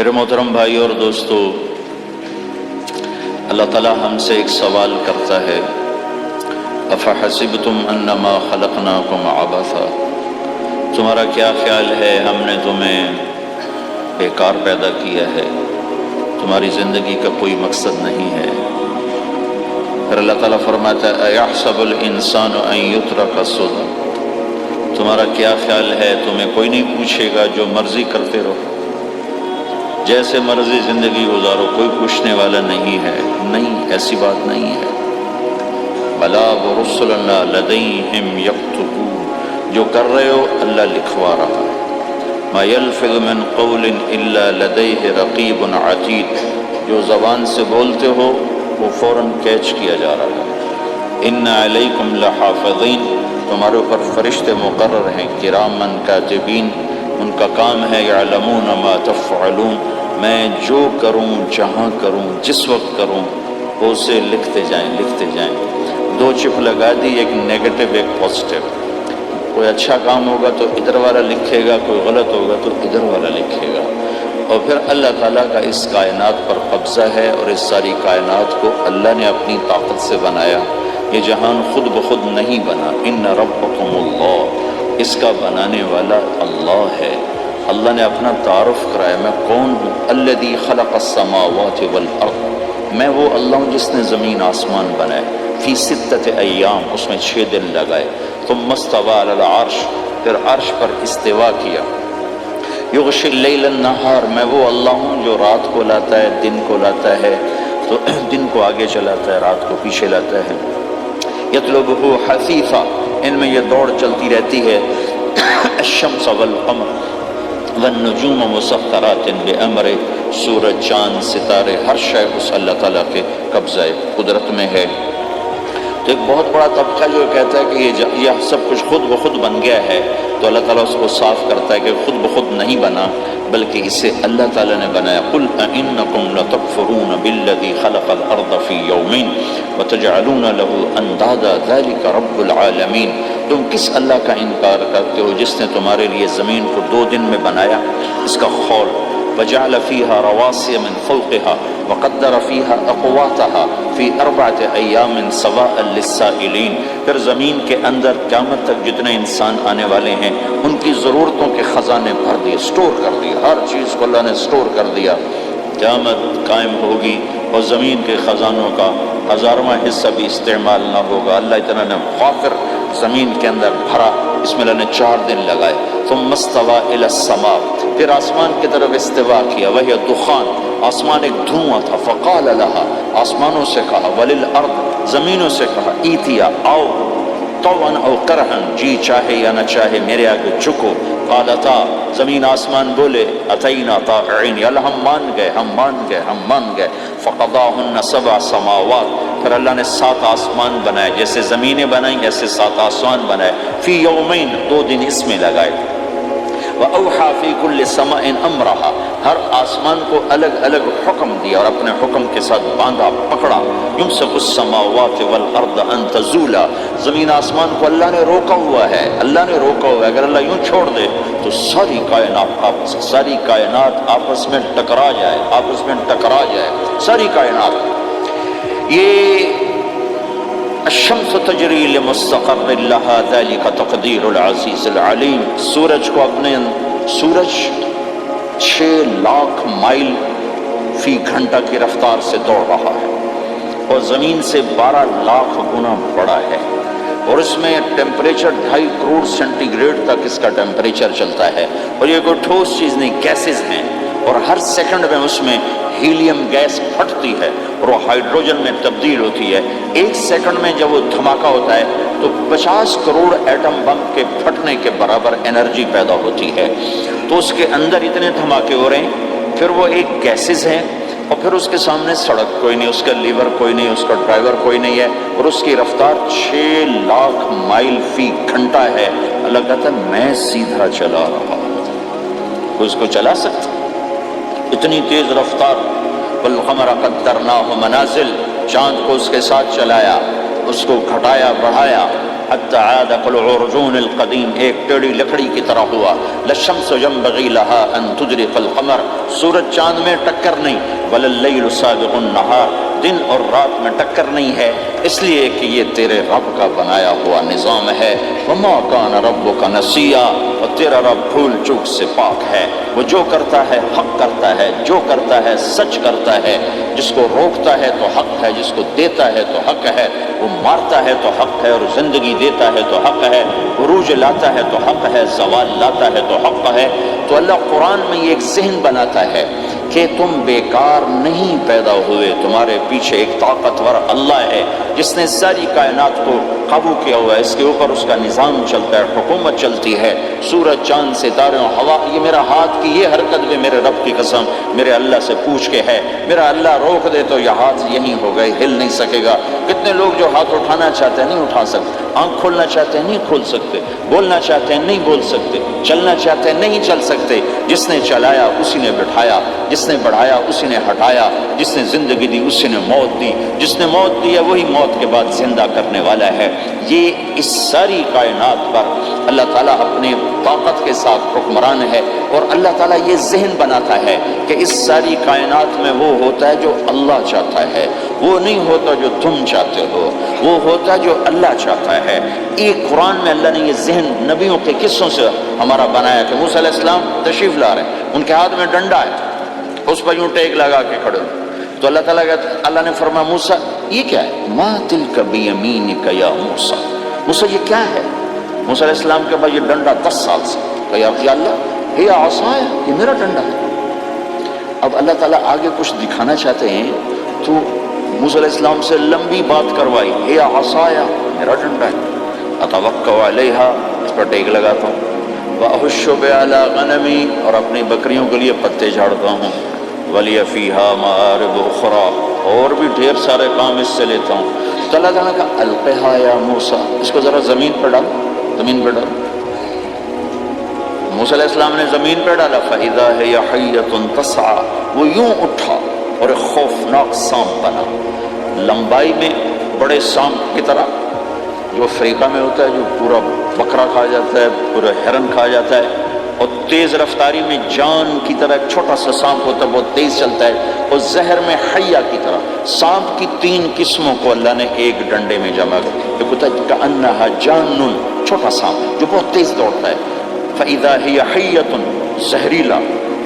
میرے محترم بھائی اور دوستو، اللہ تعالیٰ ہم سے ایک سوال کرتا ہے، افحسبتم انما خلقناکم عبثا، تمہارا کیا خیال ہے ہم نے تمہیں بیکار پیدا کیا ہے، تمہاری زندگی کا کوئی مقصد نہیں ہے؟ پھر اللہ تعالیٰ فرماتا ہے ایحسب الانسان ان یترک سدی، تمہارا کیا خیال ہے تمہیں کوئی نہیں پوچھے گا، جو مرضی کرتے رہو، جیسے مرضی زندگی گزارو، کوئی پوچھنے والا نہیں ہے؟ نہیں، ایسی بات نہیں ہے۔ بلا ورسلنا لدیہم یکتبون، جو کر رہے ہو اللہ لکھوا رہا ہے۔ ما یلفظ من قول الا لدیہ رقیب عتید، جو زبان سے بولتے ہو وہ فوراً کیچ کیا جا رہا ہے۔ ان علیکم لحافظین، تمہارے اوپر فرشتے مقرر ہیں، کرامن کاتبین، ان کا کام ہے یعلمون ما تفعلون، میں جو کروں، جہاں کروں، جس وقت کروں، وہ اسے لکھتے جائیں۔ دو چپ لگا دی، ایک نیگیٹو ایک پازیٹیو۔ کوئی اچھا کام ہوگا تو ادھر والا لکھے گا، کوئی غلط ہوگا تو ادھر والا لکھے گا۔ اور پھر اللہ تعالیٰ کا اس کائنات پر قبضہ ہے، اور اس ساری کائنات کو اللہ نے اپنی طاقت سے بنایا۔ یہ جہان خود بخود نہیں بنا، ان ربکم اللہ، اس کا بنانے والا اللہ ہے۔ اللہ نے اپنا تعارف کرایا، میں کون ہوں؟ الذی خلق السماوات والارض، میں وہ اللہ ہوں جس نے زمین آسمان بنائے، فی ستۃ ایام، اس میں 6 دن لگائے، ثم استوی علی العرش، پھر عرش پر استوا کیا، یغشی اللیل النہار، میں وہ اللہ ہوں جو رات کو لاتا ہے، دن کو لاتا ہے، تو دن کو آگے چلاتا ہے، رات کو پیچھے لاتا ہے، یطلبہ حثیثا، ان میں یہ دوڑ چلتی رہتی ہے، الشمس والقمر والنجوم مسخرات بامرہ، سورج، چاند، ستارے، ہر شے اس اللہ تعالیٰ کے قبضہ قدرت میں ہے۔ تو ایک بہت بڑا طبقہ جو کہتا ہے کہ یہ سب کچھ خود بخود بن گیا ہے، تو اللہ تعالیٰ اس کو صاف کرتا ہے کہ خود بخود نہیں بنا، بلکہ اسے اللہ تعالیٰ نے بنایا۔ قل اانکم لتکفرون بالذی خلق الارض فی یومین وتجعلون له اندادا ذلک رب العالمین، تم کس اللہ کا انکار کرتے ہو جس نے تمہارے لیے زمین کو 2 دن میں بنایا، اس کا خول، وجعل فیہا رواسی من فوقها وقدر فیہا اقواتها فی 4 ایام سواء للسائلین، پھر زمین کے اندر قیامت تک جتنے انسان آنے والے ہیں ان کی ضرورتوں کے خزانے بھر دیے، سٹور کر دیے، ہر چیز کو اللہ نے سٹور کر دیا۔ قیامت قائم ہوگی اور زمین کے خزانوں کا 1000واں حصہ بھی استعمال نہ ہوگا، اللہ اتنا نے وافر زمین کے اندر بھرا، اس میں اللہ نے 4 دن لگائے۔ ثم استوى الى السماء، پھر آسمان کی طرف استوا کیا، وہی دخان، آسمان ایک دھواں تھا، فقال لها، آسمانوں سے کہا، وللارض، زمینوں سے کہا، ایتیا، آؤ، طوعا او کرہا، جی چاہے یا نہ چاہے میرے آگے جھکو، قالتا، زمین آسمان بولے، اتینا طاعین، یا اللہ ہم مان گئے، فقضاہن 7 سماوات، پھر اللہ نے 7 آسمان بنائے، جیسے زمینیں بنائیں ایسے 7 آسمان بنائے، فی یومین، 2 دن اس میں لگائے، وَأَوْحَى فِي كُلِّ سَمَاءٍ أَمْرَهَا، ہر آسمان کو الگ الگ حکم دیا اور اپنے حکم کے ساتھ باندھا، پکڑا، يُمْسِكُ السَّمَاوَاتِ وَالْأَرْضَ أَن تَزُولَا، زمین آسمان کو اللہ نے روکا ہوا ہے، اگر اللہ یوں چھوڑ دے تو ساری کائنات آپس میں ٹکرا جائے، ساری کائنات۔ یہ الشمس تجری لمستقر لها ذلك تقدیر العزیز العلیم، سورج 6 لاکھ مائل فی گھنٹہ کی رفتار سے دوڑ رہا ہے، اور زمین سے 12 لاکھ گنا بڑا ہے، اور اس میں ٹیمپریچر 2.5 کروڑ سینٹی گریڈ تک اس کا ٹیمپریچر چلتا ہے، اور یہ کوئی ٹھوس چیز نہیں، گیسز ہیں، اور ہر سیکنڈ میں اس میں ہیلیم گیس پھٹتی ہے اور وہ ہائیڈروجن میں تبدیل ہوتی ہے۔ 1 سیکنڈ میں جب وہ دھماکہ ہوتا ہے تو 50 کروڑ ایٹم بم کے پھٹنے کے برابر انرجی پیدا ہوتی ہے، تو اس کے اندر اتنے دھماکے ہو رہے ہیں، پھر وہ ایک گیسز ہیں، اور پھر اس کے سامنے سڑک کوئی نہیں، اس کا لیور کوئی نہیں، اس کا ڈرائیور کوئی نہیں ہے، اور اس کی رفتار 6 لاکھ مائل فی گھنٹہ ہے۔ اللہ کہتا ہے میں سیدھا چلا رہا ہوں، کوئی اس کو چلا سکتا؟ اتنی تیز رفتار۔ والقمر قدرناہ منازل، چاند کو اس کے ساتھ چلایا، اس کو گھٹایا بڑھایا، حتی عاد کالعرجون القدیم، ایک ٹیڑھی لکڑی کی طرح ہوا. للشمس ينبغي لها ان تدرك القمر، سورج چاند میں ٹکر نہیں. ولا اللیل سابق النہار، دن اور رات میں ٹکر نہیں ہے، اس لیے کہ یہ تیرے رب کا بنایا ہوا نظام ہے. وما کان ربک نسیا، اور تیرا رب بھول چوک سے پاک ہے. وہ جو کرتا ہے حق کرتا ہے، جو کرتا ہے سچ کرتا ہے. جس کو روکتا ہے تو حق ہے، جس کو دیتا ہے تو حق ہے. وہ مارتا ہے تو حق ہے، اور زندگی دیتا ہے تو حق ہے. عروج لاتا ہے تو حق ہے، زوال لاتا ہے تو حق ہے. تو اللہ قرآن میں یہ ایک ذہن بناتا ہے کہ تم بیکار نہیں پیدا ہوئے، تمہارے پیچھے ایک طاقتور اللہ ہے جس نے ساری کائنات کو قابو کیا ہوا ہے. اس کے اوپر اس کا نظام چلتا ہے، حکومت چلتی ہے. سورج چاند ستارے اور ہوا، یہ میرا ہاتھ کی یہ حرکت بھی میرے رب کی قسم میرے اللہ سے پوچھ کے ہے. میرا اللہ روک دے تو یہ ہاتھ یہیں ہو گئے، ہل نہیں سکے گا. کتنے لوگ جو ہاتھ اٹھانا چاہتے ہیں نہیں اٹھا سکتے، آنکھ کھولنا چاہتے ہیں نہیں کھول سکتے، بولنا چاہتے ہیں نہیں بول سکتے، چلنا چاہتے ہیں نہیں چل سکتے. جس نے چلایا اسی نے بٹھایا، جس نے بڑھایا اسی نے ہٹایا، جس نے زندگی دی اسی نے موت دی، جس نے موت دی ہے وہی موت کے بعد زندہ کرنے والا ہے. یہ اس ساری کائنات پر اللہ تعالیٰ اپنے طاقت کے ساتھ حکمران ہے. اور اللہ تعالیٰ یہ ذہن بناتا ہے کہ اس ساری کائنات میں وہ ہوتا ہے جو اللہ چاہتا ہے، وہ نہیں ہوتا جو تم چاہتے ہو، وہ ہوتا ہے جو اللہ چاہتا ہے. ایک قرآن میں اللہ نے یہ ذہن نبیوں کے قصوں سے ہمارا بنایا کہ موسیٰ علیہ السلام تشریف لا رہے ہیں، ان کے ہاتھ میں ڈنڈا ہے، اس پر یوں ٹیک لگا کے کھڑے ہو. تو اللہ نے فرمایا موسیٰ یہ کیا ہے؟ ما تلک بیمینک یا موسیٰ، موسیٰ یہ کیا ہے؟ موسیٰ علیہ السلام کے بعد یہ ڈنڈا 10 سال سے کہ یا اللہ یہ عصایا، یہ میرا ڈنڈا ہے. اب اللہ تعالیٰ آگے کچھ دکھانا چاہتے ہیں تو موسیٰ علیہ السلام سے لمبی بات کروائی، ہے عصایا میرا ڈنڈا ہے، اتوکل علیہا اس پر ٹیک لگاتا ہوں، واحش بها غنمی اور اپنی بکریوں کے لیے پتے جھاڑتا ہوں، ولی فیہا مآرب اخرى اور بھی ڈھیر سارے کام اس سے لیتا ہوں. تو اللہ تعالیٰ کا القھا یا موسیٰ، اس کو ذرا زمین پر ڈال، زمین پر ڈال. موسیٰ علیہ السلام نے زمین پہ ڈالا، فَإِذَا هِيَ حَيَّةٌ تَسْعَىٰ، وہ یوں اٹھا اور ایک خوفناک سانپ بنا. لمبائی میں بڑے سانپ کی طرح جو افریقہ میں ہوتا ہے، جو پورا بکرا کھا جاتا ہے، پورا ہرن کھا جاتا ہے، اور تیز رفتاری میں جان کی طرح ایک چھوٹا سا سانپ ہوتا ہے، بہت تیز چلتا ہے، اور زہر میں حیہ کی طرح. سانپ کی 3 قسموں کو اللہ نے ایک ڈنڈے میں جمع کر. ایک ہوتا ہے کأنها جان، چھوٹا سانپ جو بہت تیز دوڑتا ہے. فَإِذَا هِيَ حَيَّةٌ زہریلا،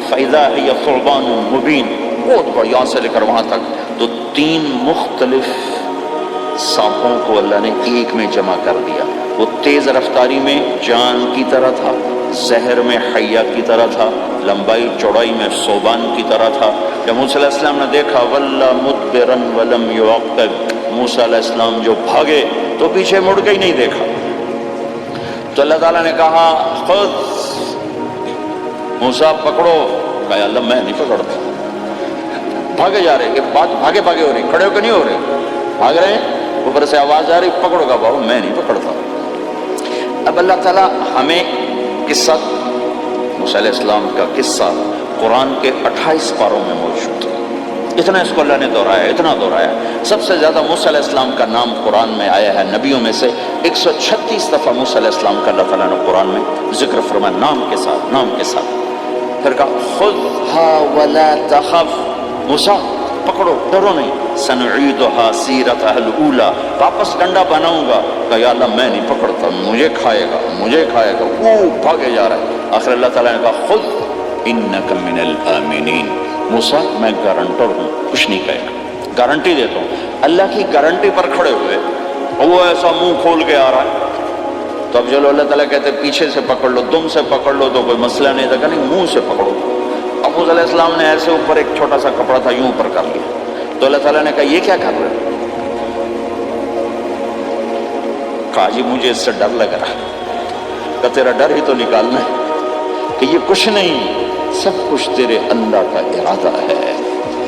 فَإِذَا هِيَ ثُعْبَانٌ مُبِينٌ، بہت بڑا یہاں سے لے کر وہاں تک. تو 3 مختلف سانپوں کو اللہ نے ایک میں جمع کر دیا. وہ تیز رفتاری میں جان کی طرح تھا، زہر میں حیہ کی طرح تھا، لمبائی چوڑائی میں ثعبان کی طرح تھا. جب موسیٰ علیہ السلام نے دیکھا وَلَّا مُدْبِرًا وَلَمْ يُعَقِّبْ، موسیٰ علیہ السلام جو بھاگے تو پیچھے مڑ کے ہی نہیں دیکھا. تو اللہ تعالیٰ نے کہا خود موسیٰ پکڑو. کہا اللہ میں نہیں پکڑتا. بھاگے جا رہے، یہ بات بھاگے بھاگے ہو رہی، کھڑے ہو کے نہیں ہو رہے، بھاگ رہے ہیں. اوپر سے آواز آ رہی پکڑو گا بابا، میں نہیں پکڑتا. اب اللہ تعالیٰ ہمیں قصہ موسیٰ علیہ السلام کا قصہ قرآن کے 28 پاروں میں موجود ہے. اتنا اس کو اللہ نے دہرایا، اتنا دہرایا. سب سے زیادہ موسیٰ علیہ السلام کا نام قرآن میں آیا ہے نبیوں میں سے. 136 دفعہ موسیٰ علیہ السلام کا اللہ تعالیٰ نے قرآن میں ذکر فرمایا، نام کے ساتھ، نام کے ساتھ. پھر کہا خذھا ولا تخف، موسیٰ پکڑو ڈرو نہیں. سنعیدھا سیرتھا الاولی، واپس ڈنڈا بناؤں گا. کہ یا اللہ میں نہیں پکڑتا، مجھے کھائے گا، مجھے کھائے گا. وہ بھاگے جا رہا ہے. آخر اللہ تعالیٰ نے کہا خذ انک من الآمنین، موسیٰ میں گارنٹر ہوں، کچھ نہیں کہے گا، گارنٹی دیتا ہوں. اللہ کی گارنٹی پر کھڑے ہوئے اور وہ ایسا منہ کھول کے آ رہا ہے. تو اب چلو اللہ تعالیٰ کہتے پیچھے سے پکڑ لو، دم سے پکڑ لو تو کوئی مسئلہ نہیں تھا. کہ نہیں، منہ سے پکڑو. اب موسیٰ علیہ السلام نے ایسے اوپر ایک چھوٹا سا کپڑا تھا یوں اوپر کر لیا. تو اللہ تعالیٰ نے کہا یہ کیا کر رہے؟ کہا جی مجھے اس سے ڈر لگ رہا ہے. کہ تیرا ڈر ہی تو نکالنا ہے کہ یہ کچھ نہیں، سب کچھ تیرے اللہ کا ارادہ ہے.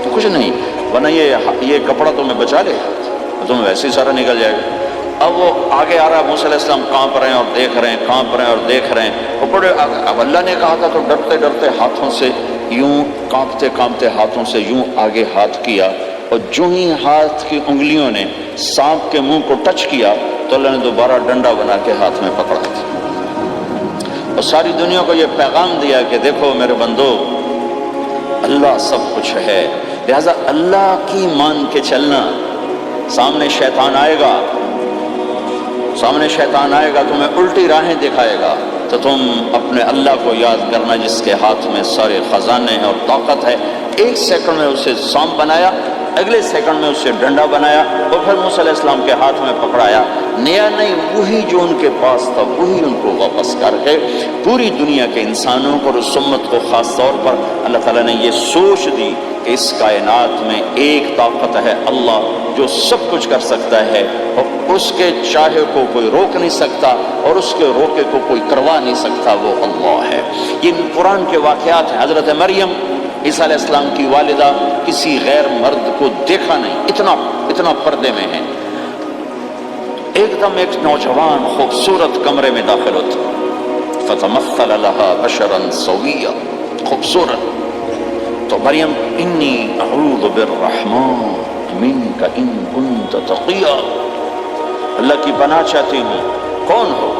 تو کچھ نہیں، ورنہ یہ کپڑا تمہیں بچا لے، تمہیں ویسے ہی سارا نکل جائے گا. اب وہ آگے آ رہا ہے، موسیٰ علیہ السلام کانپ رہے ہیں اور دیکھ رہے ہیں، کانپ رہے ہیں اور دیکھ رہے ہیں. اور بڑے اب اللہ نے کہا تھا تو ڈرتے ڈرتے ہاتھوں سے یوں، کانپتے کانپتے ہاتھوں سے یوں آگے ہاتھ کیا. اور جو ہی ہاتھ کی انگلیوں نے سانپ کے منہ کو ٹچ کیا تو اللہ نے دوبارہ ڈنڈا بنا کے ہاتھ میں پکڑا تھا اور ساری دنیا کو یہ پیغام دیا کہ دیکھو میرے بندو، اللہ سب کچھ ہے، لہذا اللہ کی مان کے چلنا۔ سامنے شیطان آئے گا تمہیں الٹی راہیں دکھائے گا، تو تم اپنے اللہ کو یاد کرنا جس کے ہاتھ میں سارے خزانے ہیں اور طاقت ہے۔ ایک سیکنڈ میں اسے سانپ بنایا، اگلے سیکنڈ میں اسے ڈنڈا بنایا اور پھر موسیٰ علیہ السلام کے ہاتھ میں پکڑایا۔ نیا نہیں، وہی جو ان کے پاس تھا وہی ان کو واپس کر کے پوری دنیا کے انسانوں کو اور اس امت کو خاص طور پر اللہ تعالیٰ نے یہ سوچ دی کہ اس کائنات میں ایک طاقت ہے، اللہ جو سب کچھ کر سکتا ہے اور اس کے چاہے کو کوئی روک نہیں سکتا اور اس کے روکے کو کوئی کروا نہیں سکتا، وہ اللہ ہے۔ یہ قرآن کے واقعات ہیں۔ حضرت مریم عیسیٰ علیہ السلام کی والدہ کسی غیر مرد کو دیکھا نہیں، اتنا پردے میں ہے۔ ایک دم ایک نوجوان خوبصورت کمرے میں داخل ہوتا، فتمثل لها بشرا سویا، خوبصورت۔ تو مریم انی اعوذ بالرحمن منک ان کنت تقیا، اللہ کی پناہ چاہتی ہوں۔ کون ہو؟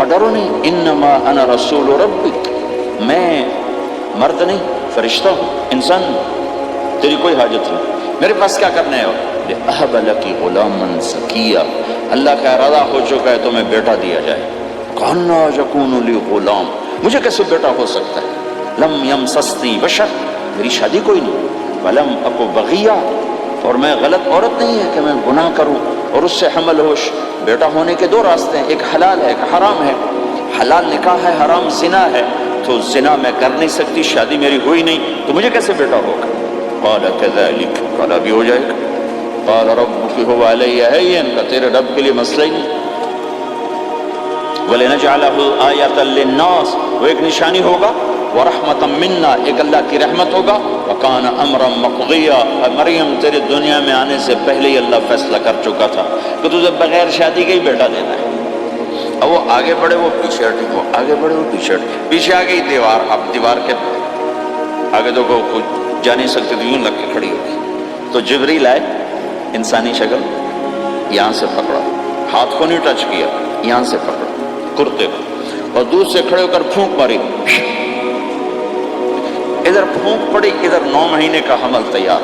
ڈرو نہیں، انما انا رسول ربک، میں مرد نہیں فرشتہ ہوں، انسان ہوں، تیری کوئی حاجت نہیں، میرے پاس کیا کرنے ہو؟ لأہب لک غلاما زکیا، اللہ کا ارادہ ہو چکا ہے تمہیں بیٹا دیا جائے۔ کأنہ یکون لی غلام، مجھے کیسے بیٹا ہو سکتا ہے؟ لم یمسسنی بشر، میری شادی کوئی نہیں، ولم اکو بغیا، اور میں غلط عورت نہیں ہے کہ میں گناہ کروں اور اس سے حمل ہوش۔ بیٹا ہونے کے دو راستے ہیں، ایک حلال ہے ایک حرام ہے۔ حلال نکاح ہے، حرام زنا ہے، تو زنا میں کر نہیں سکتی، شادی میری ہوئی نہیں، تو مجھے کیسے بیٹا ہوگا؟ قال کذلک، قال بھی ہو جائے گا۔ قال ربک هو علی هین، کا تیرے رب کے لیے مسئلہ ہی نہیں۔ وَلِنَجْعَلَهُ آیَةً لِلنَّاسِ، وہ ایک نشانی ہوگا، وَرَحْمَةً مِنَّا، ایک اللہ کی رحمت ہوگا، وَكَانَ أَمْرًا مَقْضِيًّا، مریم تیرے دنیا میں آنے سے پہلے ہی اللہ فیصلہ کر چکا تھا کہ تجھے بغیر شادی کے ہی بیٹا دینا ہے۔ اب وہ آگے بڑھے وہ پیچھے ہٹے، وہ آگے بڑھے وہ پیچھے ہٹے، پیچھے آ گئی دیوار، اب دیوار کے آگے تو کوئی جا نہیں سکتے، تو یوں لگ کے کھڑی ہوگی۔ تو جبریل آئے، انسانی شکل، یہاں سے پکڑا، ہاتھ کو نہیں ٹچ کیا، یہاں سے پکڑا کرتے کو، اور دور سے کھڑے ہو کر پھونک ماری، ادھر پھونک پڑی، ادھر 9 مہینے کا حمل تیار۔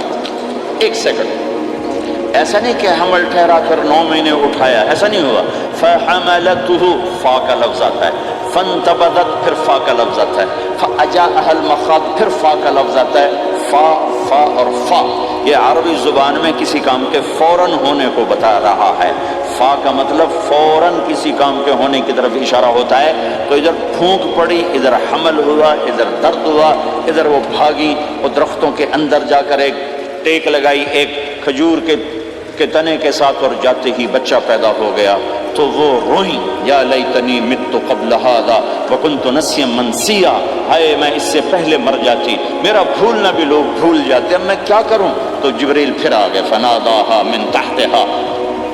ایک سیکنڈ، ایسا نہیں کہ حمل ٹھہرا کر 9 مہینے اٹھایا، ایسا نہیں ہوا۔ فحملته، فا کا لفظ آتا ہے، فانتبذت، پھر فا کا لفظ آتا ہے، فاجاءها المخاض، پھر فا کا لفظ آتا ہے۔ فا فا اور فا یہ عربی زبان میں کسی کام کے فوراً ہونے کو بتا رہا ہے۔ فا کا مطلب فوراً کسی کام کے ہونے کی طرف اشارہ ہوتا ہے۔ تو ادھر پھونک پڑی، ادھر حمل ہوا، ادھر درد ہوا، ادھر وہ بھاگی اور درختوں کے اندر جا کر ایک ٹیک لگائی ایک کھجور کے تنے کے ساتھ، اور جاتے ہی بچہ پیدا ہو گیا۔ تو وہ روئیں، یا لیتنی مت قبل ھذا وکنت نسیا منسیا، ہائے میں اس سے پہلے مر جاتی، میرا بھولنا بھی لوگ بھول جاتے، اب میں کیا کروں؟ تو جبریل پھر آ گئے، فناداھا من تحتھا،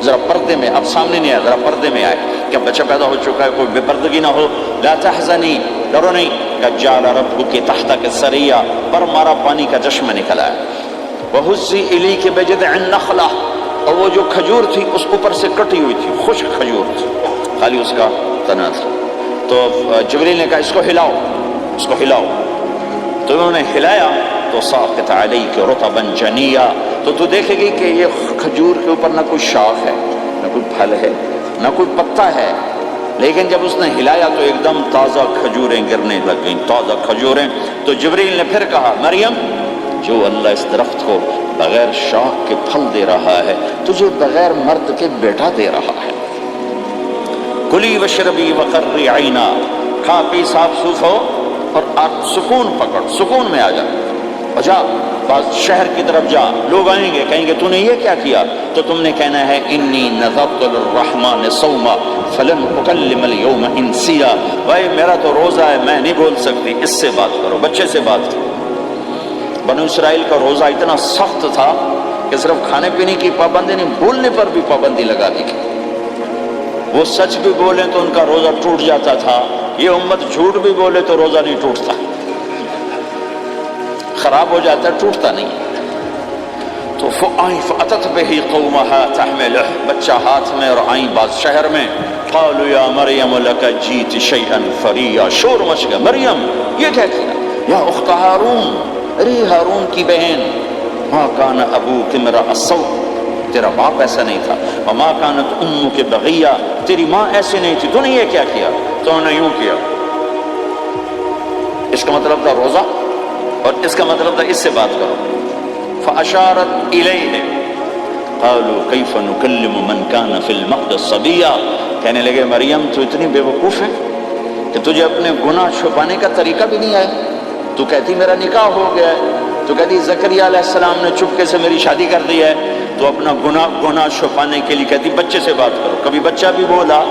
ذرا پردے میں، اب سامنے نہیں آئے، ذرا پردے میں آئے کہ بچہ پیدا ہو چکا ہے، کوئی بے پردگی نہ ہو۔ لا تحزنی، ڈرو نہیں، قد جعل ربک تحتک سریا، پر مارا پانی کا چشمہ نکلا ہے۔ وہزی الیک بجذع النخلہ، اور وہ جو کھجور تھی اس اوپر سے کٹی ہوئی تھی، خشک کھجور تھی، خالی اس کا تنا تھا۔ تو جبریل نے کہا اس کو ہلاؤ، اس کو ہلاؤ، تو انہوں نے ہلایا تو ساقط علیک رطبا جنیا، تو تو دیکھے گی کہ یہ کھجور کے اوپر نہ کوئی شاخ ہے، نہ کوئی پھل ہے، نہ کوئی پتا ہے، لیکن جب اس نے ہلایا تو ایک دم تازہ کھجوریں گرنے لگ گئیں، تازہ کھجوریں۔ تو جبریل نے پھر کہا مریم، جو اللہ اس درخت کو بغیر شاخ کے پھل دے رہا ہے تجھے بغیر مرد کے بیٹا دے رہا ہے۔ کلی وشربی وقرری عینا، کھا پی صاف صوف ہو اور سکون پکڑ، سکون میں آ جا، اور جا بعض شہر کی طرف جا، لوگ آئیں گے کہیں گے تو نے یہ کیا کیا؟ تو تم نے کہنا ہے انی نذرت للرحمن صوما فلن اکلم اليوم انسیا، بھائی میرا تو روزہ ہے، میں نہیں بول سکتی، اس سے بات کرو، بچے سے بات کرو۔ بنو اسرائیل کا روزہ اتنا سخت تھا کہ صرف کھانے پینے کی پابندی نہیں، بولنے پر بھی پابندی لگا دی گئی۔ وہ سچ بھی بولیں تو ان کا روزہ ٹوٹ جاتا تھا، یہ امت جھوٹ بھی بولے تو روزہ نہیں ٹوٹتا، خراب ہو جاتا ہے، ٹوٹتا نہیں۔ تو آئیں فأتت بہ قومہا تحملہ، بچہ ہاتھ میں اور آئیں باز شہر میں. قالوا یا مریم لک جیت شیئا فریا، شور مچ گیا، مریم یہ کیا کیا؟ یا اخت ہارون، ارے ہارون کی بہن، ما کان ابوک امرأ سوء، تیرا باپ ایسا نہیں تھا، وما کانت امک بغیہ، تیری ماں ایسے نہیں تھی، تو نے یہ کیا کیا؟ تو نے یوں کیا. اس کا مطلب تھا روزہ، اور اس کا مطلب تھا اس سے بات کرو. فاشارت الیہ قالوا کیف نکلم من کان فی المہد صبیا، کہنے لگے مریم تو اتنی بے وقوف ہے کہ تجھے اپنے گناہ چھپانے کا طریقہ بھی نہیں آیا. تو کہتی میرا نکاح ہو گیا ہے، تو کہتی زکریا علیہ السلام نے چپکے سے میری شادی کر دی ہے، تو اپنا گناہ چھپانے کے لیے کہتی بچے سے بات کرو. کبھی بچہ بھی بولا،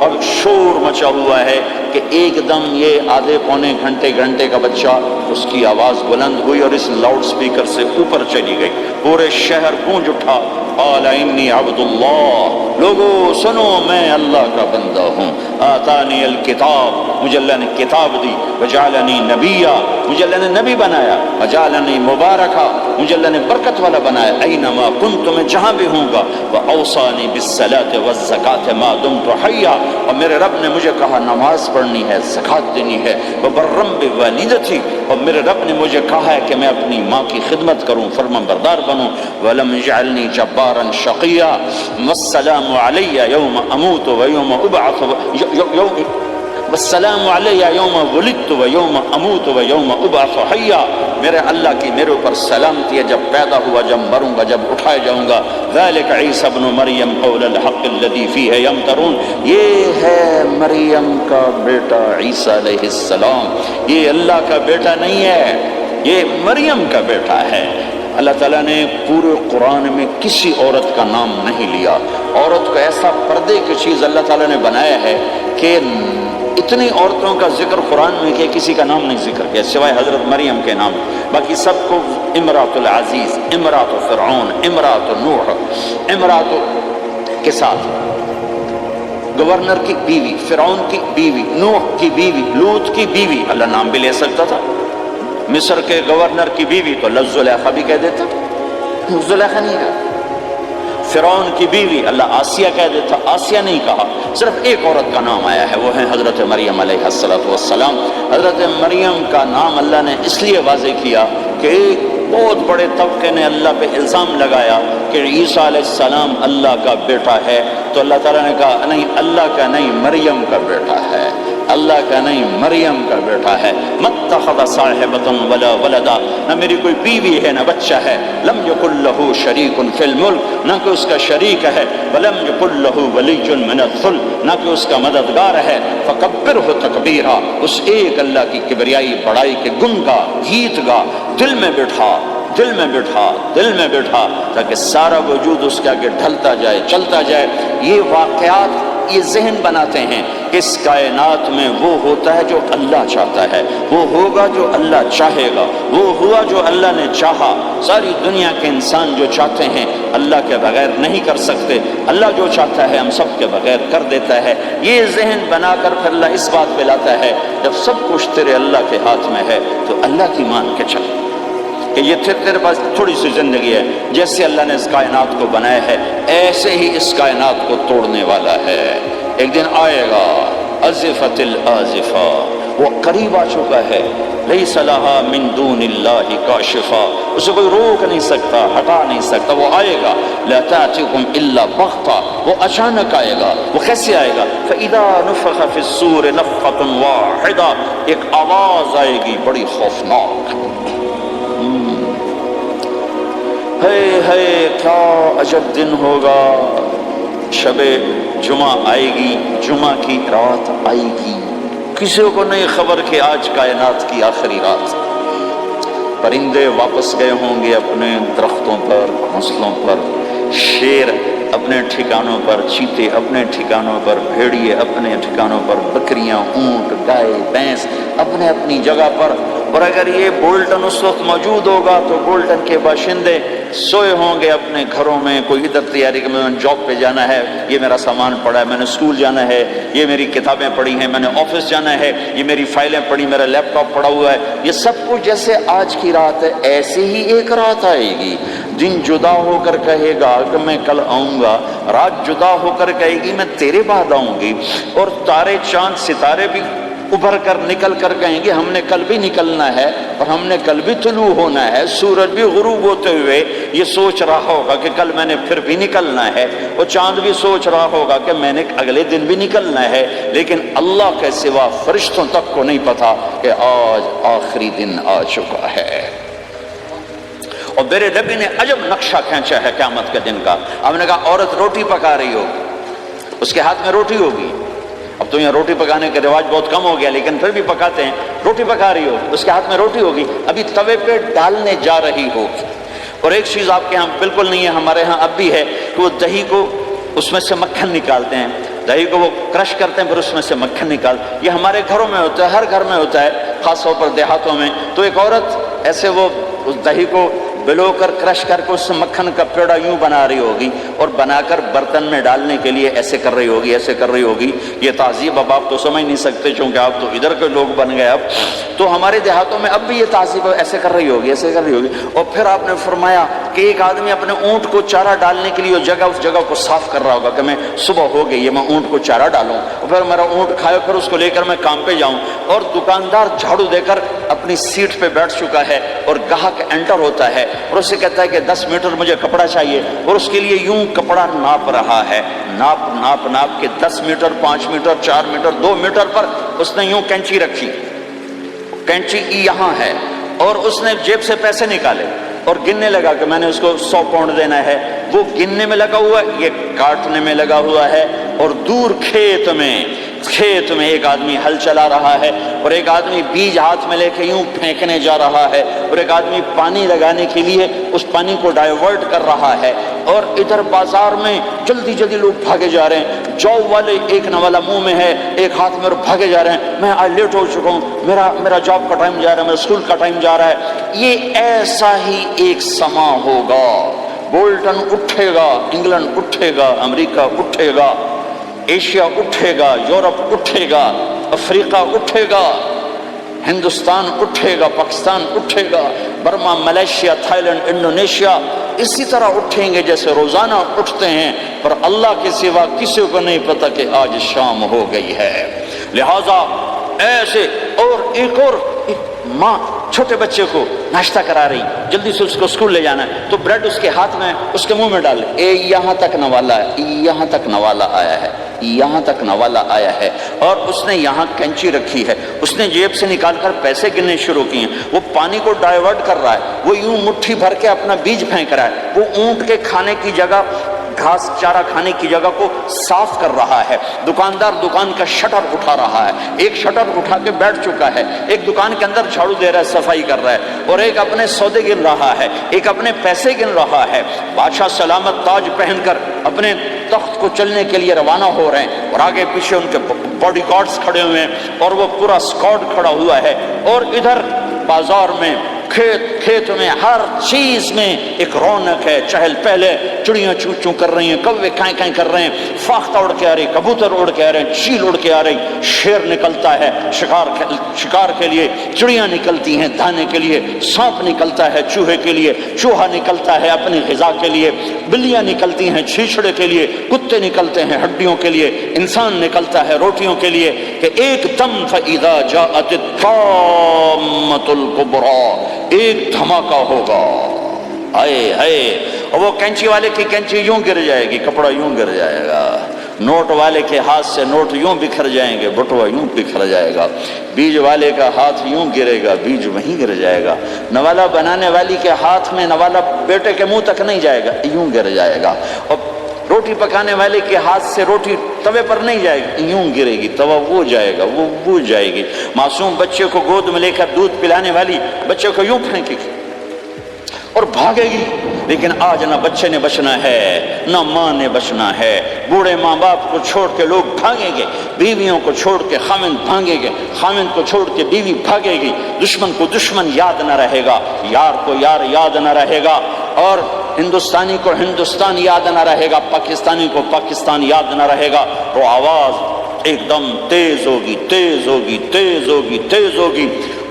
اور شور مچا ہوا ہے کہ ایک دم یہ آدھے پونے گھنٹے کا بچہ، اس کی آواز بلند ہوئی اور اس لاؤڈ سپیکر سے اوپر چلی گئی، پورے شہر گونج اٹھا. قال انی عبد اللہ، لوگو سنو میں اللہ کا بندہ ہوں. آتانی الکتاب، مجھے اللہ نے کتاب دی. وجعلنی نبیا، مجھے اللہ نے نبی بنایا. وجعلنی مبارکا، مجھے اللہ نے برکت والا بنایا. اینما کنت، میں جہاں بھی ہوں گا. واوصانی بالصلاۃ والزکاۃ ما دمت حیا، اور میرے رب نے مجھے کہا نماز پڑھنی ہے، زکات دینی ہے. وبرم بوالدتی، اور میرے رب نے مجھے کہا ہے کہ میں اپنی ماں کی خدمت کروں، فرمانبردار بنوں. ولم یجعلنی جبارا شقیا، والسلام علی یوم اموت ویوم ابعث، والسلام علی یوم ولدت ویوم اموت ویوم ابعث حیا. میرے اللہ کی میرے اوپر سلامتی ہے، جب پیدا ہوا، جب مروں گا، جب اٹھائے جاؤں گا. ذالک عیسی ابن مریم قول الحق الذی فیہ یمترون، یہ ہے مریم کا بیٹا عیسیٰ علیہ السلام. یہ اللہ کا بیٹا نہیں ہے، یہ مریم کا بیٹا ہے. اللہ تعالیٰ نے پورے قرآن میں کسی عورت کا نام نہیں لیا. عورت کو ایسا پردے کی چیز اللہ تعالیٰ نے بنایا ہے کہ اتنی عورتوں کا ذکر قرآن میں کہ کسی کا نام نہیں ذکر کیا سوائے حضرت مریم کے نام. باقی سب کو امرات العزیز، امرات فرعون، امرات نوح، امرات کے ساتھ گورنر کی بیوی، فرعون کی بیوی، نوح کی بیوی، لوط کی بیوی، اللہ نام بھی لے سکتا تھا. مصر کے گورنر کی بیوی تو اللہ زلیخا بھی کہہ دیتا، زلیخا نہیں کہا. فرعون کی بیوی اللہ آسیہ کہہ دیتا، آسیہ نہیں کہا. صرف ایک عورت کا نام آیا ہے، وہ ہے حضرت مریم علیہ السلام. حضرت مریم کا نام اللہ نے اس لیے واضح کیا کہ ایک بہت بڑے طبقے نے اللہ پہ الزام لگایا کہ عیسیٰ علیہ السلام اللہ کا بیٹا ہے. تو اللہ تعالیٰ نے کہا نہیں، اللہ کا نہیں، مریم کا بیٹا ہے. اللہ کا نہیں، مریم کا بیٹا ہے. متخذ صاحبۃ ولا ولدا، نہ میری کوئی بیوی ہے نہ بچہ ہے. لم یکن لہ شریک فی الملک، نہ کہ اس کا شریک ہے. ولم یکن لہ ولی من الذل، نہ کہ اس کا مددگار ہے. فکبرہ تکبیرا، اس ایک اللہ کی کبریائی بڑائی کے گن گا، گیت گا، دل میں بٹھا، دل میں بٹھا، دل میں بٹھا، تاکہ سارا وجود اس کے آگے ڈھلتا جائے، چلتا جائے. یہ واقعات یہ ذہن بناتے ہیں کہ اس کائنات میں وہ ہوتا ہے جو اللہ چاہتا ہے، وہ ہوگا جو اللہ چاہے گا، وہ ہوا جو اللہ نے چاہا. ساری دنیا کے انسان جو چاہتے ہیں اللہ کے بغیر نہیں کر سکتے، اللہ جو چاہتا ہے ہم سب کے بغیر کر دیتا ہے. یہ ذہن بنا کر پھر اللہ اس بات پہ لاتا ہے جب سب کچھ تیرے اللہ کے ہاتھ میں ہے تو اللہ کی مان کے چل کہ یہ تیرے پاس تھوڑی سی زندگی ہے. جیسے اللہ نے اس کائنات کو بنایا ہے ایسے ہی اس کائنات کو توڑنے والا ہے. ایک دن آئے گا، ازفت الازفہ، وہ قریب آ چکا ہے. لیس لہا من دون اللہ کاشفہ، اسے کوئی روک نہیں سکتا، ہٹا نہیں سکتا. وہ آئے گا. لا تأتیکم الا بغتہ، وہ اچانک آئے گا. وہ کیسے آئے گا؟ فاذا نفخ فی الصور نفخۃ واحدہ، ایک آواز آئے گی بڑی خوفناک. ہے کیا عجب دن ہوگا. شب جمعہ آئے گی، جمعہ کی رات آئے گی. کسی کو نہیں خبر کہ آج کائنات کی آخری رات. پرندے واپس گئے ہوں گے اپنے درختوں پر، گھونسلوں پر. شیر اپنے ٹھکانوں پر، چیتے اپنے ٹھکانوں پر، بھیڑیے اپنے ٹھکانوں پر، بکریاں، اونٹ، گائے، بھینس اپنے اپنی جگہ پر. اور اگر یہ بولٹن اس وقت موجود ہوگا تو بولٹن کے باشندے سوئے ہوں گے اپنے گھروں میں، کوئی ادھر تیاری کہ میں نے جاب پہ جانا ہے، یہ میرا سامان پڑا ہے، میں نے اسکول جانا ہے، یہ میری کتابیں پڑھی ہیں، میں نے آفس جانا ہے، یہ میری فائلیں پڑھی، میرا لیپ ٹاپ پڑا ہوا ہے، یہ سب کچھ جیسے آج کی رات ہے ایسے ہی ایک رات آئے گی۔ دن جدا ہو کر کہے گا کہ میں کل آؤں گا، رات جدا ہو کر کہے گی میں تیرے بعد آؤں گی، اور تارے چاند ستارے بھی ابھر کر نکل کر کہیں گے ہم نے کل بھی نکلنا ہے اور ہم نے کل بھی طلوع ہونا ہے۔ سورج بھی غروب ہوتے ہوئے یہ سوچ رہا ہوگا کہ کل میں نے پھر بھی نکلنا ہے، اور چاند بھی سوچ رہا ہوگا کہ میں نے اگلے دن بھی نکلنا ہے، لیکن اللہ کے سوا فرشتوں تک کو نہیں پتا کہ آج آخری دن آ چکا ہے۔ اور میرے نبی نے عجب نقشہ کھینچا ہے قیامت کے دن کا۔ ہم نے کہا عورت روٹی پکا رہی ہوگی، اس کے ہاتھ میں روٹی ہوگی، اب تو یہاں روٹی پکانے کا رواج بہت کم ہو گیا لیکن پھر بھی پکاتے ہیں، روٹی پکا رہی ہوگی، اس کے ہاتھ میں روٹی ہوگی، ابھی توے پہ ڈالنے جا رہی ہوگی۔ اور ایک چیز آپ کے ہاں بالکل نہیں ہے، ہمارے ہاں اب بھی ہے کہ وہ دہی کو اس میں سے مکھن نکالتے ہیں، دہی کو وہ کرش کرتے ہیں پھر اس میں سے مکھن نکال، یہ ہمارے گھروں میں ہوتا ہے، ہر گھر میں ہوتا ہے، خاص طور پر دیہاتوں میں۔ تو ایک عورت ایسے وہ اس دہی کو بلو کر کرش کر کے اس سے مکھن کا پیڑا یوں بنا رہی ہوگی اور بنا کر برتن میں ڈالنے کے لیے ایسے کر رہی ہوگی، ایسے کر رہی ہوگی۔ یہ تہذیب اب آپ تو سمجھ نہیں سکتے چونکہ آپ تو ادھر کے لوگ بن گئے اب، تو ہمارے دیہاتوں میں اب بھی یہ تہذیب ایسے کر رہی ہوگی، ایسے کر رہی ہوگی۔ اور پھر آپ نے فرمایا کہ ایک آدمی اپنے اونٹ کو چارہ ڈالنے کے لیے اس جگہ کو صاف کر رہا ہوگا کہ میں صبح ہو گئی ہے میں اونٹ کو چارہ ڈالوں، اور پھر میرا اونٹ کھائے پھر اس کو لے کر میں کام پہ جاؤں، اور دکاندار جھاڑو دے کر اپنی سیٹ پہ بیٹھ چکا ہے اور گاہک انٹر ہوتا ہے اور اسے کہتا ہے کہ 10 میٹر مجھے کپڑا چاہیے، اور اس کے لیے یوں کپڑا ناپ رہا ہے، ناپ کے 10 میٹر 5 میٹر 4 میٹر 2 میٹر پر اس نے یوں کینچی رکھی، کینچی یہاں ہے، اور اس نے جیب سے پیسے نکالے اور گننے لگا کہ میں نے اس کو 100 پاؤنڈ دینا ہے، وہ گننے میں لگا ہوا ہے، یہ کاٹنے میں لگا ہوا ہے، اور دور کھیت میں ایک آدمی ہل چلا رہا ہے، اور ایک آدمی بیج ہاتھ میں لے کے یوں پھینکنے جا رہا ہے، اور ایک آدمی پانی لگانے کے لیے اس پانی کو ڈائیورٹ کر رہا ہے، اور ادھر بازار میں جلدی جلدی لوگ بھاگے جا رہے ہیں، جاب والے ایک نوالا منہ میں ہے ایک ہاتھ میں، اور بھاگے جا رہے ہیں، میں آج لیٹ ہو چکا ہوں، میرا جاب کا ٹائم جا رہا ہے، میرا اسکول کا ٹائم جا رہا ہے۔ یہ ایسا ہی ایک سما ہوگا، بولٹن اٹھے گا، انگلینڈ اٹھے گا، امریکہ اٹھے گا، ایشیا اٹھے گا، یورپ اٹھے گا، افریقہ اٹھے گا، ہندوستان اٹھے گا، پاکستان اٹھے گا، Burma, Malaysia, Thailand, Indonesia اسی طرح اٹھیں گے جیسے روزانہ اٹھتے ہیں، پر اللہ کے سوا کسی کو نہیں پتا کہ آج شام ہو گئی ہے۔ لہذا ایسے، اور ایک ماں چھوٹے بچے کو ناشتہ کرا رہی، جلدی سے اس کو اسکول لے جانا ہے، تو بریڈ اس کے ہاتھ میں اس کے منہ میں ڈال، یہاں تک نوالا ہے، یہاں تک نوالا آیا ہے، یہاں تک نوالا آیا ہے، اور اس نے یہاں کینچی رکھی ہے، اس نے جیب سے نکال کر پیسے گننے شروع کیے ہیں، وہ پانی کو ڈائیورٹ کر رہا ہے، وہ یوں مٹھی بھر کے اپنا بیج پھینک رہا ہے، وہ اونٹ کے کھانے کی جگہ گھاس چارہ کھانے کی جگہ کو صاف کر رہا ہے، دکاندار دکان کا شٹر اٹھا رہا ہے، ایک شٹر اٹھا کے بیٹھ چکا ہے، ایک دکان کے اندر جھاڑو دے رہا ہے، صفائی کر رہا ہے، اور ایک اپنے سودے گن رہا ہے، ایک اپنے پیسے گن رہا ہے۔ بادشاہ سلامت تاج پہن کر اپنے تخت کو چلنے کے لیے روانہ ہو رہے ہیں، اور آگے پیچھے ان کے باڈی گارڈز کھڑے ہوئے ہیں، اور وہ پورا اسکواڈ کھڑا ہوا ہے، اور ادھر بازار میں کھیت میں ہر چیز میں ایک رونق ہے، چہل پہلے، چڑیاں چوں چوں کر رہی ہیں، کوے کائیں کائیں کر رہے ہیں، فاختہ اڑ کے آ رہی، کبوتر اڑ کے آ رہے ہیں، چیل اڑ کے آ رہی، شیر نکلتا ہے شکار کے لیے، چڑیاں نکلتی ہیں دانے کے لیے، سانپ نکلتا ہے چوہے کے لیے، چوہا نکلتا ہے اپنی غذا کے لیے، بلیاں نکلتی ہیں چھیچڑے کے لیے، کتے نکلتے ہیں ہڈیوں کے لیے، انسان نکلتا ہے روٹیوں کے لیے، کہ ایک دم فَإِذَا جَاءَتِ الطَّامَّةُ الْكُبْرَىٰ، ایک دھماکہ ہوگا، آئے ہائے، اور وہ کینچی والے کی کینچی یوں گر جائے گی، کپڑا یوں گر جائے گا، نوٹ والے کے ہاتھ سے نوٹ یوں بکھر جائیں گے، بٹوا یوں بکھر جائے گا، بیج والے کا ہاتھ یوں گرے گا، بیج وہیں گر جائے گا، نوالا بنانے والی کے ہاتھ میں نوالا بیٹے کے منہ تک نہیں جائے گا، یوں گر جائے گا، اور روٹی پکانے والے کے ہاتھ سے روٹی توے پر نہیں جائے گی، یوں گرے گی، توا وہ جائے گا، وہ جائے گی، معصوم بچے کو گود میں لے کر دودھ پلانے والی بچے کو یوں پھینکے گی، اور بھاگے گی، لیکن آج نہ بچے نے بچنا ہے نہ ماں نے بچنا ہے۔ بوڑھے ماں باپ کو چھوڑ کے لوگ بھاگیں گے، بیویوں کو چھوڑ کے خامند بھاگیں گے، خامند کو چھوڑ کے بیوی بھاگے گی، دشمن کو دشمن یاد نہ رہے گا، یار کو یار یاد نہ رہے گا، اور ہندوستانی کو ہندوستان یاد نہ رہے گا، پاکستانی کو پاکستان یاد نہ رہے گا۔ وہ آواز ایک دم تیز ہوگی، تیز ہوگی، تیز ہوگی، تیز ہوگی،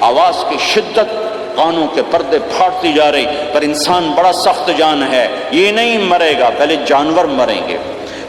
آواز کی شدت کانوں کے پردے پھاڑتی جا رہی، پر انسان بڑا سخت جان ہے، یہ نہیں مرے گا، پہلے جانور مریں گے،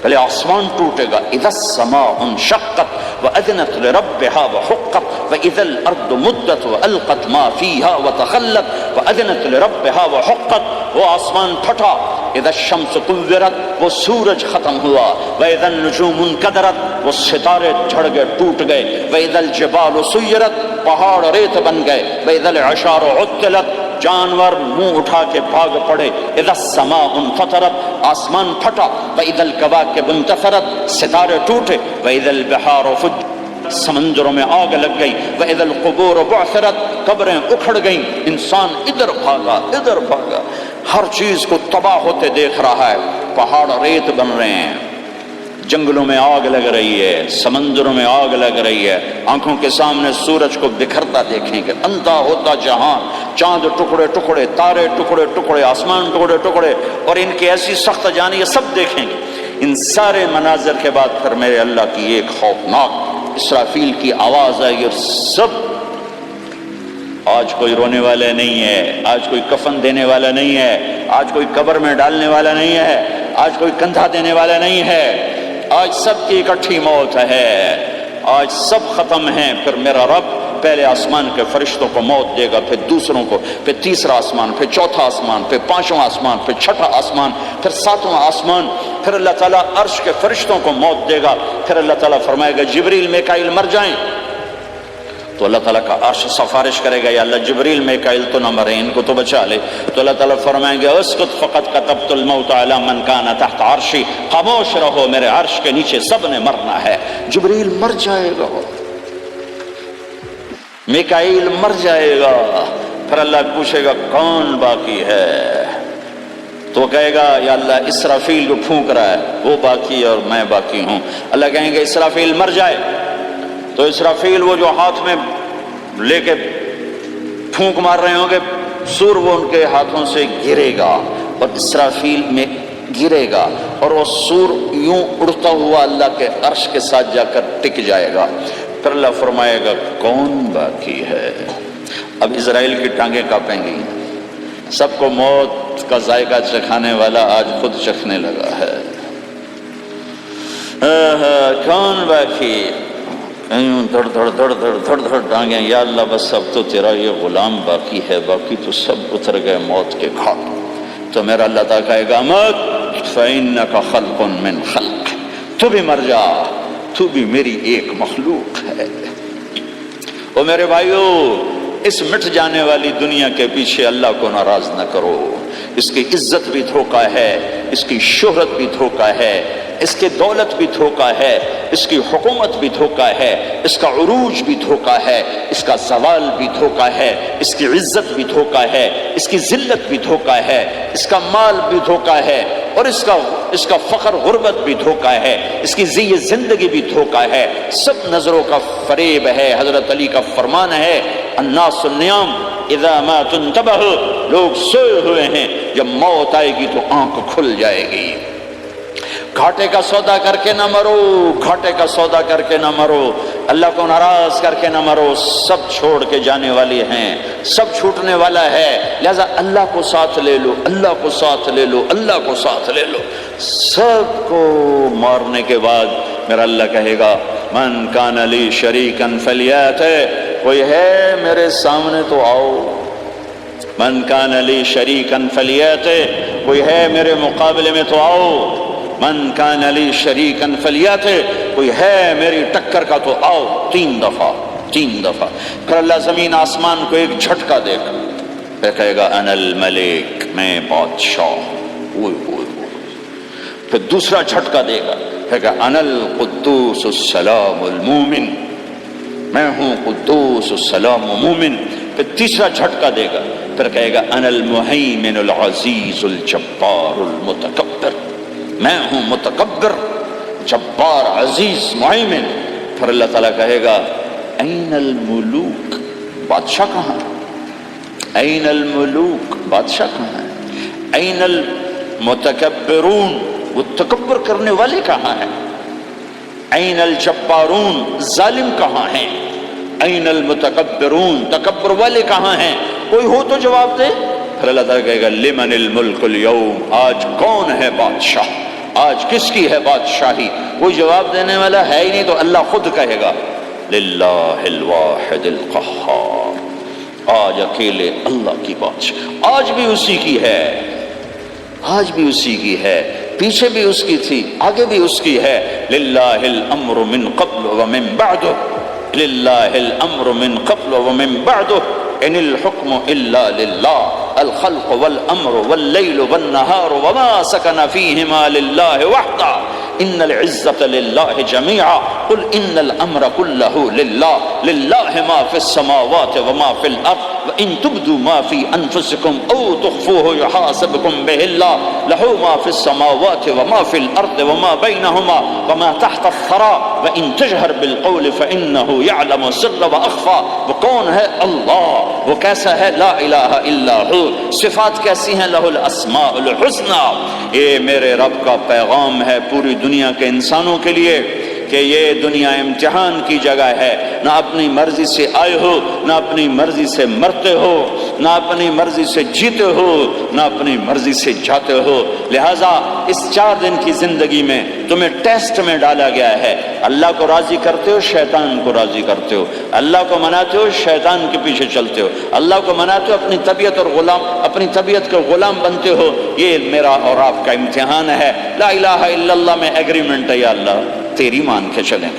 پہلے آسمان ٹوٹے گا۔ اذا السماء انشقت واذنت لربها وحقت واذا الارض مدت والقت ما فيها وتخلت واذنت لربها وحقت، وہ آسمان پھٹا۔ اذا الشمس كورت، وہ سورج ختم ہوا۔ واذا النجوم انكدرت، وہ ستارے جھڑ گئے، ٹوٹ گئے۔ واذا الجبال سيرت، پہاڑ ریت بن گئے۔ واذا العشار عطلت، جانور منہ اٹھا کے بھاگ پڑے۔ اذا السماء انفطرت، آسمان پھٹا۔ واذا الكواكب انتثرت، ستارے ٹوٹے۔ واذا البحار فجرت، سمندروں میں آگ لگ گئی۔ واذا القبور بعثرت، قبریں اکھڑ گئیں، انسان ادھر بھاگا ادھر بھاگا، ہر چیز کو تباہ ہوتے دیکھ رہا ہے، پہاڑ ریت بن رہے ہیں، جنگلوں میں آگ لگ رہی ہے، سمندروں میں آگ لگ رہی ہے، آنکھوں کے سامنے سورج کو بکھرتا دیکھیں گے، اندھا ہوتا جہان، چاند ٹکڑے ٹکڑے، تارے ٹکڑے ٹکڑے، آسمان ٹکڑے ٹکڑے، اور ان کی ایسی سخت جانی ہے، سب دیکھیں گے۔ ان سارے مناظر کے بعد پھر میرے اللہ کی ایک خوفناک اسرافیل کی آواز آئے گی، اور سب، آج کوئی رونے والا نہیں ہے، آج کوئی کفن دینے والا نہیں ہے، آج کوئی قبر میں ڈالنے والا نہیں ہے، آج کوئی کندھا دینے والا نہیں ہے، آج سب کی اکٹھی موت ہے، آج سب ختم ہیں۔ پھر میرا رب پہلے آسمان کے فرشتوں کو موت دے گا، پھر دوسروں کو، پھر تیسرا آسمان، پھر چوتھا آسمان، پھر پانچواں آسمان، پھر چھٹا آسمان، پھر ساتواں آسمان، پھر اللہ تعالیٰ عرش کے فرشتوں کو موت دے گا۔ پھر اللہ تعالیٰ فرمائے گا جبریل میکائیل مر جائیں، تو اللہ تعالیٰ کا عرش سفارش کرے گا، یا اللہ جبریل میکائیل تو نہ مرے، ان کو تو بچا لے۔ تو اللہ تعالیٰ فرمائیں گے اسکت فقط کتبت الموت علی من کان تحت عرشی، خاموش رہو، میرے عرش کے نیچے سب نے مرنا ہے۔ جبریل مر جائے گا، میکائیل مر جائے گا، پھر اللہ پوچھے گا کون باقی ہے، تو کہے گا یا اللہ اسرافیل کو پھونک رہا ہے، وہ باقی ہے اور میں باقی ہوں۔ اللہ کہیں گے اسرافیل مر جائے، تو اسرافیل وہ جو ہاتھ میں لے کے پھونک مار رہے ہوں گے، سور وہ ان کے ہاتھوں سے گرے گا اور اسرافیل میں گرے گا، اور وہ سور یوں اڑتا ہوا اللہ کے عرش کے ساتھ جا کر ٹک جائے گا۔ پھر اللہ فرمائے گا کون باقی ہے؟ اب اسرائیل کی ٹانگیں کانپیں گی، سب کو موت کا ذائقہ چکھانے والا آج خود چکھنے لگا ہے۔ کون باقی؟ دھڑ دھڑ دھڑ دھڑ دھڑ دھڑ ٹانگیں، یا اللہ بس اب تو تیرا یہ غلام باقی ہے، باقی تو سب اتر گئے موت کے گھاٹ۔ تو میرا اللہ تعالیٰ کہے گا مت فإنک خلق من خلق، تو بھی مر جا، تو بھی میری ایک مخلوق ہے۔ اور میرے بھائیو، اس مٹ جانے والی دنیا کے پیچھے اللہ کو ناراض نہ کرو، اس کی عزت بھی دھوکہ ہے، اس کی شہرت بھی دھوکہ ہے، اس کی دولت بھی دھوکہ ہے، اس کی حکومت بھی دھوکہ ہے، اس کا عروج بھی دھوکہ ہے، اس کا زوال بھی دھوکہ ہے، اس کی عزت بھی دھوکہ ہے، اس کی ذلت بھی دھوکہ ہے، اس کا مال بھی دھوکہ ہے، اور اس کا فخر غربت بھی دھوکہ ہے، اس کی زی زندگی بھی دھوکہ ہے، سب نظروں کا فریب ہے۔ حضرت علی کا فرمان ہے الناس النیام اذا ما تنتبہ، لوگ سوئے ہوئے ہیں، جب موت آئے گی تو آنکھ کھل جائے گی۔ گھاٹے کا سودا کر کے نہ مرو، گھاٹے کا سودا کر کے نہ مرو، اللہ کو ناراض کر کے نہ مرو، سب چھوڑ کے جانے والی ہیں، سب چھوٹنے والا ہے، لہذا اللہ کو ساتھ لے لو، اللہ کو ساتھ لے لو، اللہ کو ساتھ لے لو۔ سب کو مارنے کے بعد میرا اللہ کہے گا من کان لی شریکا فلیات، کوئی ہے میرے سامنے تو آؤ، من کان لی شریکا فلیات، کوئی ہے میرے مقابلے میں تو آؤ، من کان لی شریکا فلیات، کوئی ہے میری ٹکر کا تو آؤ۔ تین دفعہ پھر اللہ زمین آسمان کو ایک جھٹکا دے گا، پھر کہے گا انا الملک، میں بادشاہ، پھر دوسرا جھٹکا دے گا، پھر کہا انا القدوس السلام المومن، میں ہوں قدوس السلام مومن، پھر تیسرا جھٹکا دے گا، پھر کہے گا انا المہیمن العزیز الجبار المتکبر، میں ہوں متکبر، جبار، عزیز، مہیمن۔ پھر اللہ تعالیٰ کہے گا این الملوک، بادشاہ کہاں؟ این الملوک، بادشاہ کہاں ہے؟ این المتکبرون، وہ تکبر کرنے والے کہاں ہیں؟ این الجبارون، ظالم کہاں ہیں؟ این المتکبرون، تکبر والے کہاں ہیں؟ کوئی ہو تو جواب دے۔ پھر اللہ تعالیٰ کہے گا لمن الملک اليوم، آج کون ہے بادشاہ، آج کس کی ہے بادشاہی؟ کوئی جواب دینے والا ہے ہی نہیں، تو اللہ خود کہے گا للہ الواحد القہار، آج اکیلے اللہ کی بادشاہ، آج بھی اسی کی ہے، آج بھی اسی کی ہے، پیچھے بھی اس کی تھی، آگے بھی اس کی ہے۔ للہ الامر من قبل ومن بعد، للہ الامر من قبل ومن بعد، ان الحکم الا للہ، الخلق والامر واللیل والنہار وما سکن فیہما للہ وحدہ، ان العزت للہ جميعا، قل ان الامر كله للہ، للہ ما فی السماوات وما فی الارض، وان تبدوا ما فی انفسکم او تخفوه یحاسبکم به اللہ، لہ ما فی السماوات وما فی الارض وما بینہما وما تحت الثرى، وان تجہر بالقول فانہ یعلم السر واخفى۔ وہ کون ہے؟ اللہ۔ وہ کیسا ہے؟ لا الہ الا ہو۔ صفات کیسی ہیں؟ لہ الاسماء الحسنى۔ یہ میرے رب کا پیغام ہے پوری دنیا کے انسانوں کے لیے کہ یہ دنیا امتحان کی جگہ ہے، نہ اپنی مرضی سے آئے ہو، نہ اپنی مرضی سے مرتے ہو، نہ اپنی مرضی سے جیتے ہو، نہ اپنی مرضی سے جاتے ہو۔ لہٰذا اس 4 دن کی زندگی میں تمہیں ٹیسٹ میں ڈالا گیا ہے۔ اللہ کو راضی کرتے ہو، شیطان کو راضی کرتے ہو، اللہ کو مناتے ہو، شیطان کے پیچھے چلتے ہو، اللہ کو مناتے ہو، اپنی طبیعت اور اپنی طبیعت کے غلام بنتے ہو۔ یہ میرا اور آپ کا امتحان ہے۔ لا الہ الا اللہ میں ایگریمنٹ ہے، یا اللہ تیری مان کے چلیں۔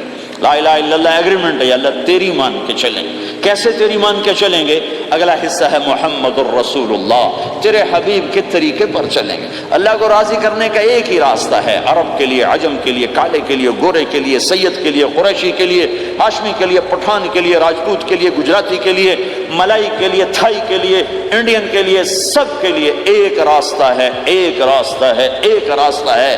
لا الہ الا اللہ ایگریمنٹ ہے، یا اللہ تیری مان کے چلیں۔ کیسے تیری مان کے چلیں گے؟ اگلا حصہ ہے محمد الرسول اللہ، تیرے حبیب کے طریقے پر چلیں گے۔ اللہ کو راضی کرنے کا ایک ہی راستہ ہے، عرب کے لیے، عجم کے لیے، کالے کے لیے، گورے کے لیے، سید کے لیے، قریشی کے لیے، ہاشمی کے لیے، پٹھان کے لیے، راجپوت کے لیے، گجراتی کے لیے، ملائی کے لیے، تھائی کے لیے، انڈین کے لیے، سب کے لیے ایک راستہ ہے، ایک راستہ ہے، ایک راستہ ہے،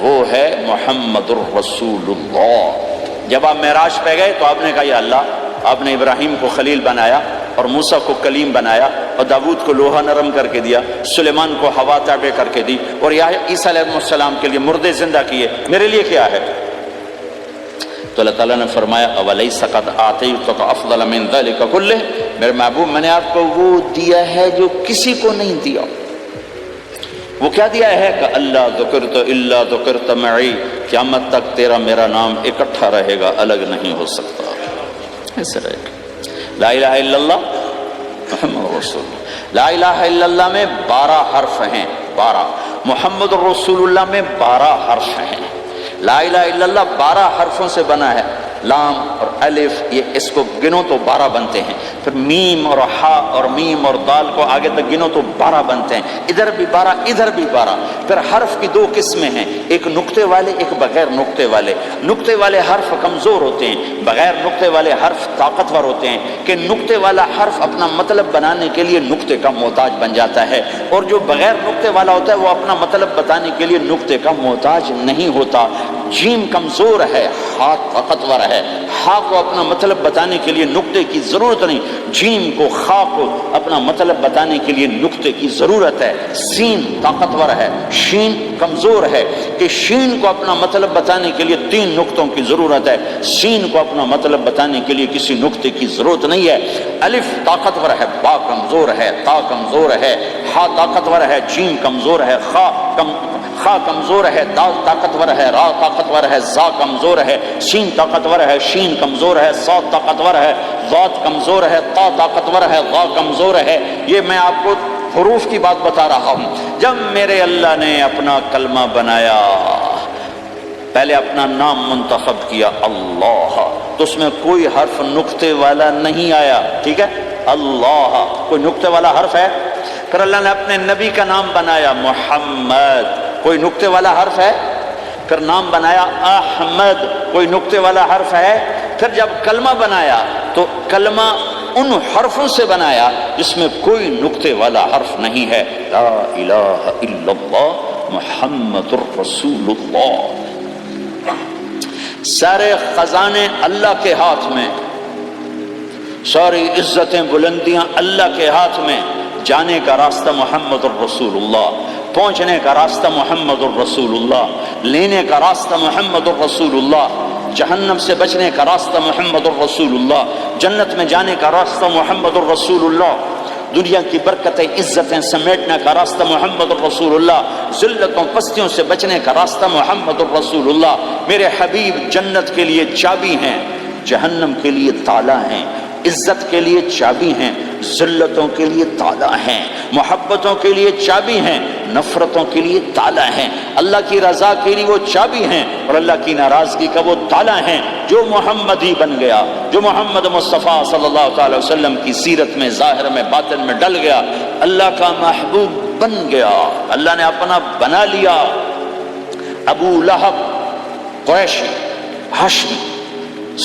وہ ہے محمد الرسول اللہ۔ جب آپ معراج پہ گئے تو آپ نے کہا یا اللہ، آپ نے ابراہیم کو خلیل بنایا اور موسیٰ کو کلیم بنایا اور داود کو لوہا نرم کر کے دیا، سلیمان کو ہوا تابع کر کے دی، اور عیسیٰ علیہ السلام کے لیے مردے زندہ کیے، میرے لیے کیا ہے؟ تو اللہ تعالیٰ نے فرمایا اولیس قد آتیتک افضل من ذلک کلہ، میرے محبوب میں نے آپ کو وہ دیا ہے جو کسی کو نہیں دیا۔ وہ کیا دیا ہے کہ اللہ ذکرت الا ذکرت معی، قیامت تک تیرا میرا نام اکٹھا رہے گا، الگ نہیں ہو سکتا، ایسے رہے گا۔ لا الہ الا اللہ محمد رسول اللہ، لا الہ الا اللہ میں 12 حرف ہیں، 12، محمد رسول اللہ میں 12 حرف ہیں۔ لا الہ الا اللہ 12 حرفوں سے بنا ہے، لام اور الف، یہ اس کو گنو تو 12 بنتے ہیں، پھر میم اور ہا اور میم اور دال کو آگے تک گنو تو 12 بنتے ہیں، ادھر بھی 12 ادھر بھی 12۔ پھر حرف کی 2 قسمیں ہیں، ایک نقطے والے، ایک بغیر نقطے والے۔ نقطے والے حرف کمزور ہوتے ہیں، بغیر نقطے والے حرف طاقتور ہوتے ہیں، کہ نقطے والا حرف اپنا مطلب بنانے کے لیے نقطے کا محتاج بن جاتا ہے، اور جو بغیر نقطے والا ہوتا ہے وہ اپنا مطلب بتانے کے لیے نقطے کا محتاج نہیں ہوتا۔ جیم کمزور ہے، ہا طاقتور ہے، ہا کو اپنا مطلب بتانے کے لیے نقطے کی ضرورت نہیں، جیم کو، خا کو اپنا مطلب بتانے کے لیے نقطے کی ضرورت ہے۔ سین طاقتور ہے، شین کمزور ہے، کہ شین کو اپنا مطلب بتانے کے لیے 3 نقطوں کی ضرورت ہے، سین کو اپنا مطلب بتانے کے لیے کسی نقطے کی ضرورت نہیں ہے۔ الف طاقتور ہے، با کمزور ہے، تا کمزور ہے، ہا طاقتور ہے، جیم کمزور ہے، خا کمزور ہے، دال طاقتور ہے، را طاقتور ہے، زا کمزور ہے، شین طاقتور ہے، شین کمزور ہے، صاد طاقتور ہے، ضاد کمزور ہے، تا طاقتور ہے، ضا کمزور ہے۔ یہ میں آپ کو حروف کی بات بتا رہا ہوں۔ جب میرے اللہ نے اپنا کلمہ بنایا، پہلے اپنا نام منتخب کیا اللہ، تو اس میں کوئی حرف نقطے والا نہیں آیا، ٹھیک ہے؟ اللہ کوئی نقطے والا حرف ہے؟ پھر اللہ نے اپنے نبی کا نام بنایا محمد، کوئی نقطے والا حرف ہے؟ پھر نام بنایا احمد، کوئی نقطے والا حرف ہے؟ پھر جب کلمہ بنایا تو کلمہ ان حرفوں سے بنایا جس میں کوئی نقطے والا حرف نہیں ہے. لا الہ الا اللہ محمد الرسول اللہ. سارے خزانے اللہ کے ہاتھ میں، ساری عزتیں بلندیاں اللہ کے ہاتھ میں. جانے کا راستہ محمد الرسول اللہ، پہنچنے کا راستہ محمد الرسول اللہ، لینے کا راستہ محمد الرسول اللہ، جہنم سے بچنے کا راستہ محمد الرسول اللہ، جنت میں جانے کا راستہ محمد الرسول اللہ، دنیا کی برکتیں عزتیں سمیٹنے کا راستہ محمد الرسول اللہ، ذلتوں پستیوں سے بچنے کا راستہ محمد الرسول اللہ. میرے حبیب جنت کے لیے چابی ہیں، جہنم کے لیے تالا ہیں. عزت کے لیے چابی ہیں، ذلتوں کے لیے تالا ہیں. محبتوں کے لیے چابی ہیں، نفرتوں کے لیے تالا ہیں. اللہ کی رضا کے لیے وہ چابی ہیں اور اللہ کی ناراضگی کا وہ تالا ہیں. جو محمدی بن گیا، جو محمد مصطفیٰ صلی اللہ تعالی وسلم کی سیرت میں ظاہر میں باطن میں ڈل گیا، اللہ کا محبوب بن گیا، اللہ نے اپنا بنا لیا. ابو لہب قریشی ہاشمی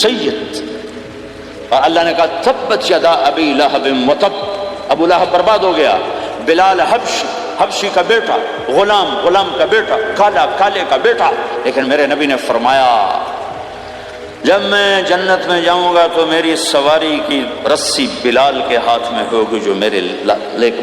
سید، اور اللہ نے کہا تبت یدا ابی لہب وتب، ابو لہب برباد ہو گیا. بلال حبشی کا بیٹا، غلام کا بیٹا، کالے کا بیٹا. لیکن میرے نبی نے فرمایا جب میں جنت میں جاؤں گا تو میری سواری کی رسی بلال کے ہاتھ میں ہوگی، جو میرے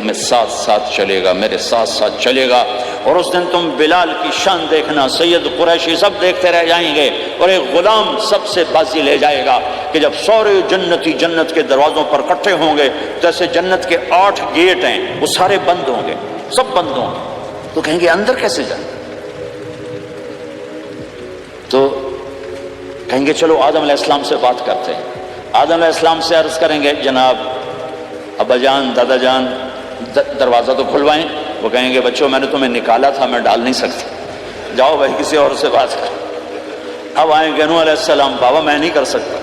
میں ساتھ ساتھ چلے گا، میرے ساتھ ساتھ چلے گا. اور اس دن تم بلال کی شان دیکھنا، سید قریشی سب دیکھتے رہ جائیں گے، اور ایک غلام سب سے بازی لے جائے گا کہ جب سارے جنتی جنت کے دروازوں پر اکٹھے ہوں گے، جیسے جنت کے 8 گیٹ ہیں وہ سارے بند ہوں گے، سب بند ہوں گے. تو کہیں گے اندر کیسے جائیں؟ تو کہیں گے چلو آدم علیہ السلام سے بات کرتے ہیں. آدم علیہ السلام سے عرض کریں گے جناب ابا جان، دادا جان، دروازہ تو کھلوائیں. وہ کہیں گے بچوں میں نے تمہیں نکالا تھا، میں ڈال نہیں سکتا، جاؤ بھائی کسی اور سے بات کر. اب آئیں گے نوح علیہ السلام، بابا میں نہیں کر سکتا.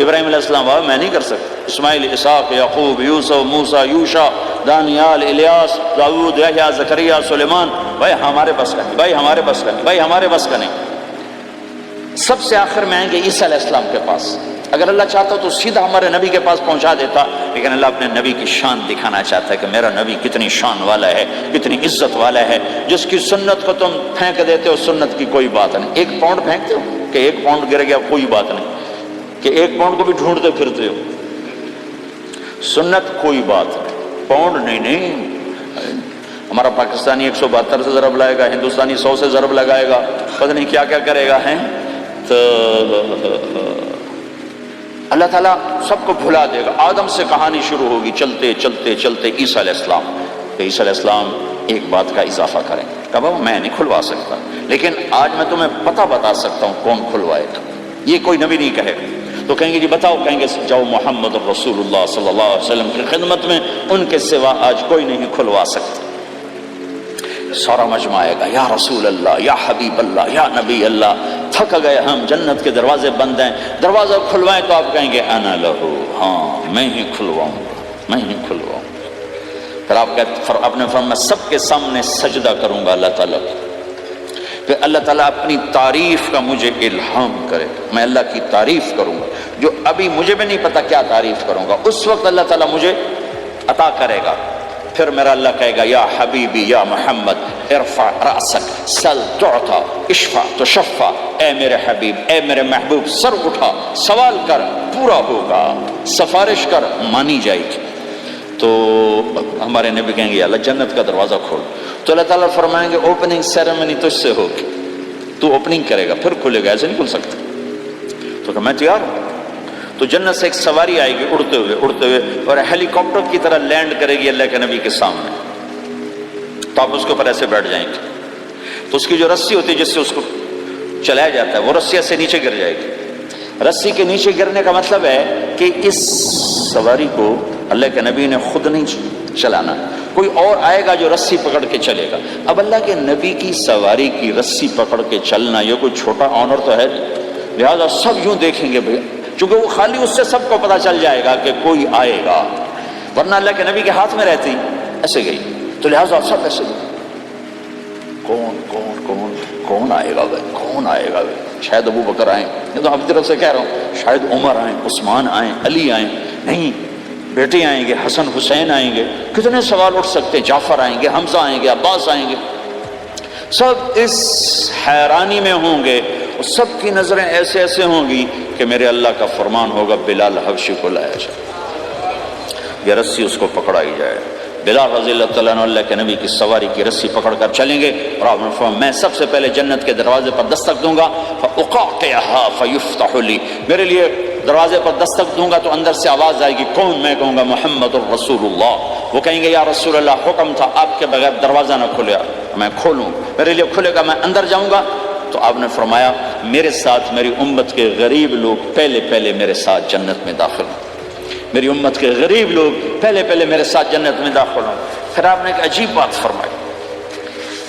ابراہیم علیہ السلام، بابا میں نہیں کر سکتا. اسماعیل، اسحاق، یعقوب، یوسف، موسیٰ، یوشع، دانیال، الیاس، داؤد، یحییٰ، زکریا، سلیمان، بھائی ہمارے بس کا نہیں، بھائی ہمارے بس کا نہیں، بھائی ہمارے بس کا نہیں. سب سے آخر میں آئیں گے عیسیٰ علیہ السلام کے پاس. اگر اللہ چاہتا تو سیدھا ہمارے نبی کے پاس پہنچا دیتا، لیکن اللہ اپنے نبی کی شان دکھانا چاہتا ہے کہ میرا نبی کتنی شان والا ہے، کتنی عزت والا ہے. جس کی سنت کو تم پھینک دیتے ہو، سنت کی کوئی بات نہیں. 1 پاؤنڈ پھینکتے ہو کہ 1 پاؤنڈ گر گیا، کوئی بات نہیں. کہ 1 پاؤنڈ کو بھی ڈھونڈتے پھرتے ہو. سنت کوئی بات نہیں، پاؤنڈ نہیں. ہمارا پاکستانی 172 سے ضرب لائے گا، ہندوستانی 100 سے ضرب لگائے گا، پتہ نہیں کیا کیا کرے گا. ہیں تو اللہ تعالیٰ سب کو بھلا دے گا. آدم سے کہانی شروع ہوگی، چلتے چلتے چلتے عیسیٰ علیہ السلام. تو عیسیٰ علیہ السلام ایک بات کا اضافہ کریں. کہا میں نہیں کھلوا سکتا، لیکن آج میں تمہیں پتہ بتا سکتا ہوں کون کھلوائے گا. یہ کوئی نبی نہیں کہے گا. تو کہیں گے جی بتاؤ، کہیں گے جاؤ محمد الرسول اللہ صلی اللہ علیہ وسلم کی خدمت میں، ان کے سوا آج کوئی نہیں کھلوا سکتا. سارا مجمع آئے گا، یا رسول اللہ، یا حبیب اللہ، یا نبی اللہ، تھک گئے ہم، جنت کے دروازے بند ہیں، دروازہ کھلوائیں. تو آپ کہیں گے انا لہو، ہاں میں ہی کھلواؤں گا، میں ہی کھلواؤں گا. پھر آپ نے فرمایا میں سب کے سامنے سجدہ کروں گا اللہ تعالیٰ کو. پھر اللہ تعالیٰ اپنی تعریف کا مجھے الہام کرے، میں اللہ کی تعریف کروں گا جو ابھی مجھے بھی نہیں پتا کیا تعریف کروں گا. اس وقت اللہ تعالیٰ مجھے عطا کرے گا. پھر میرا اللہ کہے گا یا حبیبی یا محمد ارفع رأسک سل تعطا اشفع تشفع، اے میرے حبیب، اے میرے محبوب، سر اٹھا، سوال کر پورا ہوگا، سفارش کر مانی جائے گی. تو ہمارے نبی کہیں گے اللہ جنت کا دروازہ کھول. تو اللہ تعالیٰ فرمائیں گے اوپننگ سیریمنی تجھ سے ہوگی، تو اوپننگ کرے گا، پھر کھلے گا، ایسے نہیں کھل سکتا. تو کہ میں تیار ہوں. تو جنت سے ایک سواری آئے گی اڑتے ہوئے اور ہیلی کاپٹر کی طرح لینڈ کرے گی اللہ کے نبی کے سامنے. تو آپ اس کے اوپر ایسے بیٹھ جائیں گے. تو اس کی جو رسی ہوتی ہے جس سے اس کو چلایا جاتا ہے، وہ رسی سے نیچے گر جائے گی. رسی کے نیچے گرنے کا مطلب ہے کہ اس سواری کو اللہ کے نبی نے خود نہیں چلانا، کوئی اور آئے گا جو رسی پکڑ کے چلے گا. اب اللہ کے نبی کی سواری کی رسی پکڑ کے چلنا یہ کوئی چھوٹا آنر تو ہے، لہذا سب یوں دیکھیں گے بھائی، چونکہ وہ خالی اس سے سب کو پتا چل جائے گا کہ کوئی آئے گا، ورنہ اللہ کے نبی کے ہاتھ میں رہتی ایسے گئی. تو لہٰذا سب ایسے کون کون کون کون آئے گا بھائی، کون آئے گا بھائی. شاید ابو بکر آئیں، یہ تو اپنی طرف سے کہہ رہا ہوں، شاید عمر آئیں، عثمان آئیں، علی آئیں. نہیں، بیٹے آئیں گے، حسن حسین آئیں گے، کتنے سوال اٹھ سکتے ہیں، جعفر آئیں گے، حمزہ آئیں گے، عباس آئیں گے، سب اس حیرانی میں ہوں گے، اور سب کی نظریں ایسے ایسے ہوں گی کہ میرے اللہ کا فرمان ہوگا بلال حبشی کو لایا جائے، یہ رسی اس کو پکڑائی جائے۔ بلال رضی اللہ تعالیٰ عنہ اللہ کے نبی کی سواری کی رسی پکڑ کر چلیں گے، اور آپ نے فرمایا میں سب سے پہلے جنت کے دروازے پر دستک دوں گا، فَأُقَاطِعَهَا فَيُفْتَحُ لِي، میرے لیے دروازے پر دستک دوں گا تو اندر سے آواز آئے گی، کون؟ میں کہوں گا محمد الرسول اللہ۔ وہ کہیں گے یا رسول اللہ حکم تھا آپ کے بغیر دروازہ نہ کھلے، میں کھولوں، میرے لیے کھلے گا، میں اندر جاؤں گا۔ تو آپ نے فرمایا میرے ساتھ میری امت کے غریب لوگ پہلے پہلے میرے ساتھ جنت میں داخل ہوں، میری امت کے غریب لوگ پہلے پہلے میرے ساتھ جنت میں داخل ہوں۔ پھر آپ نے ایک عجیب بات فرمائی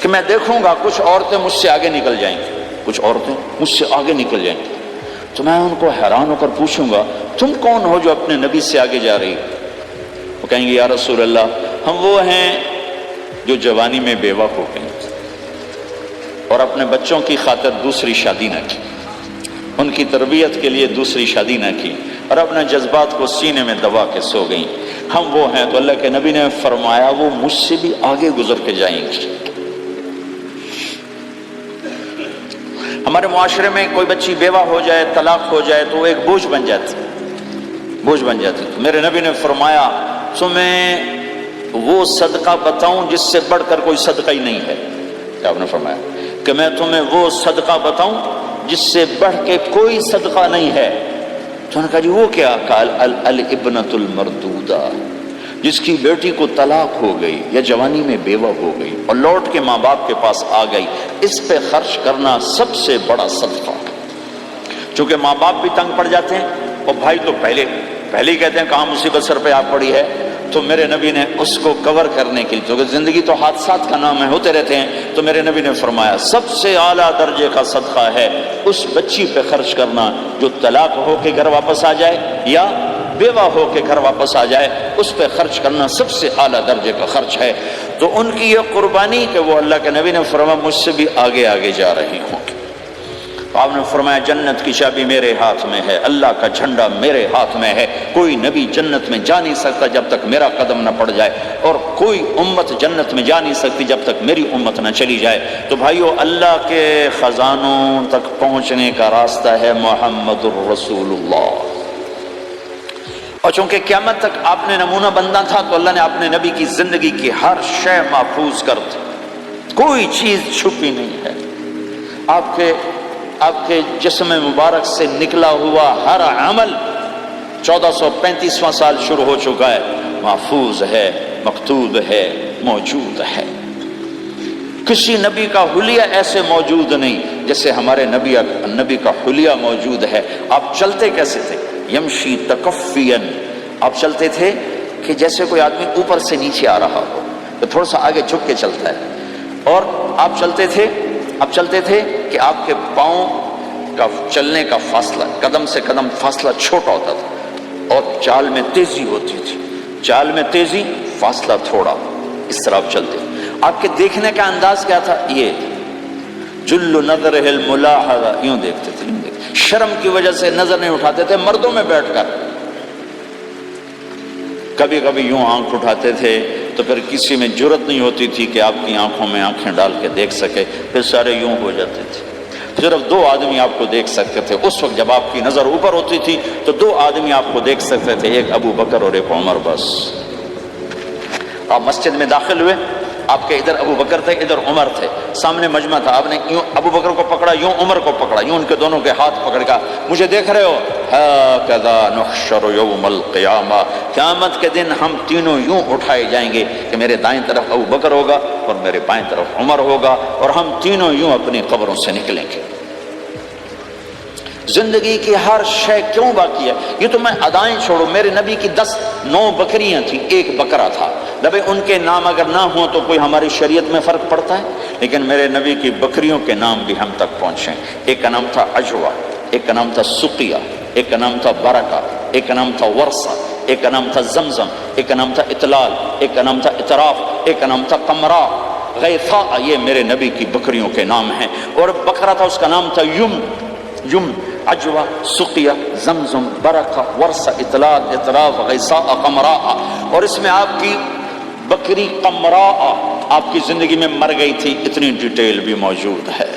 کہ میں دیکھوں گا کچھ عورتیں مجھ سے آگے نکل جائیں گی، کچھ عورتیں مجھ سے آگے نکل جائیں گی، تو میں ان کو حیران ہو کر پوچھوں گا تم کون ہو جو اپنے نبی سے آگے جا رہی ہو؟ وہ کہیں گے یا رسول اللہ ہم وہ ہیں جو جوانی میں بیوہ ہو گئیں اور اپنے بچوں کی خاطر دوسری شادی نہ کی، ان کی تربیت کے لیے دوسری شادی نہ کی، اور اپنے جذبات کو سینے میں دبا کے سو گئیں، ہم وہ ہیں۔ تو اللہ کے نبی نے فرمایا وہ مجھ سے بھی آگے گزر کے جائیں گی۔ ہمارے معاشرے میں کوئی بچی بیوہ ہو جائے، طلاق ہو جائے تو وہ ایک بوجھ بن جاتی، بوجھ بن جاتی۔ میرے نبی نے فرمایا تمہیں وہ صدقہ بتاؤں جس سے بڑھ کر کوئی صدقہ ہی نہیں ہے، کیا آپ نے فرمایا کہ میں تمہیں وہ صدقہ بتاؤں جس سے بڑھ کے کوئی صدقہ نہیں ہے؟ تو انہوں نے کہا جی وہ کیا؟ قال الابنۃ المردودہ، جس کی بیٹی کو طلاق ہو گئی یا جوانی میں بیوہ ہو گئی اور لوٹ کے ماں باپ کے پاس آ گئی، اس پہ خرچ کرنا سب سے بڑا صدقہ۔ چونکہ ماں باپ بھی تنگ پڑ جاتے ہیں اور بھائی تو پہلے ہی کہتے ہیں کہاں مصیبت سر پہ آ پڑی ہے، تو میرے نبی نے اس کو کور کرنے کے لیے، کیونکہ زندگی تو حادثات کا نام ہے، ہوتے رہتے ہیں، تو میرے نبی نے فرمایا سب سے اعلیٰ درجے کا صدقہ ہے اس بچی پہ خرچ کرنا جو طلاق ہو کے گھر واپس آ جائے یا بیوہ ہو کے گھر واپس آ جائے، اس پہ خرچ کرنا سب سے اعلیٰ درجے کا خرچ ہے۔ تو ان کی یہ قربانی کہ وہ اللہ کے نبی نے فرمایا مجھ سے بھی آگے آگے جا رہی ہوں۔ آپ نے فرمایا جنت کی چابی میرے ہاتھ میں ہے، اللہ کا جھنڈا میرے ہاتھ میں ہے، کوئی نبی جنت میں جا نہیں سکتا جب تک میرا قدم نہ پڑ جائے، اور کوئی امت جنت میں جا نہیں سکتی جب تک میری امت نہ چلی جائے۔ تو بھائیو اللہ کے خزانوں تک پہنچنے کا راستہ ہے محمد الرسول اللہ، اور چونکہ قیامت تک آپ نے نمونہ بندہ تھا تو اللہ نے اپنے نبی کی زندگی کی ہر شے محفوظ کر دی، کوئی چیز چھپی نہیں ہے۔ آپ کے جسم مبارک سے نکلا ہوا ہر عمل 1435واں سال شروع ہو چکا ہے، محفوظ ہے، مکتوب ہے، موجود ہے۔ کسی نبی کا حلیہ ایسے موجود نہیں جیسے ہمارے نبی کا حلیہ موجود ہے۔ آپ چلتے کیسے تھے؟ یمشی تکفین، آپ چلتے تھے کہ جیسے کوئی آدمی اوپر سے نیچے آ رہا ہو تو تھوڑا سا آگے جھک کے چلتا ہے، اور آپ چلتے تھے کہ آپ کے پاؤں کا چلنے کا فاصلہ، قدم سے قدم فاصلہ چھوٹا ہوتا تھا، اور چال میں تیزی ہوتی تھی، چال میں تیزی، فاصلہ تھوڑا، اس طرح آپ چلتے۔ آپ کے دیکھنے کا انداز کیا تھا؟ یہ جل نظرہ الملاحظہ، یوں دیکھتے تھے، شرم کی وجہ سے نظر نہیں اٹھاتے تھے مردوں میں بیٹھ کر، کبھی کبھی یوں آنکھ اٹھاتے تھے تو پھر کسی میں جرت نہیں ہوتی تھی کہ آپ کی آنکھوں میں آنکھیں ڈال کے دیکھ سکے، پھر سارے یوں ہو جاتے تھے، صرف 2 آدمی آپ کو دیکھ سکتے تھے۔ اس وقت جب آپ کی نظر اوپر ہوتی تھی تو 2 آدمی آپ کو دیکھ سکتے تھے، ایک ابو بکر اور ایک عمر، بس۔ آپ مسجد میں داخل ہوئے، آپ کے ادھر ابو بکر تھے، ادھر عمر تھے، سامنے مجمع تھا، آپ نے یوں ابو بکر کو پکڑا، یوں عمر کو پکڑا، یوں ان کے دونوں کے ہاتھ پکڑ کا، مجھے دیکھ رہے ہو؟ ہَكَذَا نُحْشَرُ يَوْمَ الْقِيَامَةِ، قیامت کے دن ہم تینوں یوں اٹھائے جائیں گے کہ میرے دائیں طرف ابو بکر ہوگا اور میرے بائیں طرف عمر ہوگا، اور ہم تینوں یوں اپنی قبروں سے نکلیں گے۔ زندگی کی ہر شے کیوں باقی ہے؟ یہ تو میں ادائیں چھوڑو، میرے نبی کی 9 بکریاں تھیں، 1 بکرا تھا، نبی ان کے نام اگر نہ ہوں تو کوئی ہماری شریعت میں فرق پڑتا ہے؟ لیکن میرے نبی کی بکریوں کے نام بھی ہم تک پہنچے۔ ایک کا نام تھا عجوہ، ایک کا نام تھا سقیہ، ایک کا نام تھا برکہ، ایک کا نام تھا ورثہ، ایک کا نام تھا زمزم، ایک کا نام تھا اطلال، ایک کا نام تھا اطراف، ایک کا نام تھا قمرا، غیثاء، یہ میرے نبی کی بکریوں کے نام ہیں۔ اور بکرا تھا، اس کا نام تھا یم، عجوہ سقیہ زمزم برکہ ورثہ اطلاق اطراف غیثاء قمراء، اور اس میں آپ کی بکری قمراء آپ کی زندگی میں مر گئی تھی، اتنی ڈیٹیل بھی موجود ہے۔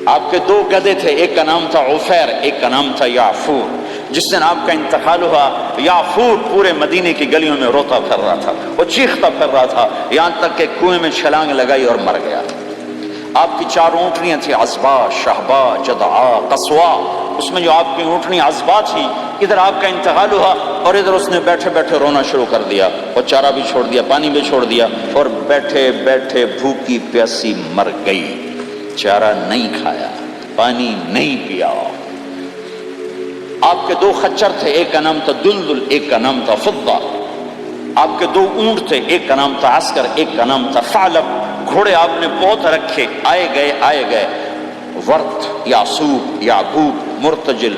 آپ کے دو گدھے تھے، ایک کا نام تھا عفیر، ایک کا نام تھا یعفور۔ جس دن آپ کا انتقال ہوا یعفور پورے مدینے کی گلیوں میں روتا پھر رہا تھا، وہ چیختا پھر رہا تھا، یہاں تک کہ کنویں میں چھلانگ لگائی اور مر گیا۔ آپ کی 4 اونٹنیاں تھیں، عصبہ، شہبہ، جدعا، قصوا۔ اس میں جو آپ کی اونٹنی عصبہ تھی، ادھر آپ کا انتقال ہوا اور ادھر اس نے بیٹھے بیٹھے رونا شروع کر دیا، اور چارہ بھی چھوڑ دیا، پانی بھی چھوڑ دیا، اور بیٹھے بیٹھے بھوکی پیاسی مر گئی۔ چارہ نہیں کھایا، پانی نہیں پیا۔ آپ کے 2 خچر تھے، ایک کا نام تھا دلدل، ایک کا نام تھا فضہ۔ آپ کے 2 اونٹ تھے، ایک کا نام تھا عسکر، ایک کا نام تھا ثعلب۔ گھوڑے آپ نے بہت رکھے، آئے گئے، ورت، یعصوب، یعقوب، مرتجل،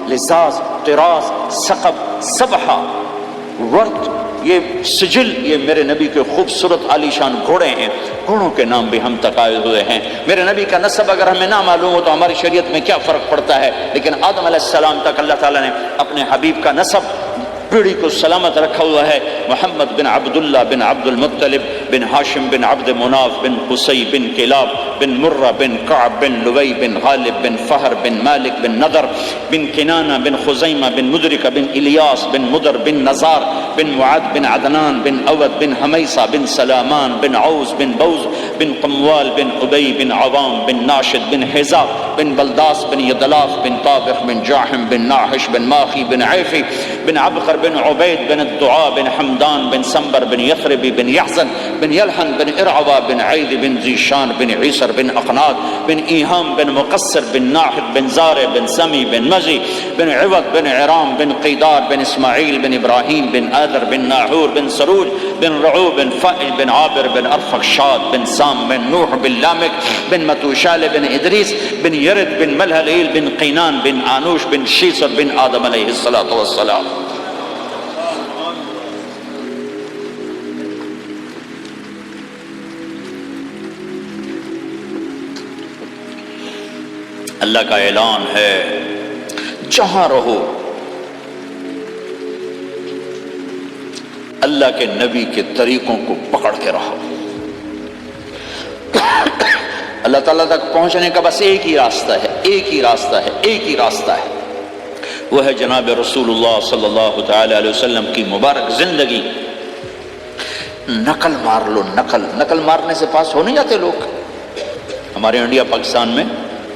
لزاز، طراز، ثقب، سبحہ، ورت، یہ سجل، یہ میرے نبی کے خوبصورت عالی شان گھوڑے ہیں۔ گھوڑوں کے نام بھی ہم تک آئے ہوئے ہیں۔ میرے نبی کا نسب اگر ہمیں نہ معلوم ہو تو ہماری شریعت میں کیا فرق پڑتا ہے، لیکن آدم علیہ السلام تک اللہ تعالیٰ نے اپنے حبیب کا نسب پیڑھی کو سلامت رکھا ہوا ہے۔ محمد بن عبداللہ بن عبد المطلب بن ہاشم بن عبد مناف بن قصی بن کلاب بن مرہ بن کعب بن لوی بن غالب بن فہر بن مالک بن نضر بن کنانہ بن خزیمہ بن مدرکہ بن الیاس بن مدر بن نزار بن معد بن عدنان بن اود بن حمیصہ بن سلامان بن عوز بن بوز بن قموال بن ابی بن عوام بن ناشد بن حزا بن بلداس بن یدلاف بن طابق بن جاحم بن ناحش بن ماخی بن عیفی بن عبقر بن عبید بن الدعاء بن حمدان بن سنبر بن یثربی بن یحزن بن یلحن بن ارعوا بن عید بن ذیشان بن عیسر بن اقناد بن ایہام بن مقصر بن ناحد بن زارع بن سمی بن مزی بن عوض بن عرام بن قیدار بن اسماعیل بن ابراہیم بن آدر بن ناحور بن سروج بن رعو بن فائل بن عابر بن ارفخشاد بن سام بن نوح بن لامک بن متوشال بن ادریس بن یرد بن ملہلیل بن قینان بن آنوش بن شیسر بن آدم علیہ السلام۔ اللہ کا اعلان ہے، جہاں رہو اللہ کے نبی کے طریقوں کو پکڑ کے رہو۔ اللہ تعالیٰ تک پہنچنے کا بس ایک ہی راستہ ہے، ایک ہی راستہ ہے، وہ ہے جناب رسول اللہ صلی اللہ تعالی علیہ وسلم کی مبارک زندگی۔ نقل مار لو، نقل مارنے سے پاس ہو نہیں جاتے لوگ۔ ہمارے انڈیا پاکستان میں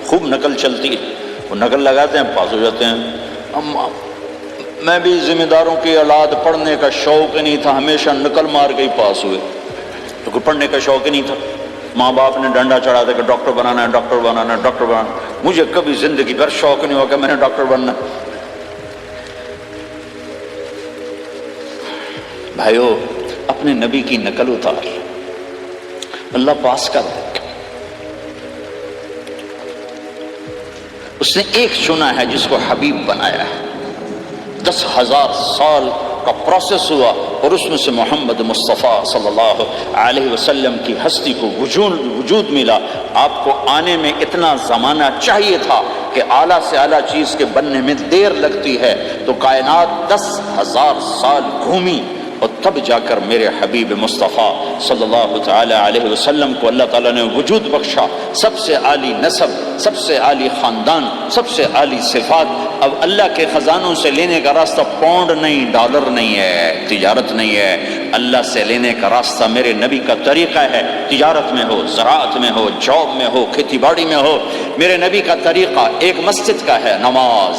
خوب نقل چلتی ہے، وہ نقل لگاتے ہیں، پاس ہو جاتے ہیں۔ میں بھی ذمہ داروں کی اولاد، پڑھنے کا شوق ہی نہیں تھا، ہمیشہ نقل مار کے ہی پاس ہوئے، تو کوئی پڑھنے کا شوق ہی نہیں تھا۔ ماں باپ نے ڈنڈا چڑھا دیا کہ ڈاکٹر بنانا ہے۔ مجھے کبھی زندگی بھر شوق نہیں ہوا کہ میں نے ڈاکٹر بننا۔ بھائیو، اپنے نبی کی نقل اتار، اللہ پاس کر دے۔ اس نے ایک چنا ہے جس کو حبیب بنایا ہے، 10,000 سال کا پروسیس ہوا اور اس میں سے محمد مصطفیٰ صلی اللہ علیہ وسلم کی ہستی کو وجود ملا۔ آپ کو آنے میں اتنا زمانہ چاہیے تھا کہ اعلیٰ سے اعلیٰ چیز کے بننے میں دیر لگتی ہے، تو کائنات 10,000 سال گھومی اور تب جا کر میرے حبیب مصطفیٰ صلی اللہ تعالی علیہ وسلم کو اللہ تعالیٰ نے وجود بخشا۔ سب سے عالی نسب، سب سے عالی خاندان، سب سے عالی صفات۔ اب اللہ کے خزانوں سے لینے کا راستہ پاؤنڈ نہیں، ڈالر نہیں ہے، تجارت نہیں ہے، اللہ سے لینے کا راستہ میرے نبی کا طریقہ ہے۔ تجارت میں ہو، زراعت میں ہو، جاب میں ہو، کھیتی باڑی میں ہو، میرے نبی کا طریقہ ایک مسجد کا ہے، نماز،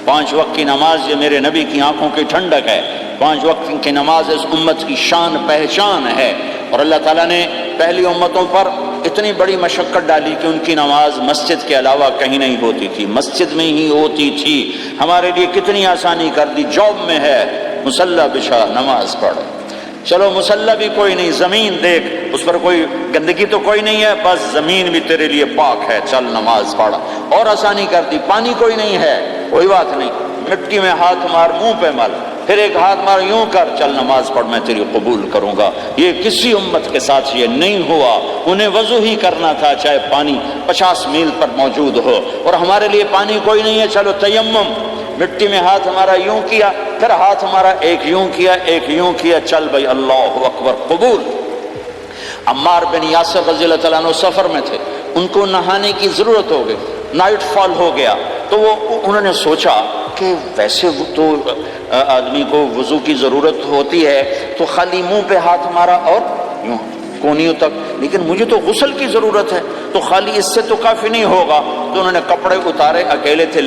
5 وقت کی نماز، یہ میرے نبی کی آنکھوں کی ٹھنڈک ہے۔ 5 وقت کی نماز اس امت کی شان پہچان ہے، اور اللہ تعالیٰ نے پہلی امتوں پر اتنی بڑی مشقت ڈالی کہ ان کی نماز مسجد کے علاوہ کہیں نہیں ہوتی تھی، مسجد میں ہی ہوتی تھی۔ ہمارے لیے کتنی آسانی کر دی، جاب میں ہے، مصلی بچھا، نماز پڑھ۔ چلو مصلی بھی کوئی نہیں، زمین دیکھ، اس پر کوئی گندگی تو کوئی نہیں ہے، بس زمین بھی تیرے لیے پاک ہے، چل نماز پڑھ۔ اور آسانی کر دی، پانی کوئی نہیں ہے، کوئی بات نہیں، مٹی میں ہاتھ مار، منہ پہ مل، پھر ایک ہاتھ مار یوں کر، چل نماز پڑھ میں تیری قبول کروں گا۔ یہ کسی امت کے ساتھ یہ نہیں ہوا، انہیں وضو ہی کرنا تھا چاہے پانی 50 میل پر موجود ہو، اور ہمارے لیے پانی کوئی نہیں ہے، چلو تیمم، مٹی میں ہاتھ ہمارا یوں کیا، پھر ہاتھ ہمارا ایک یوں کیا ایک یوں کیا، چل بھائی اللہ اکبر قبول۔ عمار بن یاسر رضی اللہ تعالیٰ عنہ سفر میں تھے، ان کو نہانے کی ضرورت ہو گئی، نائٹ فال ہو گیا، تو انہوں نے سوچا کہ ویسے تو آدمی کو وضو کی ضرورت ہوتی ہے تو خالی منہ پہ ہاتھ مارا اور یوں کونیوں تک، لیکن مجھے تو غسل کی ضرورت ہے، تو خالی اس سے تو کافی نہیں ہوگا، تو انہوں نے کپڑے اتارے، اکیلے تھے،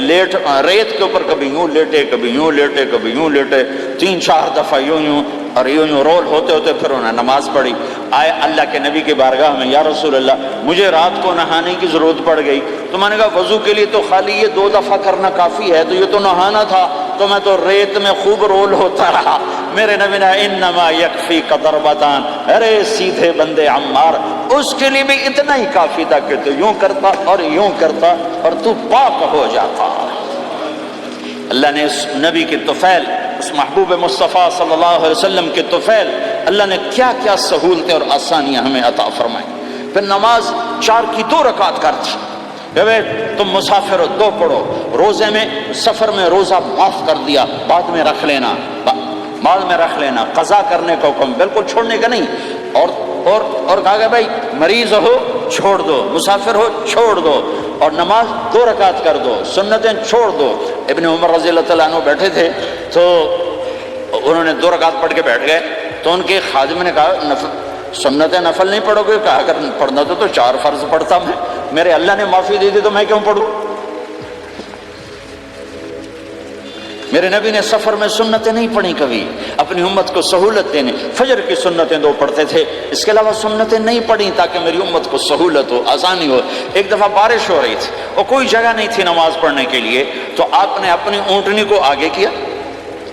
ریت کے اوپر کبھی یوں لیٹے کبھی یوں لیٹے کبھی یوں لیٹے، 3-4 دفعہ یوں اور یوں رول ہوتے ہوتے پھر انہوں نے نماز پڑھی۔ آئے اللہ کے نبی کی بارگاہ میں، یا رسول اللہ مجھے رات کو نہانے کی ضرورت پڑ گئی، تو میں نے کہا وضو کے لیے تو خالی یہ 2 دفعہ کرنا کافی ہے، تو یہ تو نہانا تھا، تو میں تو ریت میں خوب رول ہوتا رہا۔ میرے نبی نے انما یکفیک ضربتان، ارے سیدھے بندے عمار، اس کے لیے بھی اتنا ہی کافی تھا کہ تو یوں کرتا اور یوں کرتا اور تو پاک ہو جاتا۔ اللہ نے اس نبی کے طفیل، اس محبوب مصطفیٰ صلی اللہ علیہ وسلم کے طفیل، اللہ نے کیا کیا سہولتیں اور آسانیاں ہمیں عطا فرمائیں۔ پھر نماز 4 کی 2 رکعت کر دی، تم مسافر ہو 2 پڑھو، روزے میں سفر میں روزہ معاف کر دیا، بعد میں رکھ لینا، بعد میں رکھ لینا، قضا کرنے کا حکم، بالکل چھوڑنے کا نہیں، اور کہا کہ بھائی مریض ہو چھوڑ دو، مسافر ہو چھوڑ دو، اور نماز 2 رکعت کر دو، سنتیں چھوڑ دو۔ ابن عمر رضی اللہ تعالیٰ عنہ بیٹھے تھے تو انہوں نے 2 رکعت پڑھ کے بیٹھ گئے، تو ان کے خادم نے کہا سنتیں نفل نہیں پڑھو گے؟ کہا اگر پڑھنا تو 4 فرض پڑھتا میں، میرے اللہ نے معافی دے دی تو میں کیوں پڑھوں؟ میرے نبی نے سفر میں سنتیں نہیں پڑھی کبھی، اپنی امت کو سہولت دینے، فجر کی سنتیں 2 پڑھتے تھے، اس کے علاوہ سنتیں نہیں پڑھی تاکہ میری امت کو سہولت ہو، آسانی ہو۔ ایک دفعہ بارش ہو رہی تھی اور کوئی جگہ نہیں تھی نماز پڑھنے کے لیے، تو آپ نے اپنی اونٹنی کو آگے کیا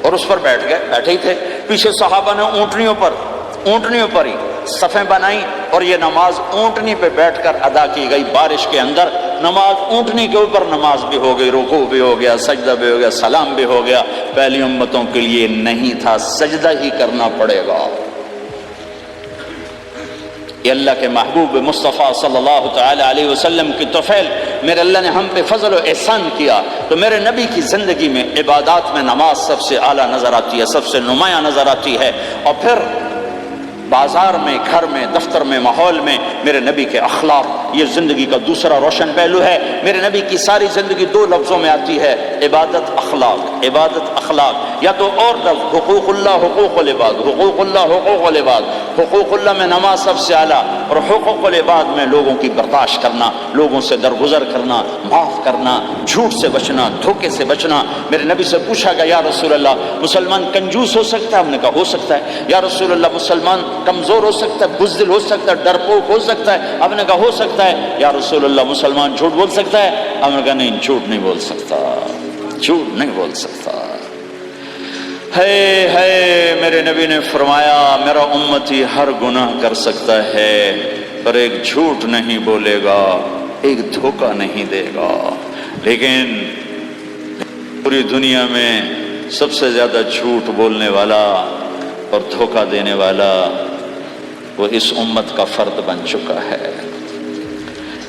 اور اس پر بیٹھ گئے، بیٹھے ہی تھے، پیچھے صحابہ نے اونٹنیوں پر ہی صفیں بنائیں، اور یہ نماز اونٹنی پہ بیٹھ کر ادا کی گئی بارش کے اندر۔ نماز اونٹنی کے اوپر نماز بھی ہو گئی، رکوع بھی ہو گیا، سجدہ بھی ہو گیا، سلام بھی ہو گیا۔ پہلی امتوں کے لیے نہیں تھا، سجدہ ہی کرنا پڑے گا۔ یہ اللہ کے محبوب مصطفیٰ صلی اللہ تعالی علیہ وسلم کی طفیل، میرے اللہ نے ہم پہ فضل و احسان کیا، تو میرے نبی کی زندگی میں عبادات میں نماز سب سے اعلیٰ نظر آتی ہے، سب سے نمایاں نظر آتی ہے۔ اور پھر بازار میں، گھر میں، دفتر میں، ماحول میں میرے نبی کے اخلاق، یہ زندگی کا دوسرا روشن پہلو ہے۔ میرے نبی کی ساری زندگی 2 لفظوں میں آتی ہے، عبادت اخلاق، عبادت اخلاق، یا تو اور لفظ حقوق اللہ حقوق العباد، حقوق اللہ حقوق العباد۔ حقوق اللہ میں نماز سب سے اعلیٰ، اور حقوق العباد میں لوگوں کی برداشت کرنا، لوگوں سے درگزر کرنا، معاف کرنا، جھوٹ سے بچنا، دھوکے سے بچنا۔ میرے نبی سے پوچھا گیا یا رسول اللہ مسلمان کنجوس ہو سکتا ہے؟ ہم نے کہا ہو سکتا ہے۔ یا رسول اللہ مسلمان کمزور ہو سکتا ہے، بزدل ہو سکتا ہے، ڈرپوک ہو سکتا ہے؟ ہم نے کہا ہو سکتا ہے۔ یا رسول اللہ مسلمان جھوٹ بول سکتا ہے؟ ہم نے کہا نہیں، جھوٹ نہیں بول سکتا، جھوٹ نہیں بول سکتا۔ ہے میرے نبی نے فرمایا میرا امتی ہر گناہ کر سکتا ہے پر ایک جھوٹ نہیں بولے گا، ایک دھوکہ نہیں دے گا، لیکن پوری دنیا میں سب سے زیادہ جھوٹ بولنے والا اور دھوکہ دینے والا وہ اس امت کا فرد بن چکا ہے۔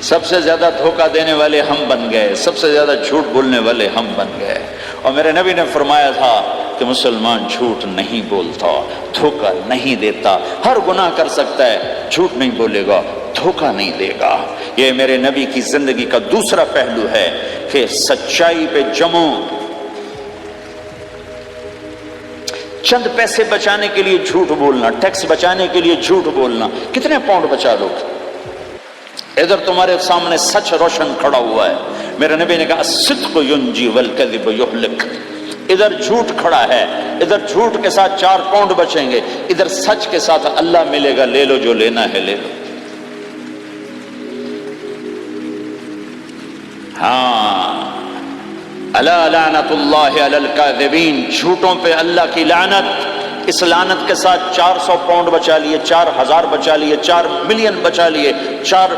سب سے زیادہ دھوکہ دینے والے ہم بن گئے، سب سے زیادہ جھوٹ بولنے والے ہم بن گئے۔ اور میرے نبی نے فرمایا تھا کہ مسلمان جھوٹ نہیں بولتا، دھوکہ نہیں دیتا، ہر گناہ کر سکتا ہے، جھوٹ نہیں بولے گا، دھوکہ نہیں دے گا۔ یہ میرے نبی کی زندگی کا دوسرا پہلو ہے کہ سچائی پہ جمو۔ چند پیسے بچانے کے لیے جھوٹ بولنا، ٹیکس بچانے کے لیے جھوٹ بولنا، کتنے پاؤنڈ بچا لو گے؟ ادھر تمہارے سامنے سچ روشن کھڑا ہوا ہے۔ میرے نبی نے کہا الصدق ینجی والکذب یہلک۔ ادھر جھوٹ کھڑا ہے، ادھر جھوٹ کے ساتھ 4 پاؤنڈ بچیں گے، ادھر سچ کے ساتھ اللہ ملے گا، لے لو جو لینا ہے لے لو۔ ہاں، الا لعنت اللہ علی الکاذبین، جھوٹوں پہ اللہ کی لعنت۔ اس لعنت کے ساتھ 400 پاؤنڈ بچا لیے، 4000 بچا لیے، 4 ملین بچا لیے، 4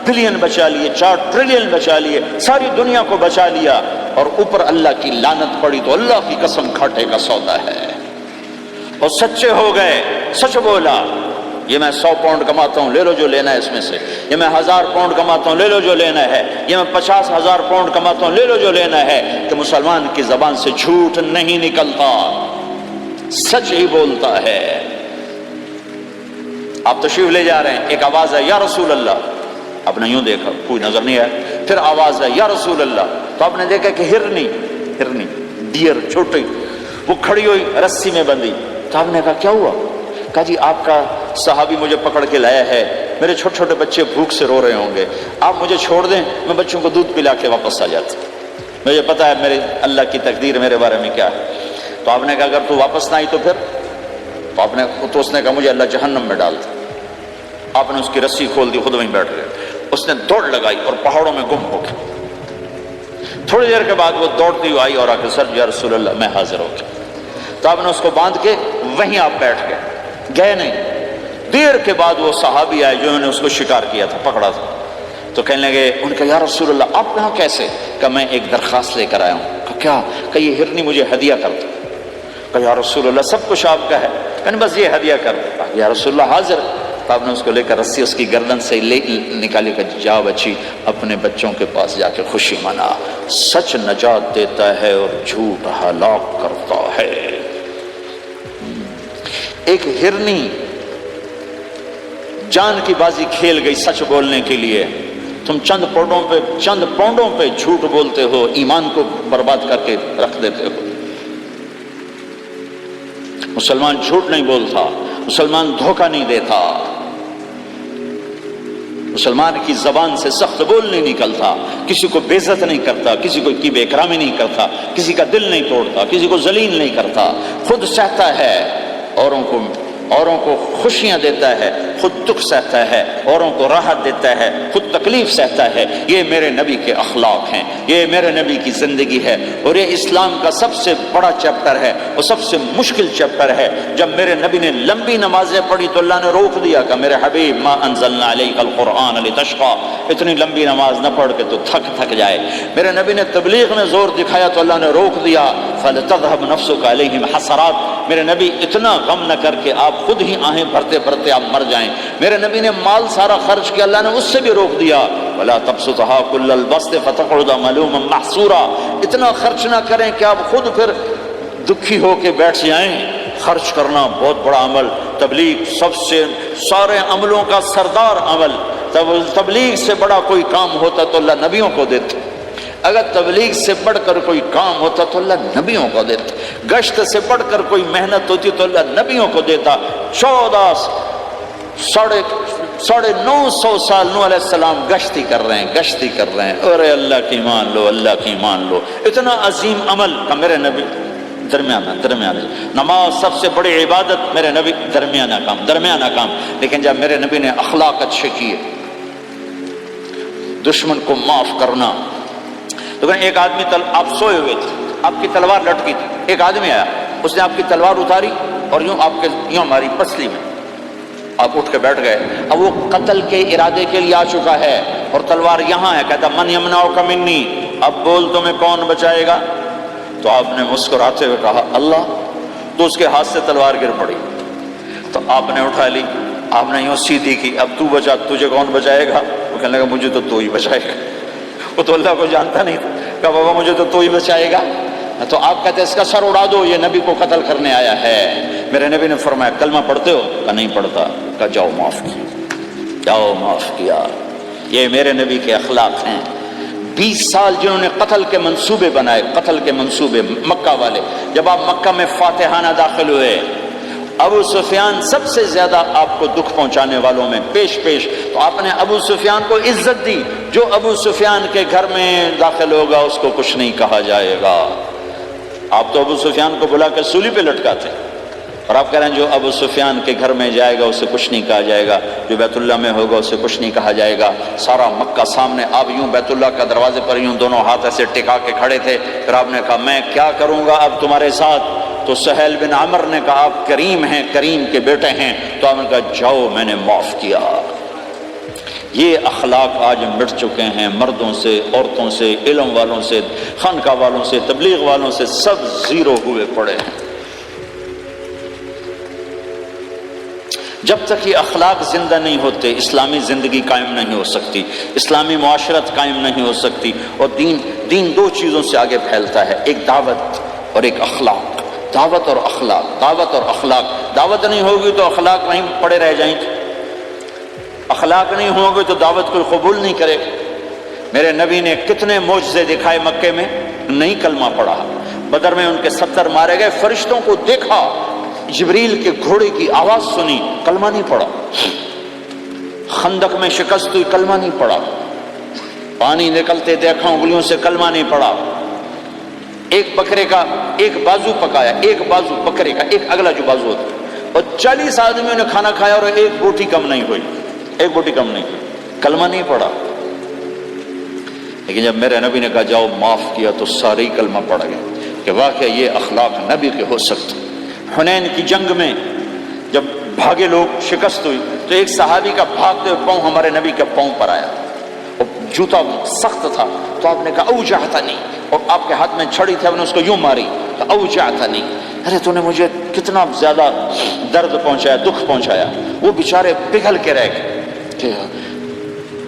بلین بچا لیے، 4 ٹریلین بچا لیے، ساری دنیا کو بچا لیا، اور اوپر اللہ کی لعنت پڑی تو اللہ کی قسم گھاٹے کا سودا ہے۔ اور سچے ہو گئے، سچ بولا، یہ میں 100 پاؤنڈ کماتا ہوں، لے لو جو لینا ہے اس میں سے، یہ میں 1000 پاؤنڈ کماتا ہوں، لے لو جو لینا ہے، یہ میں 50,000 پاؤنڈ کماتا ہوں، لے لو جو لینا ہے، کہ مسلمان کی زبان سے جھوٹ نہیں نکلتا، سچ ہی بولتا ہے۔ آپ تشریف لے جا رہے ہیں، ایک آواز ہے یا رسول اللہ، آپ نے یوں دیکھا، کوئی نظر نہیں آیا، پھر آواز ہے یا رسول اللہ، تو آپ نے دیکھا کہ ہرنی ڈیر چھوٹی وہ کھڑی ہوئی رسی میں بندھی، تو آپ نے کہا کیا ہوا؟ کہا جی آپ کا صحابی مجھے پکڑ کے لایا ہے، میرے چھوٹے چھوٹے بچے بھوک سے رو رہے ہوں گے، آپ مجھے چھوڑ دیں، میں بچوں کو دودھ پلا کے واپس آ جاتا، مجھے پتا ہے میرے اللہ کی تقدیر میرے بارے میں کیا ہے۔ تو آپ نے کہا اگر تو واپس نہ آئی تو پھر؟ تو اس نے کہا مجھے اللہ جہنم میں ڈال دے۔ آپ نے اس کی رسی کھول دی، خود وہیں بیٹھ گئے، اس نے دوڑ لگائی اور پہاڑوں میں گم ہو گئی۔ تھوڑی دیر کے بعد وہ دوڑتی ہوئی آئی اور آ کے سر یا رسول اللہ میں حاضر ہو گیا۔ تو آپ نے اس کو باندھ کے وہیں آپ بیٹھ گئے نہیں۔ دیر کے بعد وہ صحابی آئے جنہوں نے اس کو شکار کیا تھا، پکڑا تھا، تو کہنے لگے، ان کا یا رسول اللہ آپ یہاں کیسے؟ کہ میں ایک درخواست لے کر آیا ہوں۔ کہ کیا؟ کہ یہ ہرنی مجھے ہدیہ کر دو۔ کہ یا رسول اللہ سب کچھ آپ کا ہے، کہ بس یہ ہدیہ کر دو۔ یا رسول اللہ حاضر۔ تو آپ نے اس کو لے کر رسی اس کی گردن سے نکالی کہ جا بچی اپنے بچوں کے پاس جا کے خوشی منا، سچ نجات دیتا ہے اور جھوٹ ہلاک کرتا ہے۔ ایک ہرنی جان کی بازی کھیل گئی سچ بولنے کے لیے، تم چند پونڈوں پہ جھوٹ بولتے ہو، ایمان کو برباد کر کے رکھ دیتے ہو۔ مسلمان جھوٹ نہیں بولتا، مسلمان دھوکہ نہیں دیتا، مسلمان کی زبان سے سخت بول نہیں نکلتا، کسی کو بے عزت نہیں کرتا، کسی کو کی بے اکرامی نہیں کرتا، کسی کا دل نہیں توڑتا، کسی کو ذلیل نہیں کرتا، خود سہتا ہے، اوروں کو خوشیاں دیتا ہے، خود دکھ سہتا ہے، اوروں کو راحت دیتا ہے، خود تکلیف سہتا ہے۔ یہ میرے نبی کے اخلاق ہیں، یہ میرے نبی کی زندگی ہے، اور یہ اسلام کا سب سے بڑا چیپٹر ہے اور سب سے مشکل چیپٹر ہے۔ جب میرے نبی نے لمبی نمازیں پڑھی تو اللہ نے روک دیا کہ میرے حبیب ما انزلنا علیک القرآن لتشقى، اتنی لمبی نماز نہ پڑھ کے تو تھک جائے۔ میرے نبی نے تبلیغ میں زور دکھایا تو اللہ نے روک دیا، فلتذهب نفسك علیہم حسرات، میرے نبی اتنا غم نہ کر کے آپ خود ہی آہیں بھرتے بھرتے آپ مر جائیں۔ میرے نبی نے مال سارا خرچ کیا، اللہ نے اس سے بھی روک دیا، ولا تبسطها كل البسط فتقعد ملوما محسورا، اتنا خرچ نہ کریں کہ آپ خود پھر دکھی ہو کے بیٹھ جائیں۔ خرچ کرنا بہت بڑا عمل، تبلیغ سب سے سارے عملوں کا سردار عمل، تبلیغ سے بڑا کوئی کام ہوتا تو اللہ نبیوں کو دیتا، اگر تبلیغ سے بڑھ کر کوئی کام ہوتا تو اللہ نبیوں کو دیتا، گشت سے بڑھ کر کوئی محنت ہوتی تو اللہ نبیوں کو دیتا۔ 950 سال نوح علیہ السلام گشتی کر رہے ہیں، ارے اللہ کی مان لو، اللہ کی مان لو، اتنا عظیم عمل کا میرے نبی درمیانہ نماز سب سے بڑی عبادت، میرے نبی درمیانہ کام، لیکن جب میرے نبی نے اخلاق اچھے کیے، دشمن کو معاف کرنا، تو ایک آدمی آپ سوئے ہوئے تھے، آپ کی تلوار لٹکی تھی، ایک آدمی آیا، اس نے آپ کی تلوار اتاری اور یوں ماری پسلی میں، آپ اٹھ کے بیٹھ گئے۔ اب وہ قتل کے ارادے کے لیے آ چکا ہے اور تلوار یہاں ہے، کہتا من یمنعک منی، اب بول تمہیں کون بچائے گا؟ تو آپ نے مسکراتے ہوئے کہا اللہ، تو اس کے ہاتھ سے تلوار گر پڑی، تو آپ نے اٹھا لی، آپ نے یوں سیدھی کی، اب تو بچا، تجھے کون بچائے گا؟ وہ کہنے لگا مجھے تو ہی بچائے گا، وہ تو اللہ کو جانتا نہیں تھا، کہا بابا مجھے تو ہی بچائے گا۔ تو آپ کہتے ہیں اس کا سر اڑا دو، یہ نبی کو قتل کرنے آیا ہے۔ میرے نبی نے فرمایا کلمہ پڑھتے ہو؟ کہا نہیں پڑھتا۔ کہا جاؤ معاف کیا۔ یہ میرے نبی کے اخلاق ہیں۔ 20 سال جنہوں نے قتل کے منصوبے بنائے، مکہ والے، جب آپ مکہ میں فاتحانہ داخل ہوئے، ابو سفیان سب سے زیادہ آپ کو دکھ پہنچانے والوں میں پیش، تو آپ نے ابو سفیان کو عزت دی۔ جو ابو سفیان کے گھر میں داخل ہوگا اس کو کچھ نہیں کہا جائے گا۔ آپ تو ابو سفیان کو بلا کے سولی پہ لٹکاتے، اور آپ کہہ رہے ہیں جو ابو سفیان کے گھر میں جائے گا اسے کچھ نہیں کہا جائے گا، جو بیت اللہ میں ہوگا اسے کچھ نہیں کہا جائے گا۔ سارا مکہ سامنے، آپ یوں بیت اللہ کا دروازے پر یوں دونوں ہاتھ ایسے ٹکا کے کھڑے تھے۔ پھر آپ نے کہا میں کیا کروں گا اب تمہارے ساتھ؟ تو سہیل بن عمر نے کہا آپ کریم ہیں، کریم کے بیٹے ہیں۔ تو آپ نے کہا جاؤ میں نے معاف کیا۔ یہ اخلاق آج مٹ چکے ہیں، مردوں سے، عورتوں سے، علم والوں سے، خانقاہ والوں سے، تبلیغ والوں سے، سب زیرو ہوئے پڑے ہیں۔ جب تک یہ اخلاق زندہ نہیں ہوتے اسلامی زندگی قائم نہیں ہو سکتی، اسلامی معاشرت قائم نہیں ہو سکتی۔ اور دین دو چیزوں سے آگے پھیلتا ہے، ایک دعوت اور ایک اخلاق۔ دعوت اور اخلاق، دعوت اور اخلاق۔ دعوت نہیں ہوگی تو اخلاق وہیں پڑے رہ جائیں گے، اخلاق نہیں ہوں گے تو دعوت کوئی قبول نہیں کرے گا۔ میرے نبی نے کتنے معجزے دکھائے مکے میں، نہیں کلمہ پڑھا۔ بدر میں ان کے 70 مارے گئے، فرشتوں کو دیکھا، جبریل کے گھوڑے کی آواز سنی، کلمہ نہیں پڑھا۔ خندق میں شکست ہوئی، کلمہ نہیں پڑھا۔ پانی نکلتے دیکھا، انگلیوں سے، کلمہ نہیں پڑھا۔ ایک بکرے کا ایک بازو پکایا، ایک بازو بکرے کا، ایک اگلا جو بازو ہوتا، اور 40 آدمیوں نے کھانا کھایا اور ایک بوٹی کم نہیں ہوئی، ایک بوٹی کم نہیں ہوئی، کلمہ نہیں پڑھا۔ لیکن جب میرے نبی نے کہا جاؤ معاف کیا تو سارے ہی کلمہ پڑھ گئے کہ واقعی یہ اخلاق نبی کے ہو سکتے۔ حنین کی جنگ میں جب بھاگے لوگ، شکست ہوئی، تو ایک صحابی کا بھاگتے ہوئے پاؤں ہمارے نبی کے پاؤں پر آیا، اور جوتا سخت تھا، تو آپ نے کہا اوجعتنی، اور آپ کے ہاتھ میں چھڑی تھی، آپ نے اس کو یوں ماری، اوجعتنی، ارے تو نے مجھے کتنا زیادہ درد پہنچایا، دکھ پہنچایا۔ وہ بیچارے پگھل کے رہ گئے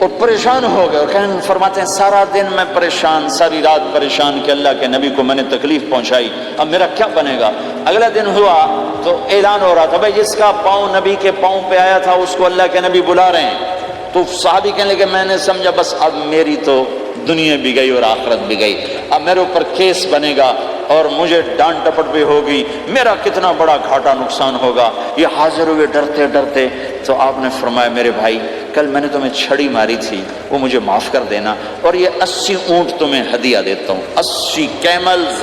اور پریشان ہو گئے، اور فرماتے ہیں سارا دن میں پریشان، ساری رات پریشان کہ اللہ کے نبی کو میں نے تکلیف پہنچائی، اب میرا کیا بنے گا۔ اگلا دن ہوا تو اعلان ہو رہا تھا بھائی جس کا پاؤں نبی کے پاؤں پہ آیا تھا اس کو اللہ کے نبی بلا رہے ہیں۔ تو صحابی کہنے لگے میں نے سمجھا بس اب میری تو دنیا بھی گئی اور آخرت بھی گئی، اب میرے اوپر کیس بنے گا اور مجھے ڈانٹ ٹپٹ بھی ہوگی، میرا کتنا بڑا گھاٹا نقصان ہوگا۔ یہ حاضر ہوئے ڈرتے ڈرتے، تو آپ نے فرمایا میرے بھائی کل میں نے تمہیں چھڑی ماری تھی، وہ مجھے معاف کر دینا، اور یہ 80 اونٹ تمہیں ہدیہ دیتا ہوں، 80 کیملز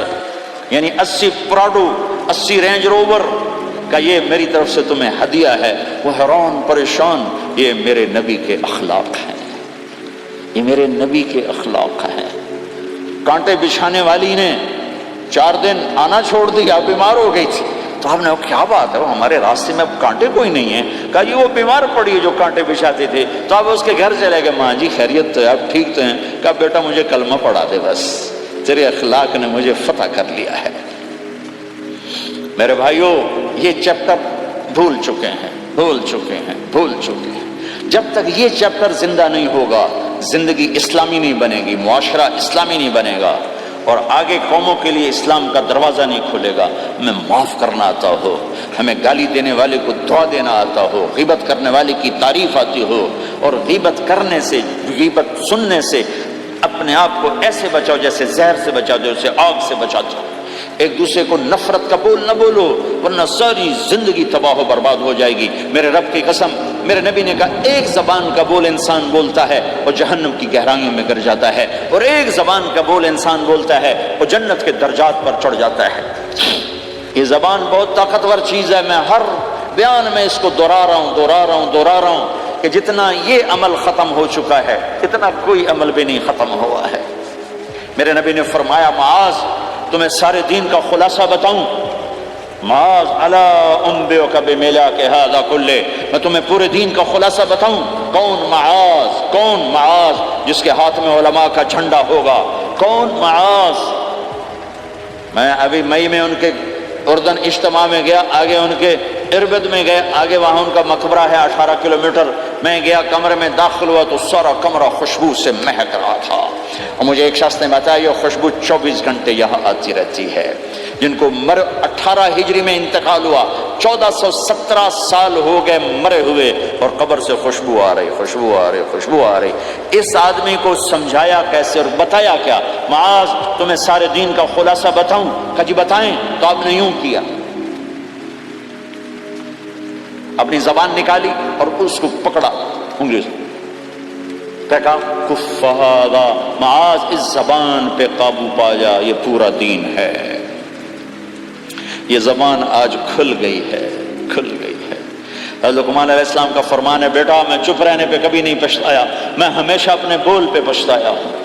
یعنی 80 پراڈو، 80 رینج روور کا یہ میری طرف سے تمہیں ہدیہ ہے۔ وہ حیران پریشان، یہ میرے نبی کے اخلاق ہیں، یہ میرے نبی کے اخلاق ہیں۔ کانٹے بچھانے والی نے 4 دن آنا چھوڑ دیا، بیمار ہو گئی تھی، تو آپ نے کہا کیا بات ہے، وہ ہمارے راستے میں اب کانٹے کوئی نہیں ہیں؟ کہا جی وہ بیمار پڑی ہے جو کانٹے بچھاتے تھے، تو آپ اس کے گھر چلے گئے، ماں جی خیریت تو ہے، آپ ٹھیک تو ہیں؟ کہا بیٹا مجھے کلمہ پڑھا دے، بس تیرے اخلاق نے مجھے فتح کر لیا ہے۔ میرے بھائیوں یہ چیپٹر بھول چکے ہیں، بھول چکے ہیں، بھول چکے ہیں۔ جب تک یہ چیپٹر زندہ نہیں ہوگا زندگی اسلامی نہیں بنے گی، معاشرہ اسلامی نہیں بنے گا، اور آگے قوموں کے لیے اسلام کا دروازہ نہیں کھلے گا۔ ہمیں معاف کرنا آتا ہو، ہمیں گالی دینے والے کو دعا دینا آتا ہو، غیبت کرنے والے کی تعریف آتی ہو، اور غیبت کرنے سے، غیبت سننے سے اپنے آپ کو ایسے بچاؤ جیسے زہر سے بچاؤ، جیسے آگ سے بچاتے ہو۔ ایک دوسرے کو نفرت کا بول نہ بولو ورنہ ساری زندگی تباہ و برباد ہو جائے گی۔ میرے رب کی قسم، میرے نبی نے کہا ایک زبان کا بول انسان بولتا ہے اور جہنم کی گہرائیوں میں گر جاتا ہے، اور ایک زبان کا بول انسان بولتا ہے اور جنت کے درجات پر چڑھ جاتا ہے۔ یہ زبان بہت طاقتور چیز ہے، میں ہر بیان میں اس کو دہرا رہا ہوں کہ جتنا یہ عمل ختم ہو چکا ہے اتنا کوئی عمل بھی نہیں ختم ہوا ہے۔ میرے نبی نے فرمایا معاذ تمہیں سارے دین کا خلاصہ بتاؤں؟ معاذ الا انبئک بملاک ھذا کلہ، میں تمہیں پورے دین کا خلاصہ بتاؤں؟ کون معاذ؟ کون معاذ جس کے ہاتھ میں علماء کا جھنڈا ہوگا؟ کون معاذ؟ میں ابھی مئی میں ان کے اردن اجتماع میں گیا، آگے ان کے اربد میں گئے، آگے وہاں ان کا مقبرہ ہے 18 کلومیٹر۔ میں گیا کمرے میں داخل ہوا تو سارا کمرہ خوشبو سے مہک رہا تھا، اور مجھے ایک شخص نے بتایا یہ خوشبو 24 گھنٹے یہاں آتی رہتی ہے۔ جن کو 18 ہجری میں انتقال ہوا، 1417 سال ہو گئے مرے ہوئے، اور قبر سے خوشبو آ رہی، خوشبو آ رہی، خوشبو آ رہی۔ اس آدمی کو سمجھایا کیسے اور بتایا کیا؟ معاذ تمہیں سارے دین کا خلاصہ بتاؤں؟ کہا جی بتائیں۔ تو آپ نے یوں کیا، اپنی زبان نکالی اور اس کو پکڑا انگلی سے، کہا کف ھذا، معاذ اس زبان پہ قابو پا جا، یہ پورا دین ہے۔ یہ زبان آج کھل گئی ہے، کھل گئی ہے۔ حضرت لقمان علیہ السلام کا فرمان ہے بیٹا میں چپ رہنے پہ کبھی نہیں پچھتایا، میں ہمیشہ اپنے بول پہ پچھتایا ہوں۔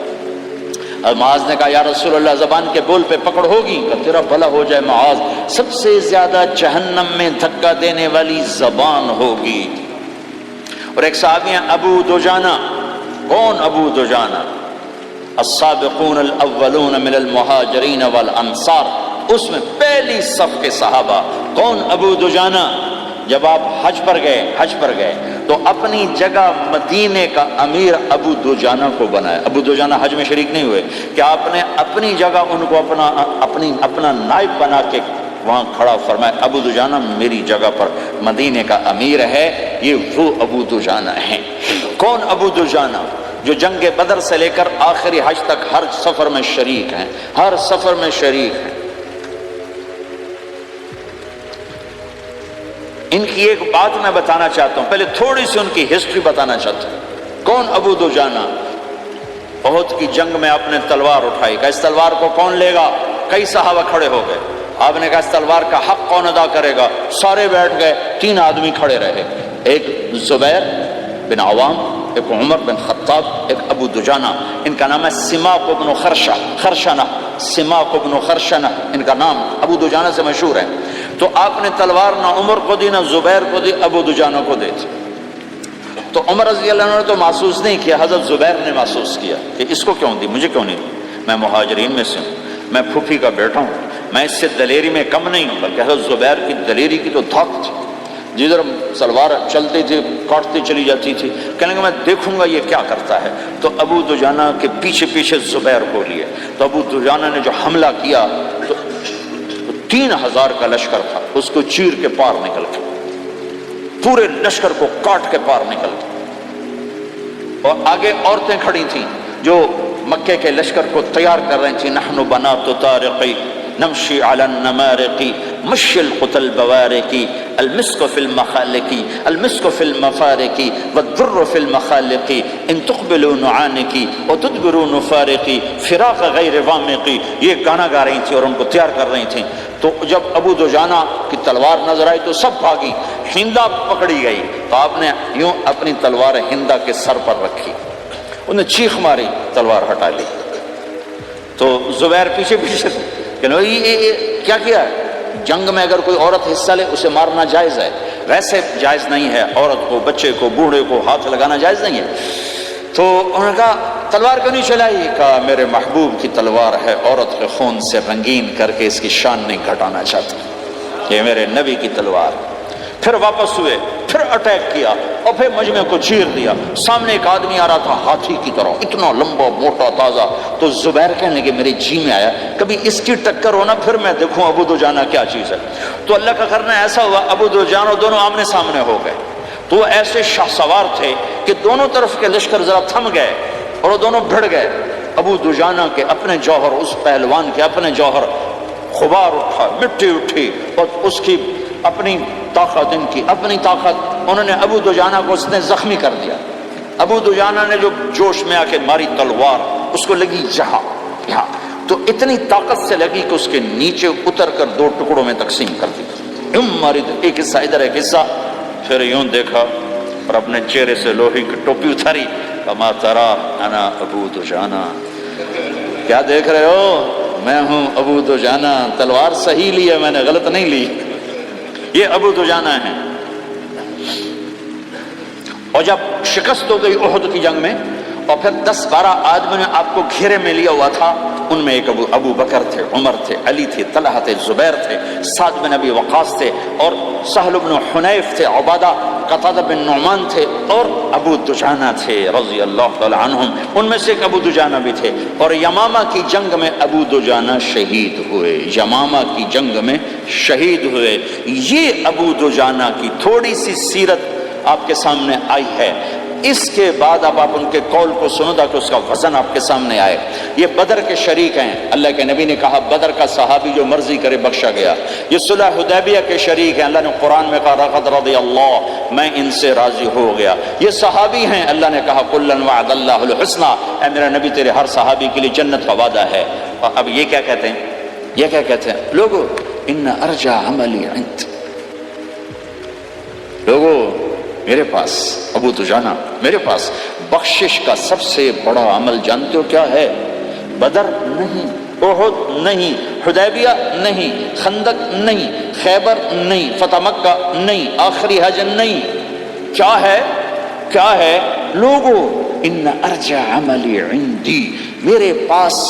اور معاذ نے کہا یا رسول اللہ زبان کے بول پہ پکڑ ہوگی؟ کہ تیرا بھلا ہو جائے معاذ، سب سے زیادہ جہنم میں دھکا دینے والی زبان ہوگی۔ اور ایک صحابی ہیں ابو دجانہ۔ کون ابو دجانہ؟ السابقون الاولون من المہاجرین والانصار، اس میں پہلی صف کے صحابہ۔ کون ابو دجانہ؟ جب آپ حج پر گئے تو اپنی جگہ مدینے کا امیر ابو دجانہ کو بنایا. ابو دجانہ حج میں شریک نہیں ہوئے کہ آپ نے اپنی جگہ ان کو اپنا نائب بنا کے وہاں کھڑا فرمایا ابو دجانہ میری جگہ پر مدینے کا امیر ہے. یہ وہ ابو دجانہ ہیں. کون ابو دجانہ؟ جو جنگ بدر سے لے کر آخری حج تک ہر سفر میں شریک ہیں، ہر سفر میں شریک ہیں. ان کی ایک بات میں بتانا چاہتا ہوں، پہلے تھوڑی سی ان کی ہسٹری بتانا چاہتا ہوں. کون ابو دجانہ؟ احد کی جنگ میں آپ نے تلوار اٹھائی، کہ اس تلوار کو کون لے گا؟ کئی صحابہ کھڑے ہو گئے. آپ نے کہا اس تلوار کا حق کون ادا کرے گا؟ سارے بیٹھ گئے. 3 آدمی کھڑے رہے، ایک زبیر بن عوام، ایک عمر بن خطاب، ایک ابو دجانہ. ان کا نام ہے سماق بن خرشنہ. سماق بن خرشنہ ان کا نام ابو دجانہ سے مشہور ہے. تو آپ نے تلوار نہ عمر کو دی، نہ زبیر کو دی، ابو دجانہ کو دی. تو عمر رضی اللہ عنہ نے تو محسوس نہیں کیا، حضرت زبیر نے محسوس کیا کہ اس کو کیوں دی، مجھے کیوں نہیں دی؟ میں مہاجرین میں سے ہوں، میں پھوپھی کا بیٹا ہوں، میں اس سے دلیری میں کم نہیں ہوں. بلکہ حضرت زبیر کی دلیری کی تو دھاک تھی، جدھر سلوار چلتی تھی کاٹتی چلی جاتی تھی. کہنے کہ میں دیکھوں گا یہ کیا کرتا ہے. تو ابو دجانہ کے پیچھے پیچھے زبیر کو لیے. تو ابو دجانہ نے جو حملہ کیا تو 3000 کا لشکر تھا، اس کو چیر کے پار نکل کے، پورے لشکر کو کاٹ کے پار نکل کے. اور آگے عورتیں کھڑی تھیں جو مکے کے لشکر کو تیار کر رہی تھیں. نحن بنات طارقی نمشی علی النمارقی مشی القتل بوارقی المسک فی المخالقی المسک فی المفارقی والدر فی المخالقی ان تقبلوا نعانقی وتدبروا نفارقی فراق غیر وامقی. یہ گانا گا رہی تھیں اور ان کو تیار کر رہی تھیں. تو جب ابو دجانہ کی تلوار نظر آئی تو سب بھاگی، ہندا پکڑی گئی. تو آپ نے یوں اپنی تلوار ہندا کے سر پر رکھی، انہیں چیخ ماری، تلوار ہٹا لی. تو زبیر پیچھے پیچھے کہ یہ کیا کیا ہے؟ جنگ میں اگر کوئی عورت حصہ لے اسے مارنا جائز ہے، ویسے جائز نہیں ہے. عورت کو، بچے کو، بوڑھے کو ہاتھ لگانا جائز نہیں ہے. تو انہوں نے کہا تلوار کیوں نہیں چلائی؟ کہا میرے محبوب کی تلوار ہے، عورت کے خون سے رنگین کر کے اس کی شان نہیں گھٹانا چاہتا، یہ میرے نبی کی تلوار. پھر واپس ہوئے، پھر اٹیک کیا اور پھر مجمع کو چیر دیا. سامنے ایک آدمی آ رہا تھا ہاتھی کی طرح، اتنا لمبا موٹا تازہ. تو زبیر کہنے لگے میرے جی میں آیا کبھی اس کی ٹکر ہونا، پھر میں دیکھوں ابو دجانہ کیا چیز ہے. تو اللہ کا کرنا ایسا ہوا ابو دجانہ دونوں آمنے سامنے ہو گئے. تو وہ ایسے شاہ سوار تھے کہ دونوں طرف کے لشکر ذرا تھم گئے اور وہ دونوں بھڑ گئے. ابو دجانہ کے اپنے جوہر، اس پہلوان کے اپنے جوہر، غبار اٹھا، مٹی اٹھی، اور اس کی اپنی طاقت، ان کی اپنی طاقت، انہوں نے ابو دجانہ کو اس نے زخمی کر دیا. ابو دجانہ نے جو جوش میں آ کے ماری تلوار، اس کو لگی یہاں، تو اتنی طاقت سے لگی کہ اس کے نیچے اتر کر 2 ٹکڑوں میں تقسیم کر دی. ماری، ایک حصہ ادھر ایک حصہ. پھر یوں دیکھا اور اپنے چہرے سے لوہے کی ٹوپی اتاری. اما ترا انا ابو دجانہ، کیا دیکھ رہے ہو؟ میں ہوں ابو دجانہ، تلوار صحیح لی ہے میں نے، غلط نہیں لی. یہ ابو دجانہ ہیں. اور جب شکست ہو گئی احد کی جنگ میں، اور پھر 10-12 آدمی نے آپ کو گھیرے میں لیا ہوا تھا. ان میں ایک ابو بکر تھے، عمر تھے، علی تھے، طلحہ تھے، زبیر تھے، سعد بن ابی وقاص تھے، اور سہل بن حنیف تھے، عبادہ قتادہ بن نعمان تھے، اور ابو دجانہ تھے رضی اللہ تعالی عنہم. ان میں سے ایک ابو دجانہ بھی تھے. اور یمامہ کی جنگ میں ابو دجانہ شہید ہوئے. یمامہ کی جنگ میں شہید ہوئے. یہ ابو دجانہ کی تھوڑی سی سیرت آپ کے سامنے آئی ہے. اس کے بعد اب آپ ان کے قول کو سنو تاکہ اس کا وزن آپ کے سامنے آئے. یہ بدر کے شریک ہیں. اللہ کے نبی نے کہا بدر کا صحابی جو مرضی کرے بخشا گیا. یہ صلح حدیبیہ کے شریک ہیں. اللہ نے قرآن میں کہا لقد رضی اللہ، میں ان سے راضی ہو گیا. یہ صحابی ہیں. اللہ نے کہا کلا وعد اللہ الحسنى، اے میرا نبی تیرے ہر صحابی کے لیے جنت کا وعدہ ہے. اور اب یہ کیا کہتے ہیں؟ یہ کیا کہتے ہیں لوگوں؟ ان ارجع عملی عند، لوگوں میرے پاس، ابو دجانہ میرے پاس بخشش کا سب سے بڑا عمل جانتے ہو کیا ہے؟ بدر نہیں، احد نہیں، حدیبیہ نہیں، خندق نہیں، خیبر نہیں، فتح مکہ نہیں، آخری حج نہیں. کیا ہے؟ کیا ہے لوگوں؟ ان ارجع عملی عندی، میرے پاس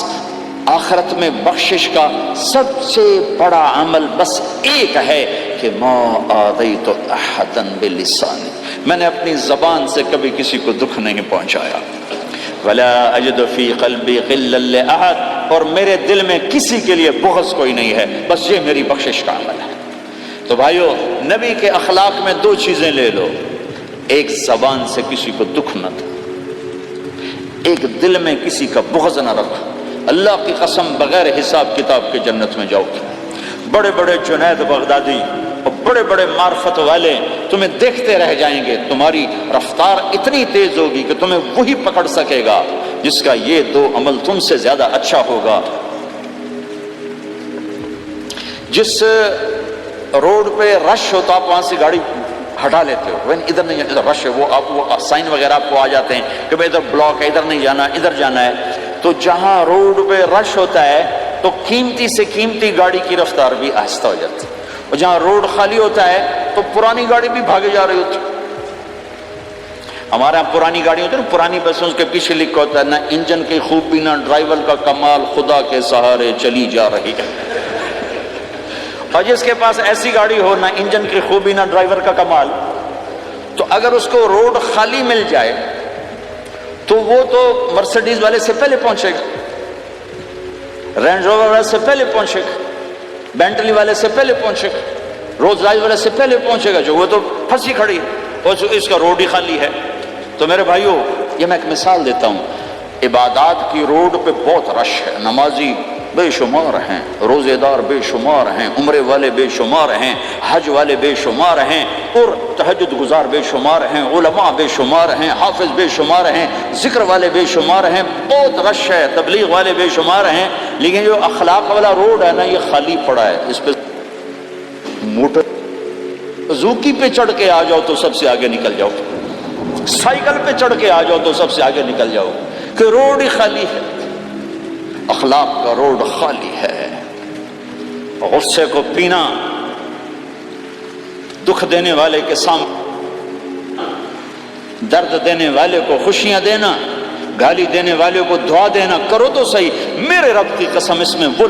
آخرت میں بخشش کا سب سے بڑا عمل بس ایک ہے کہ ما آذیت احدا بلسانی، میں نے اپنی زبان سے کبھی کسی کو دکھ نہیں پہنچایا، ولا اجد فی قلبی غلا لاحد، اور میرے دل میں کسی کے لیے بغض کوئی نہیں ہے، بس یہ میری بخشش کا عمل ہے۔ تو بھائیو، نبی کے اخلاق میں دو چیزیں لے لو، ایک زبان سے کسی کو دکھ نہ دو، ایک دل میں کسی کا بغض نہ رکھو۔ اللہ کی قسم بغیر حساب کتاب کے جنت میں جاؤ گے۔ بڑے بڑے جنید بغدادی اور بڑے بڑے معرفت والے تمہیں دیکھتے رہ جائیں گے، تمہاری رفتار اتنی تیز ہوگی کہ تمہیں وہی پکڑ سکے گا جس کا یہ دو عمل تم سے زیادہ اچھا ہوگا۔ جس روڈ پہ رش ہوتا آپ وہاں سے گاڑی ہٹا لیتے ہو، ادھر نہیں ادھر رش ہے، وہ سائن وغیرہ آپ کو آ جاتے ہیں کہ بھائی ادھر بلاک ہے، ادھر نہیں جانا، ادھر جانا ہے۔ تو جہاں روڈ پہ رش ہوتا ہے تو قیمتی سے قیمتی گاڑی کی رفتار بھی آہستہ ہو جاتی ہے، اور جہاں روڈ خالی ہوتا ہے تو پرانی گاڑی بھی بھاگے جا رہی ہوتی ہے۔ ہمارے یہاں پرانی گاڑی ہوتی ہے نا، پرانی بسوں کے پیچھے لکھا ہوتا ہے نہ انجن کی خوبی نہ ڈرائیور کا کمال، خدا کے سہارے چلی جا رہی ہے۔ اور جس کے پاس ایسی گاڑی ہو، نہ انجن کی خوبی نہ ڈرائیور کا کمال، تو اگر اس کو روڈ خالی مل جائے تو وہ تو مرسیڈیز والے سے پہلے پہنچے گا، رینج روور والے سے پہلے پہنچے گا، بینٹلی والے سے پہلے پہنچے گا، رولز رائس والے سے پہلے پہنچے گا، جو وہ تو پھنسی کھڑی ہے اور اس کا روڈ ہی خالی ہے۔ تو میرے بھائیو، یہ میں ایک مثال دیتا ہوں، عبادات کی روڈ پہ بہت رش ہے، نمازی بے شمار ہیں، روزے دار بے شمار ہیں، عمرے والے بے شمار ہیں، حج والے بے شمار ہیں، اور تہجد گزار بے شمار ہیں، علماء بے شمار ہیں، حافظ بے شمار ہیں، ذکر والے بے شمار ہیں، بہت رش ہے، تبلیغ والے بے شمار ہیں، لیکن جو اخلاق والا روڈ ہے نا، یہ خالی پڑا ہے۔ اس پہ موٹر زوکی پہ چڑھ کے آ جاؤ تو سب سے آگے نکل جاؤ، سائیکل پہ چڑھ کے آ جاؤ تو سب سے آگے نکل جاؤ، کہ روڈ ہی خالی ہے۔ اخلاق کا روڈ خالی ہے۔ غصے کو پینا، دکھ دینے والے کے سامنے، درد دینے والے کو خوشیاں دینا، گالی دینے والے کو دعا دینا، کرو تو صحیح۔ میرے رب کی قسم، اس میں وہ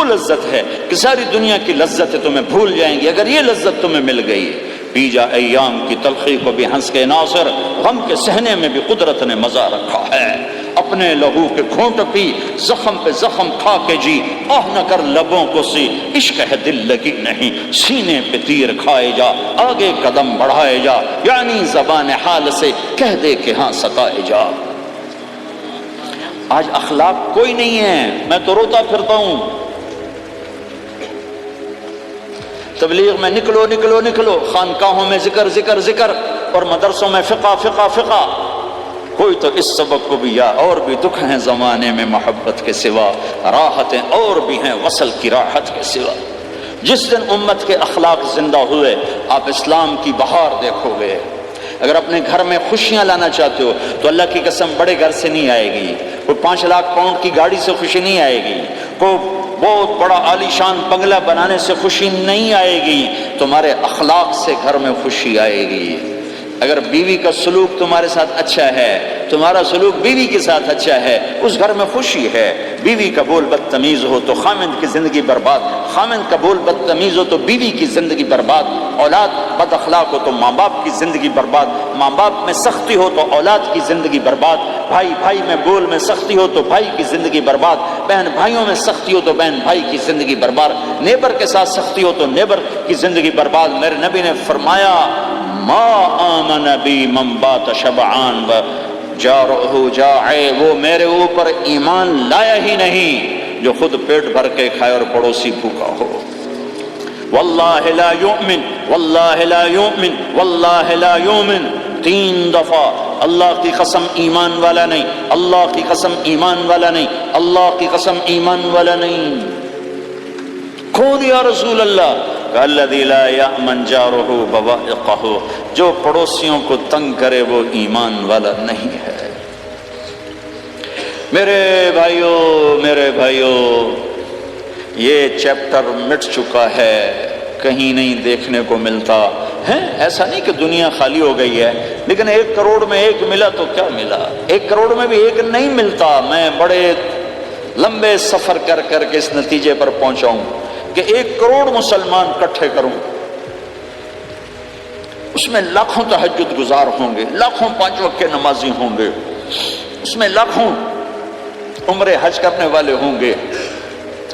لذت ہے کہ ساری دنیا کی لذتیں تمہیں بھول جائیں گی اگر یہ لذت تمہیں مل گئی۔ پی جا ایام کی تلخی کو بھی ہنس کے ناصر، غم کے سہنے میں بھی قدرت نے مزہ رکھا ہے۔ اپنے لہو کے گھونٹ پی، زخم پہ زخم کھا کے جی، آہ نہ کر لبوں کو سی، عشق ہے دل لگی نہیں، سینے پہ تیر کھائے جا، آگے قدم بڑھائے جا، یعنی زبان حال سے کہہ دے کہ ہاں ستائے جا۔ آج اخلاق کوئی نہیں ہے، میں تو روتا پھرتا ہوں۔ تبلیغ میں نکلو نکلو نکلو، خانقاہوں میں ذکر اور مدرسوں میں فقہ، کوئی تو اس سبق کو بھی، یا اور بھی دکھ ہیں زمانے میں محبت کے سوا، راحتیں اور بھی ہیں وصل کی راحت کے سوا۔ جس دن امت کے اخلاق زندہ ہوئے، آپ اسلام کی بہار دیکھو گے۔ اگر اپنے گھر میں خوشیاں لانا چاہتے ہو تو اللہ کی قسم بڑے گھر سے نہیں آئے گی، کوئی 5 لاکھ پاؤنڈ کی گاڑی سے خوشی نہیں آئے گی، کوئی بہت بڑا عالی شان بنگلہ بنانے سے خوشی نہیں آئے گی، تمہارے اخلاق سے گھر میں خوشی آئے گی۔ اگر بیوی کا سلوک تمہارے ساتھ اچھا ہے، تمہارا سلوک بیوی کے ساتھ اچھا ہے، اس گھر میں خوشی ہے۔ بیوی کا بول بدتمیز ہو تو خامند کی زندگی برباد، خامند کا بول بدتمیز ہو تو بیوی کی زندگی برباد، اولاد بد اخلاق ہو تو ماں باپ کی زندگی برباد، ماں باپ میں سختی ہو تو اولاد کی زندگی برباد، بھائی میں بول میں سختی ہو تو بھائی کی زندگی برباد، بہن بھائیوں میں سختی ہو تو بہن بھائی کی زندگی برباد، نیبر کے ساتھ سختی ہو تو نیبر کی زندگی برباد۔ میرے نبی نے فرمایا، ما آمن بی من بات شبعان و جارہ جائع، وہ میرے اوپر ایمان لایا ہی نہیں جو خود پیٹ بھر کے کھائے اور پڑوسی بھوکا ہو۔ واللہ لا یؤمن، واللہ لا یؤمن، واللہ لا یؤمن، 3 دفعہ اللہ کی قسم ایمان والا نہیں، اللہ کی قسم ایمان والا نہیں، اللہ کی قسم ایمان والا نہیں۔ کون یا رسول اللہ؟ الذی لا یأمن جارہ بوائقہ، جو پڑوسیوں کو تنگ کرے وہ ایمان والا نہیں ہے۔ میرے بھائیو، یہ چیپٹر مٹ چکا ہے، کہیں نہیں دیکھنے کو ملتا ہے۔ ایسا نہیں کہ دنیا خالی ہو گئی ہے، لیکن 1 کروڑ میں 1 ملا تو کیا ملا، 1 کروڑ میں بھی 1 نہیں ملتا۔ میں بڑے لمبے سفر کر کے اس نتیجے پر پہنچا ہوں کہ 1 کروڑ مسلمان اکٹھے کروں، اس میں لاکھوں تہجد گزار ہوں گے، لاکھوں 5 وقت کے نمازی ہوں گے، اس میں لاکھوں عمرے حج کرنے والے ہوں گے،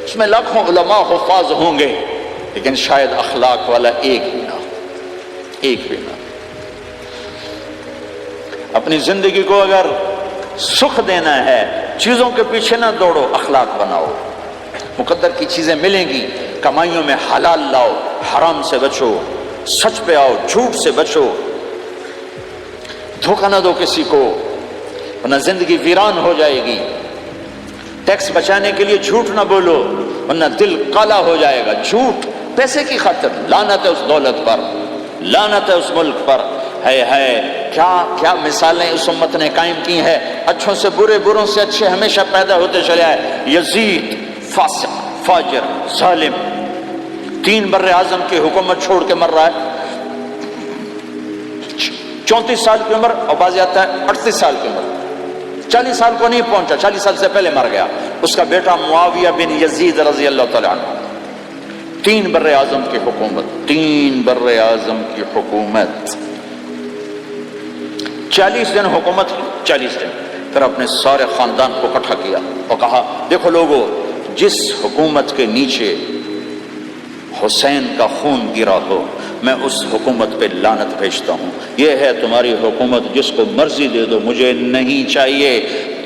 اس میں لاکھوں علماء حفاظ ہوں گے، لیکن شاید اخلاق والا ایک بھی نہ، ایک بھی نہ۔ اپنی زندگی کو اگر سکھ دینا ہے، چیزوں کے پیچھے نہ دوڑو، اخلاق بناؤ۔ مقدر کی چیزیں ملیں گی، کمائیوں میں حلال لاؤ، حرام سے بچو، سچ پہ آؤ، جھوٹ سے بچو، دھوکہ نہ دو کسی کو، ورنہ زندگی ویران ہو جائے گی۔ ٹیکس بچانے کے لیے جھوٹ نہ بولو، ورنہ دل کالا ہو جائے گا۔ جھوٹ پیسے کی خاطر، لعنت ہے اس دولت پر، لعنت ہے اس ملک پر۔ ہے کیا مثالیں اس امت نے قائم کی ہیں، اچھوں سے برے، بروں سے اچھے ہمیشہ پیدا ہوتے چلے آئے۔ یزید فاسق، فاجر، ظالم، 3 بر اعظم کی حکومت چھوڑ کے مر رہا ہے، 34 سال کی عمر، اور بعض آتا ہے 38 سال کی عمر، 40 سال کو نہیں پہنچا، 40 سال سے پہلے مر گیا۔ اس کا بیٹا معاویہ بن یزید رضی اللہ تعالیٰ عنہ، 3 بر اعظم کی حکومت، 3 بر اعظم کی حکومت، 40 دن حکومت کی، 40 دن، پھر اپنے سارے خاندان کو اکٹھا کیا اور کہا دیکھو لوگو، جس حکومت کے نیچے حسین کا خون گرا ہو، میں اس حکومت پہ لعنت بھیجتا ہوں۔ یہ ہے تمہاری حکومت، جس کو مرضی دے دو، مجھے نہیں چاہیے۔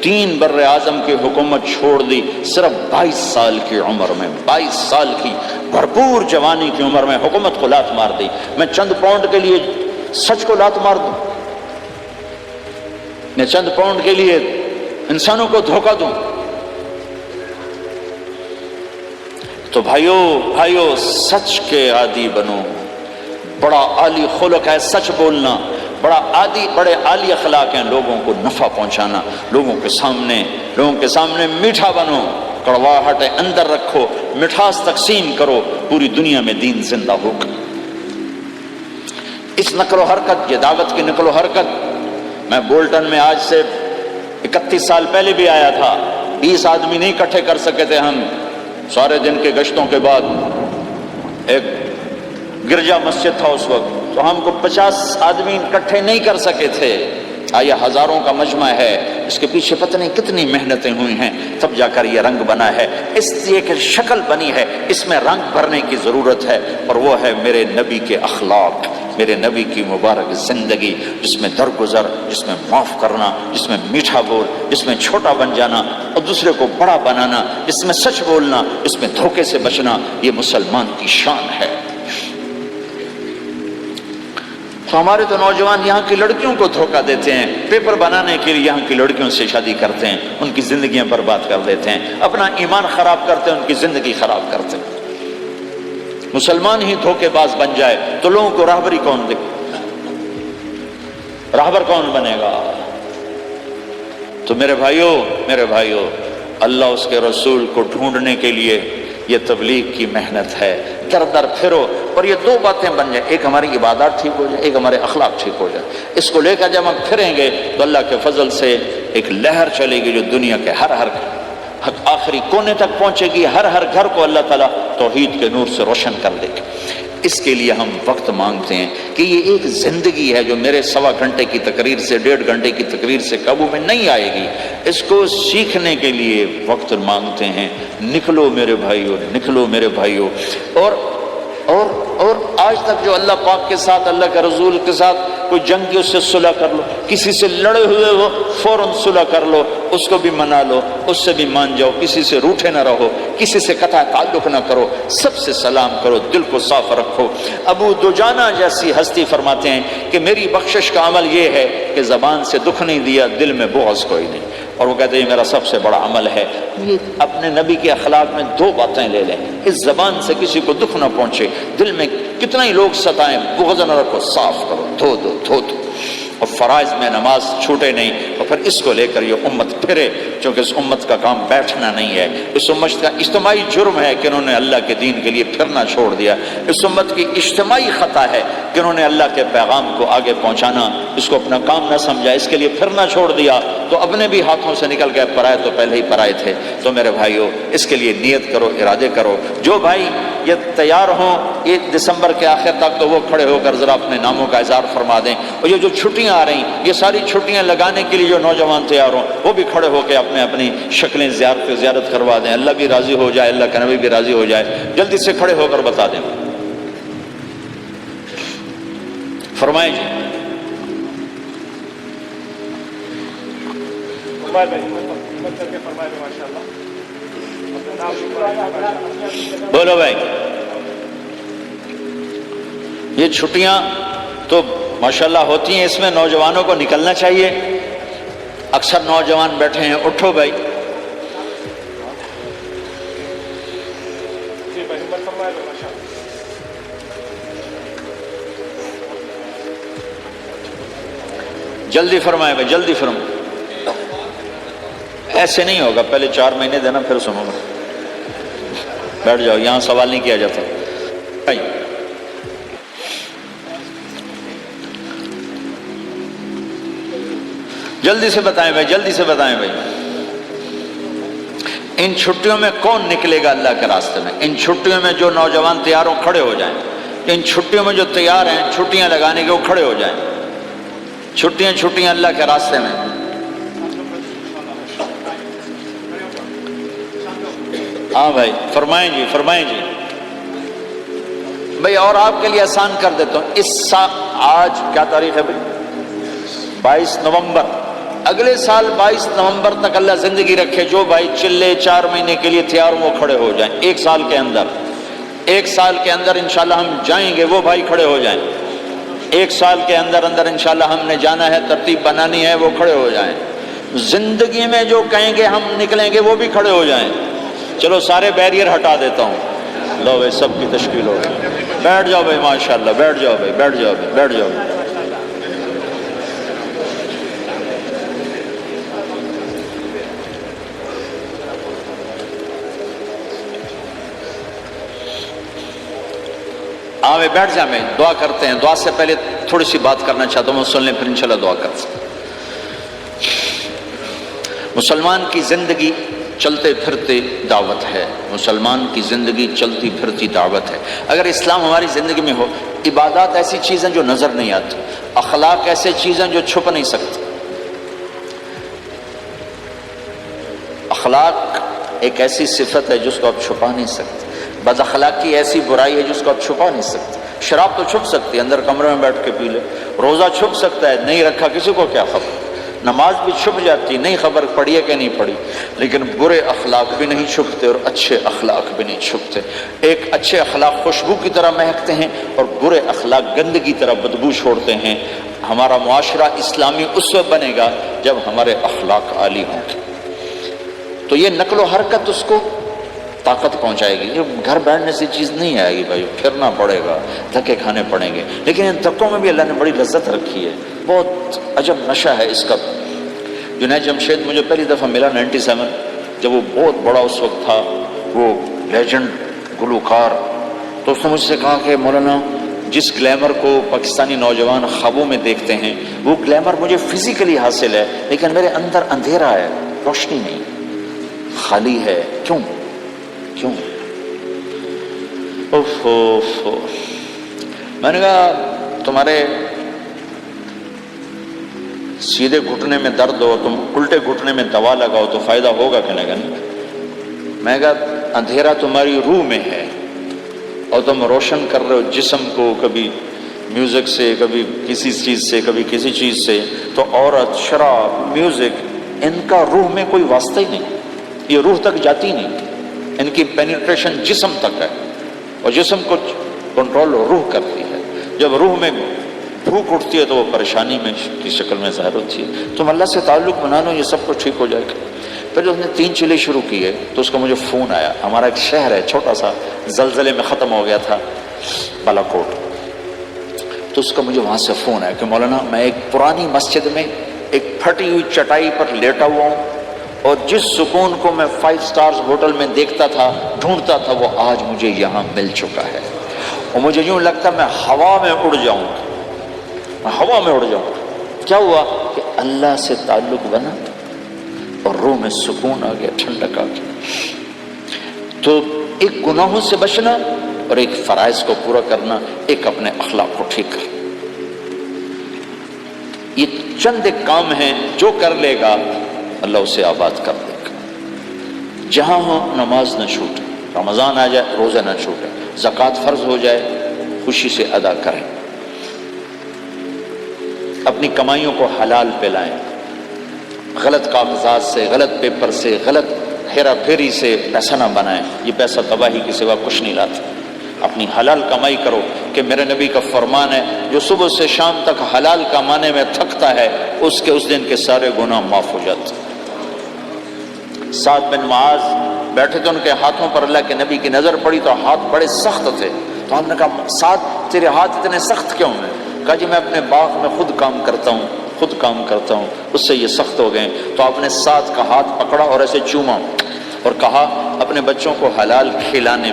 3 بر اعظم کی حکومت چھوڑ دی، صرف 22 سال کی عمر میں، 22 سال کی بھرپور جوانی کی عمر میں حکومت کو لات مار دی۔ میں چند پاؤنڈ کے لیے سچ کو لات مار دوں، میں چند پاؤنڈ کے لیے انسانوں کو دھوکہ دوں؟ تو بھائیو سچ کے عادی بنو۔ بڑا عالی خلق ہے سچ بولنا، بڑے عالی اخلاق ہیں لوگوں کو نفع پہنچانا، لوگوں کے سامنے میٹھا بنو، کڑواہٹ اندر رکھو، مٹھاس تقسیم کرو، پوری دنیا میں دین زندہ ہوگا۔ اس نقل و حرکت، یہ دعوت کی نقل و حرکت، میں بولٹن میں آج سے 31 سال پہلے بھی آیا تھا، 20 آدمی نہیں اکٹھے کر سکے تھے ہم، سارے دن کے گشتوں کے بعد۔ ایک گرجا مسجد تھا اس وقت، تو ہم کو 50 آدمی اکٹھے نہیں کر سکے تھے۔ آیا ہزاروں کا مجمع ہے، اس کے پیچھے پتہ نہیں کتنی محنتیں ہوئی ہیں، تب جا کر یہ رنگ بنا ہے، اس لیے کہ شکل بنی ہے، اس میں رنگ بھرنے کی ضرورت ہے، اور وہ ہے میرے نبی کے اخلاق، میرے نبی کی مبارک زندگی، جس میں درگزر، جس میں معاف کرنا، جس میں میٹھا بول، جس میں چھوٹا بن جانا اور دوسرے کو بڑا بنانا، جس میں سچ بولنا، جس میں دھوکے سے بچنا، یہ مسلمان کی شان ہے۔ تو ہمارے تو نوجوان یہاں کی لڑکیوں کو دھوکہ دیتے ہیں، پیپر بنانے کے لیے یہاں کی لڑکیوں سے شادی کرتے ہیں، ان کی زندگیاں برباد کر دیتے ہیں، اپنا ایمان خراب کرتے ہیں، ان کی زندگی خراب کرتے ہیں۔ مسلمان ہی دھوکے باز بن جائے تو لوگوں کو راہبری کون دے، راہبر کون بنے گا؟ تو میرے بھائیو، اللہ اس کے رسول کو ڈھونڈنے کے لیے یہ تبلیغ کی محنت ہے، در در پھرو، اور یہ 2 باتیں بن جائیں، ایک ہماری عبادات ٹھیک ہو جائے، ایک ہمارے اخلاق ٹھیک ہو جائے۔ اس کو لے کر جب ہم پھریں گے تو اللہ کے فضل سے ایک لہر چلے گی جو دنیا کے ہر آخری کونے تک پہنچے گی، ہر گھر کو اللہ تعالیٰ توحید کے نور سے روشن کر دے گا۔ اس کے لیے ہم وقت مانگتے ہیں کہ یہ ایک زندگی ہے جو میرے 1.25 گھنٹے کی تقریر سے 1.5 گھنٹے کی تقریر سے قابو میں نہیں آئے گی، اس کو سیکھنے کے لیے وقت مانگتے ہیں۔ نکلو میرے بھائیو، اور آج تک جو اللہ پاک کے ساتھ، اللہ کے رسول کے ساتھ کوئی جنگ کی، اس سے صلح کر لو، کسی سے لڑے ہوئے ہو فوراً صلح کر لو، اس کو بھی منا لو، اس سے بھی مان جاؤ، کسی سے روٹھے نہ رہو، کسی سے قطع تعلق نہ کرو، سب سے سلام کرو، دل کو صاف رکھو۔ ابو دجانہ جیسی ہستی فرماتے ہیں کہ میری بخشش کا عمل یہ ہے کہ زبان سے دکھ نہیں دیا، دل میں بغض کوئی نہیں، اور وہ کہتے ہیں میرا سب سے بڑا عمل ہے۔ یہ اپنے نبی کے اخلاق میں 2 باتیں لے لیں، اس زبان سے کسی کو دکھ نہ پہنچے، دل میں کتنا ہی لوگ ستائیں، بغض نہ رکھو، صاف کرو، دھو دو، اور فرائض میں نماز چھوٹے نہیں، تو پھر اس کو لے کر یہ امت پھرے، چونکہ اس امت کا کام بیٹھنا نہیں ہے۔ اس امت کا اجتماعی جرم ہے کہ انہوں نے اللہ کے دین کے لیے پھرنا چھوڑ دیا۔ اس امت کی اجتماعی خطا ہے کہ انہوں نے اللہ کے پیغام کو آگے پہنچانا اس کو اپنا کام نہ سمجھا، اس کے لیے پھرنا چھوڑ دیا، تو اپنے بھی ہاتھوں سے نکل گئے، پرائے تو پہلے ہی پرائے تھے۔ تو میرے بھائیو، اس کے لیے نیت کرو، ارادے کرو۔ جو بھائی یہ تیار ہوں 1 دسمبر کے آخر تک، تو وہ کھڑے ہو کر ذرا اپنے ناموں کا اظہار فرما دیں۔ اور یہ جو چھٹیاں آ رہی، یہ ساری چھٹیاں لگانے کے لیے جو نوجوان تیار ہوں، وہ بھی کھڑے ہو کے اپنی شکلیں زیارت کروا دیں، اللہ بھی راضی ہو جائے، اللہ کا نبی بھی راضی ہو جائے۔ جلدی سے کھڑے ہو کر بتا دیں۔ فرمائیں جی۔ بولو بھائی۔ یہ چھٹیاں تو ماشاءاللہ ہوتی ہیں، اس میں نوجوانوں کو نکلنا چاہیے۔ اکثر نوجوان بیٹھے ہیں، اٹھو بھائی۔ جلدی فرمائے بھائی، جلدی فرمائے۔ ایسے نہیں ہوگا، پہلے 4 مہینے دینا پھر سنو گا۔ بیٹھ جاؤ، یہاں سوال نہیں کیا جاتا بھائی۔ جلدی سے بتائیں بھائی، جلدی سے بتائیں بھائی۔ ان چھٹیوں میں کون نکلے گا اللہ کے راستے میں؟ ان چھٹیوں میں جو نوجوان تیار ہوں کھڑے ہو جائیں۔ ان چھٹیوں میں جو تیار ہیں چھٹیاں لگانے کے، وہ کھڑے ہو جائیں۔ چھٹیاں اللہ کے راستے میں۔ ہاں بھائی، فرمائیں جی، فرمائیں جی بھائی۔ اور آپ کے لیے آسان کر دیتا ہوں، اس سال آج کیا تاریخ ہے بھائی؟ 22 نومبر۔ اگلے سال 22 نومبر تک اللہ زندگی رکھے، جو بھائی چلے 4 مہینے کے لیے تیار ہوں وہ کھڑے ہو جائیں۔ 1 سال کے اندر، 1 سال کے اندر انشاءاللہ ہم جائیں گے، وہ بھائی کھڑے ہو جائیں۔ 1 سال کے اندر انشاءاللہ ہم نے جانا ہے، ترتیب بنانی ہے، وہ کھڑے ہو جائیں۔ زندگی میں جو کہیں گے ہم نکلیں گے، وہ بھی کھڑے ہو جائیں۔ چلو سارے بیریئر ہٹا دیتا ہوں، لو بھائی سب کی تشکیل ہو گئی۔ بیٹھ جاؤ بھائی، ماشاءاللہ بیٹھ جاؤ بھائی، بیٹھ جاؤ بھائی، بیٹھ جاؤ۔ ہاں بھائی بیٹھ جائیں، میں دعا کرتے ہیں۔ دعا سے پہلے تھوڑی سی بات کرنا چاہتا ہوں، سن لیں پھر انشاءاللہ دعا کرتے ہیں۔ مسلمان کی زندگی چلتے پھرتے دعوت ہے، مسلمان کی زندگی چلتی پھرتی دعوت ہے۔ اگر اسلام ہماری زندگی میں ہو، عبادات ایسی چیزیں جو نظر نہیں آتی، اخلاق ایسے چیزیں جو چھپ نہیں سکتی۔ اخلاق ایک ایسی صفت ہے جس کو آپ چھپا نہیں سکتے، بد اخلاقی ایسی برائی ہے جس کو آپ چھپا نہیں سکتے۔ شراب تو چھپ سکتی ہے، اندر کمرے میں بیٹھ کے پی لے۔ روزہ چھپ سکتا ہے، نہیں رکھا کسی کو کیا خبر۔ نماز بھی چھپ جاتی، نہیں خبر پڑھی ہے کہ نہیں پڑھی۔ لیکن برے اخلاق بھی نہیں چھپتے اور اچھے اخلاق بھی نہیں چھپتے۔ ایک اچھے اخلاق خوشبو کی طرح مہکتے ہیں اور برے اخلاق گندگی کی طرح بدبو چھوڑتے ہیں۔ ہمارا معاشرہ اسلامی اس وقت بنے گا جب ہمارے اخلاق عالی ہوں گے۔ تو یہ نقل و حرکت اس کو طاقت پہنچائے گی۔ یہ گھر بیٹھنے سے چیز نہیں آئے گی بھائی، پھرنا پڑے گا، دھکے کھانے پڑیں گے۔ لیکن ان دھکوں میں بھی اللہ نے بڑی لذت رکھی ہے، بہت عجب نشہ ہے اس کا۔ جنید جمشید مجھے پہلی دفعہ ملا 97، جب وہ بہت بڑا اس وقت تھا، وہ لیجنڈ گلوکار۔ تو اس نے مجھ سے کہا کہ مولانا جس گلیمر کو پاکستانی نوجوان خوابوں میں دیکھتے ہیں، وہ گلیمر مجھے فزیکلی حاصل ہے، لیکن میرے اندر اندھیرا ہے، روشنی نہیں، خالی ہے۔ کیوں؟ میں نے کہا تمہارے سیدھے گھٹنے میں درد ہو، تم الٹے گھٹنے میں دوا لگاؤ تو فائدہ ہوگا کہ نہیں؟ میں کہا اندھیرا تمہاری روح میں ہے اور تم روشن کر رہے ہو جسم کو، کبھی میوزک سے، کبھی کسی چیز سے، کبھی کسی چیز سے۔ تو عورت، شراب، میوزک، ان کا روح میں کوئی واسطہ ہی نہیں، یہ روح تک جاتی نہیں، ان کی پینیٹریشن جسم تک ہے اور جسم کو کنٹرول روح کرتی ہے۔ جب روح میں بھوک اٹھتی ہے تو وہ پریشانی میں کی شکل میں ظاہر ہوتی ہے۔ تم اللہ سے تعلق بنا لو، یہ سب کچھ ٹھیک ہو جائے گا۔ پھر جب اس نے 3 چیلے شروع کیے تو اس کا مجھے فون آیا۔ ہمارا ایک شہر ہے چھوٹا سا، زلزلے میں ختم ہو گیا تھا، بالا کوٹ۔ تو اس کا مجھے وہاں سے فون آیا کہ مولانا میں ایک پرانی مسجد میں ایک پھٹی ہوئی چٹائی پر لیٹا ہوا ہوں، اور جس سکون کو میں 5 سٹارز ہوٹل میں دیکھتا تھا، ڈھونڈتا تھا، وہ آج مجھے یہاں مل چکا ہے، اور مجھے یوں لگتا میں ہوا میں اڑ جاؤں، میں ہوا میں اڑ جاؤں۔ کیا ہوا کہ اللہ سے تعلق بنا اور روح میں سکون آ گیا، ٹھنڈک آ گئی۔ تو ایک گناہوں سے بچنا اور ایک فرائض کو پورا کرنا، ایک اپنے اخلاق کو ٹھیک کرنا، یہ چند ایک کام ہیں جو کر لے گا اللہ اسے آباد کر دے گا۔ جہاں ہو نماز نہ چھوٹے، رمضان آ جائے روزہ نہ چھوٹے، زکوٰۃ فرض ہو جائے خوشی سے ادا کریں، اپنی کمائیوں کو حلال پہ لائیں، غلط کاغذات سے، غلط پیپر سے، غلط ہیرا پھیری سے پیسہ نہ بنائیں، یہ پیسہ تباہی کے سوا کچھ نہیں لاتا۔ اپنی حلال کمائی کرو، کہ میرے نبی کا فرمان ہے جو صبح سے شام تک حلال کمانے میں تھکتا ہے اس دن کے سارے گناہ معاف ہو جاتے۔ سعد بن معاذ بیٹھے تھے، ان کے ہاتھوں پر اللہ کے نبی کی نظر پڑی تو ہاتھ بڑے سخت تھے، تو ہم نے کہا سعد تیرے ہاتھ اتنے سخت کیوں ہیں؟ کہا جی میں اپنے باغ میں خود کام کرتا ہوں، اس سے یہ سخت ہو گئے۔ تو آپ نے سعد کا ہاتھ پکڑا اور ایسے چوما اور کہا اپنے بچوں کو حلال کھلانے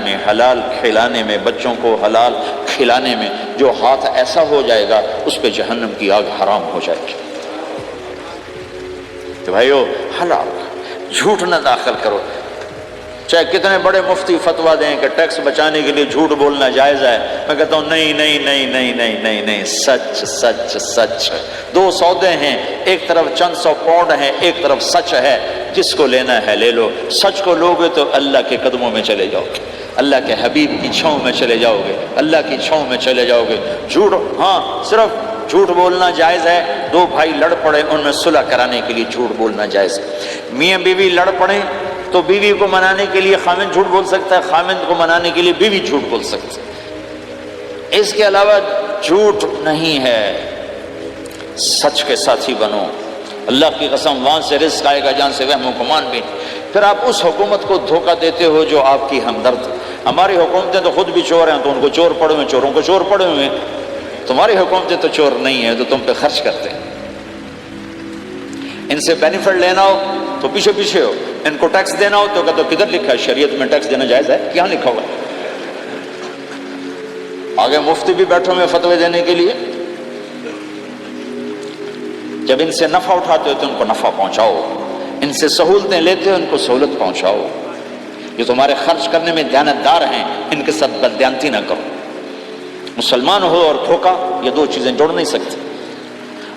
میں بچوں کو حلال کھلانے میں جو ہاتھ ایسا ہو جائے گا اس پہ جہنم کی آگ حرام ہو جائے گی۔ تو بھائیو حلال، جھوٹ نہ داخل کرو، چاہے کتنے بڑے مفتی فتویٰ دیں کہ ٹیکس بچانے کے لیے جھوٹ بولنا جائز ہے، میں کہتا ہوں نہیں، سچ۔ 2 سودے ہیں، ایک طرف چند 100 پاؤنڈ ہیں، ایک طرف سچ ہے، جس کو لینا ہے لے لو۔ سچ کو لوگے تو اللہ کے قدموں میں چلے جاؤ گے، اللہ کے حبیب کی چھاؤں میں چلے جاؤ گے، اللہ کی چھاؤں میں چلے جاؤ گے۔ جھوٹ، ہاں صرف جھوٹ بولنا جائز ہے، 2 بھائی لڑ پڑے ان میں صلح کرانے کے لیے جھوٹ بولنا جائز ہے۔ میاں بیوی لڑ پڑے تو بیوی کو منانے کے لیے خامند جھوٹ بول سکتا ہے، خامند کو منانے کے لیے بیوی جھوٹ بول سکتی ہے۔ اس کے علاوہ جھوٹ نہیں ہے، سچ کے ساتھی بنو۔ اللہ کی قسم وہاں سے رزق آئے گا جہاں سے وہم و گمان بھی۔ پھر آپ اس حکومت کو دھوکہ دیتے ہو جو آپ کی ہمدرد۔ ہماری حکومتیں تو خود بھی چور ہیں تو ان کو چور پڑے ہوئے، چوروں کو چور پڑے ہوئے ہیں۔ تمہاری حکومتیں تو چور نہیں ہیں، تو تم پہ خرچ کرتے ہیں۔ ان سے بینیفٹ لینا ہو تو پیچھے ہو، ان کو ٹیکس دینا ہو تو کہتے کدھر لکھا ہے شریعت میں ٹیکس دینا جائز ہے؟ کہاں لکھا ہوا ہے؟ آگے مفتی بھی بیٹھے ہوئے فتوے دینے کے لیے۔ جب ان سے نفع اٹھاتے ہو تو ان کو نفع پہنچاؤ، ان سے سہولتیں لیتے ہو ان کو سہولت پہنچاؤ۔ یہ تمہارے خرچ کرنے میں دیانتدار ہیں، ان کے ساتھ بددیانتی نہ کرو۔ مسلمان ہو اور دھوکہ، یہ 2 چیزیں جوڑ نہیں سکتی۔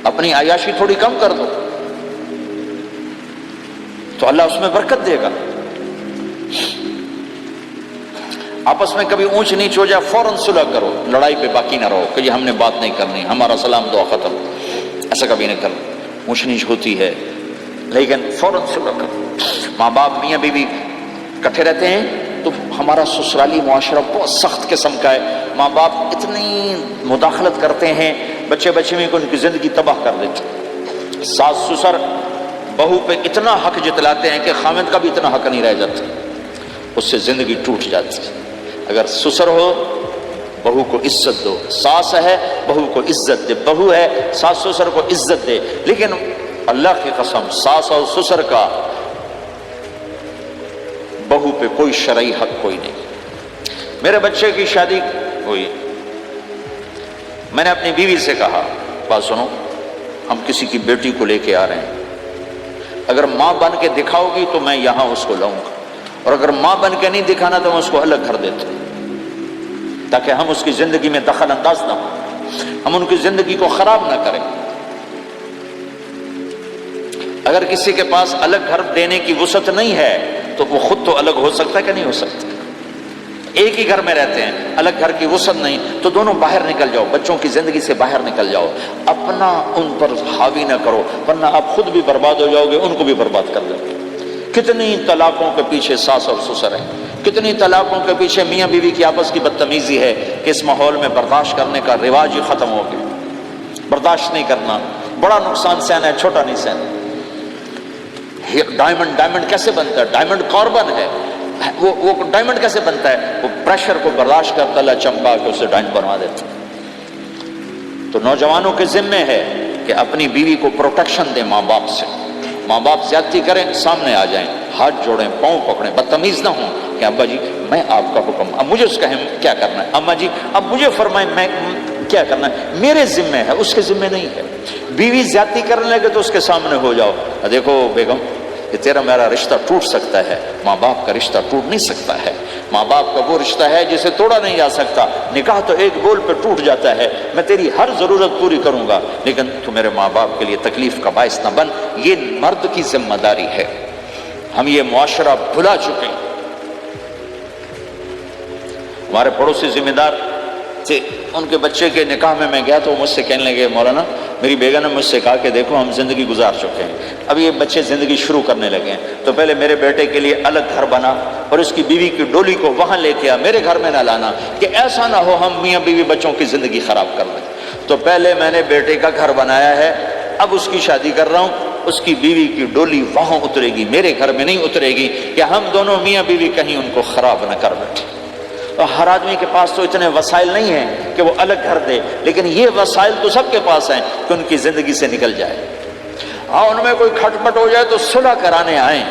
اپنی عیاشی تھوڑی کم کر دو تو اللہ اس میں برکت دے گا۔ آپس میں کبھی اونچ نیچ ہو جائے فوراً صلح کرو، لڑائی پہ باقی نہ رہو کہ یہ ہم نے بات نہیں کرنی، ہمارا سلام دعا ختم، ایسا کبھی نہیں کرنا۔ اونچ نیچ ہوتی ہے لیکن فوراً صلح کرو۔ ماں باپ میاں بیوی کٹھے رہتے ہیں تو ہمارا سسرالی معاشرہ بہت سخت قسم کا ہے، ماں باپ اتنی مداخلت کرتے ہیں، بچے میں کو ان کی زندگی تباہ کر دیتے۔ ساس سسر بہو پہ اتنا حق جتلاتے ہیں کہ خامد کا بھی اتنا حق نہیں رہ جاتا، اس سے زندگی ٹوٹ جاتی ہے۔ اگر سسر ہو بہو کو عزت دو، ساس ہے بہو کو عزت دے، بہو ہے ساس سسر کو عزت دے، لیکن اللہ کی قسم ساس اور سسر کا بہو پہ کوئی شرعی حق کوئی نہیں۔ میرے بچے کی شادی ہوئی، میں نے اپنی بیوی سے کہا بات سنو، ہم کسی کی بیٹی کو لے کے آ رہے ہیں، اگر ماں بن کے دکھاؤ گی تو میں یہاں اس کو لاؤں گا، اور اگر ماں بن کے نہیں دکھانا تو میں اس کو الگ گھر دیتا ہوں، تاکہ ہم اس کی زندگی میں دخل انداز نہ ہوں، ہم ان کی زندگی کو خراب نہ کریں۔ اگر کسی کے پاس الگ گھر دینے کی وسعت نہیں ہے تو وہ خود تو الگ ہو سکتا ہے کہ نہیں ہو سکتا؟ ایک ہی گھر میں رہتے ہیں، الگ گھر کی وسعت نہیں تو دونوں باہر نکل جاؤ، بچوں کی زندگی سے باہر نکل جاؤ، اپنا ان پر حاوی نہ کرو، ورنہ آپ خود بھی برباد ہو جاؤ گے، ان کو بھی برباد کر دو گے۔ کتنی طلاقوں کے پیچھے ساس اور سسر ہیں، کتنی طلاقوں کے پیچھے میاں بیوی کی آپس کی بدتمیزی ہے کہ اس ماحول میں برداشت کرنے کا رواج ہی ختم ہو گیا۔ برداشت نہیں کرنا، بڑا نقصان سہنا ہے، چھوٹا نہیں سہنا۔ ڈائمنڈ کیسے بنتا ہے؟ ڈائمنڈ کاربن ہے، وہ ڈائمنڈ کیسے بنتا ہے؟ وہ پریشر کو برداشت کرتا، اللہ چمکا کے اسے ڈائمنڈ بنوا دیتا۔ تو نوجوانوں کے ذمے ہے کہ اپنی بیوی کو پروٹیکشن دیں ماں باپ سے. ماں باپ زیادتی کریں سامنے آ جائیں, ہاتھ جوڑیں, پاؤں پکڑیں, بدتمیز نہ ہوں کہ ابا جی میں آپ کا حکم, اب مجھے اس کا کیا کرنا ہے, اماں جی اب مجھے فرمائیں میں کیا کرنا ہے, میرے ذمے ہے, اس کے ذمے نہیں ہے. بیوی زیادتی کرنے لگے تو اس کے سامنے ہو جاؤ, دیکھو بیگم کہ تیرا میرا رشتہ ٹوٹ سکتا ہے, ماں باپ کا رشتہ ٹوٹ نہیں سکتا ہے. ماں باپ کا وہ رشتہ ہے جسے توڑا نہیں جا سکتا. نکاح تو ایک بول پہ ٹوٹ جاتا ہے. میں تیری ہر ضرورت پوری کروں گا لیکن تو میرے ماں باپ کے لیے تکلیف کا باعث نہ بن. یہ مرد کی ذمہ داری ہے. ہم یہ معاشرہ بھلا چکے ہیں. ہمارے پڑوسی ذمہ دار تھے, ان کے بچے کے نکاح میں گیا تو وہ مجھ سے کہنے لگے مولانا میری بیگم نے مجھ سے کہا کہ دیکھو ہم زندگی گزار چکے ہیں, اب یہ بچے زندگی شروع کرنے لگے ہیں, تو پہلے میرے بیٹے کے لیے الگ گھر بنا اور اس کی بیوی کی ڈولی کو وہاں لے کے آ, میرے گھر میں نہ لانا کہ ایسا نہ ہو ہم میاں بیوی بچوں کی زندگی خراب کر لیں. تو پہلے میں نے بیٹے کا گھر بنایا ہے, اب اس کی شادی کر رہا ہوں, اس کی بیوی کی ڈولی وہاں اترے گی, میرے گھر میں نہیں اترے گی کہ ہم دونوں میاں بیوی کہیں ان کو خراب نہ کر بیٹھے. اور ہر آدمی کے پاس تو اتنے وسائل نہیں ہیں کہ وہ الگ گھر دے, لیکن یہ وسائل تو سب کے پاس ہیں کہ ان کی زندگی سے نکل جائے. ہاں ان میں کوئی کھٹ پٹ ہو جائے تو صلح کرانے آئیں,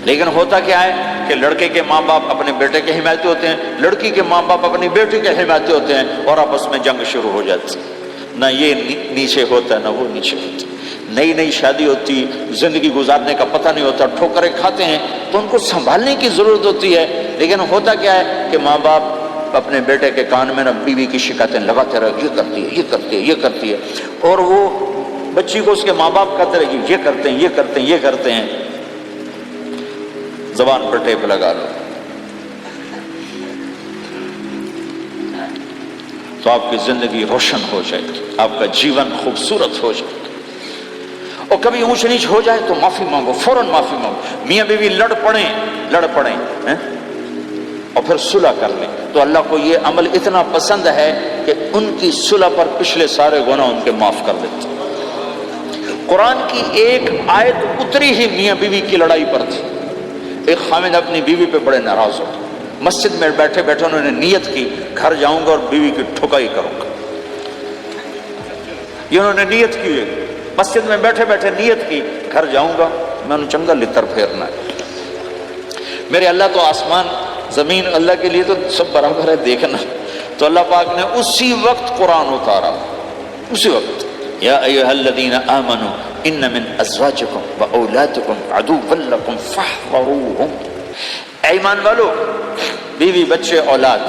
لیکن ہوتا کیا ہے کہ لڑکے کے ماں باپ اپنے بیٹے کے حمایتی ہوتے ہیں, لڑکی کے ماں باپ اپنی بیٹی کے حمایتی ہوتے ہیں اور آپس میں جنگ شروع ہو جاتی. نہ یہ نیچے ہوتا ہے نہ وہ نیچے ہوتا ہے. نئی نئی شادی ہوتی, زندگی گزارنے کا پتہ نہیں ہوتا, ٹھوکریں کھاتے ہیں تو ان کو سنبھالنے کی ضرورت ہوتی ہے. لیکن ہوتا کیا ہے کہ ماں باپ اپنے بیٹے کے کان میں نہ بیوی کی شکایتیں لگاتے رہے, یہ کرتی ہے, یہ کرتی ہے, یہ کرتی ہے, اور وہ بچی کو اس کے ماں باپ کہتے رہے یہ کرتے ہیں, یہ کرتے ہیں, یہ کرتے ہیں. زبان پر ٹیپ لگا لو تو آپ کی زندگی روشن ہو جائے گی, آپ کا جیون خوبصورت ہو جائے گا. اور کبھی اونچ نیچ ہو جائے تو معافی مانگو, فوراً معافی مانگو. میاں بیوی لڑ پڑیں اور پھر صلح کر لیں تو اللہ کو یہ عمل اتنا پسند ہے کہ ان کی صلح پر پچھلے سارے گناہ ان کے معاف کر دیتے. قرآن کی ایک آیت اتری ہی میاں بیوی کی لڑائی پر تھی. ایک خامد اپنی بیوی پہ بڑے ناراض ہو, مسجد میں بیٹھے بیٹھے انہوں نے نیت کی گھر جاؤں گا اور بیوی کی ٹھکائی کروں گا. یہ انہوں نے نیت کی, مسجد میں بیٹھے بیٹھے نیت کی گھر جاؤں گا میں انہوں چنگا لتر پھیرنا ہے. میرے اللہ تو آسمان زمین اللہ کے لیے تو سب برابر ہے دیکھنا. تو اللہ پاک نے اسی وقت قرآن اتارا, اسی وقت یا ایھا الذین آمنوا ان من ازواجکم واولادکم عدوا لکم فاحذروہم. اے ایمان والو, بیوی بچے اولاد,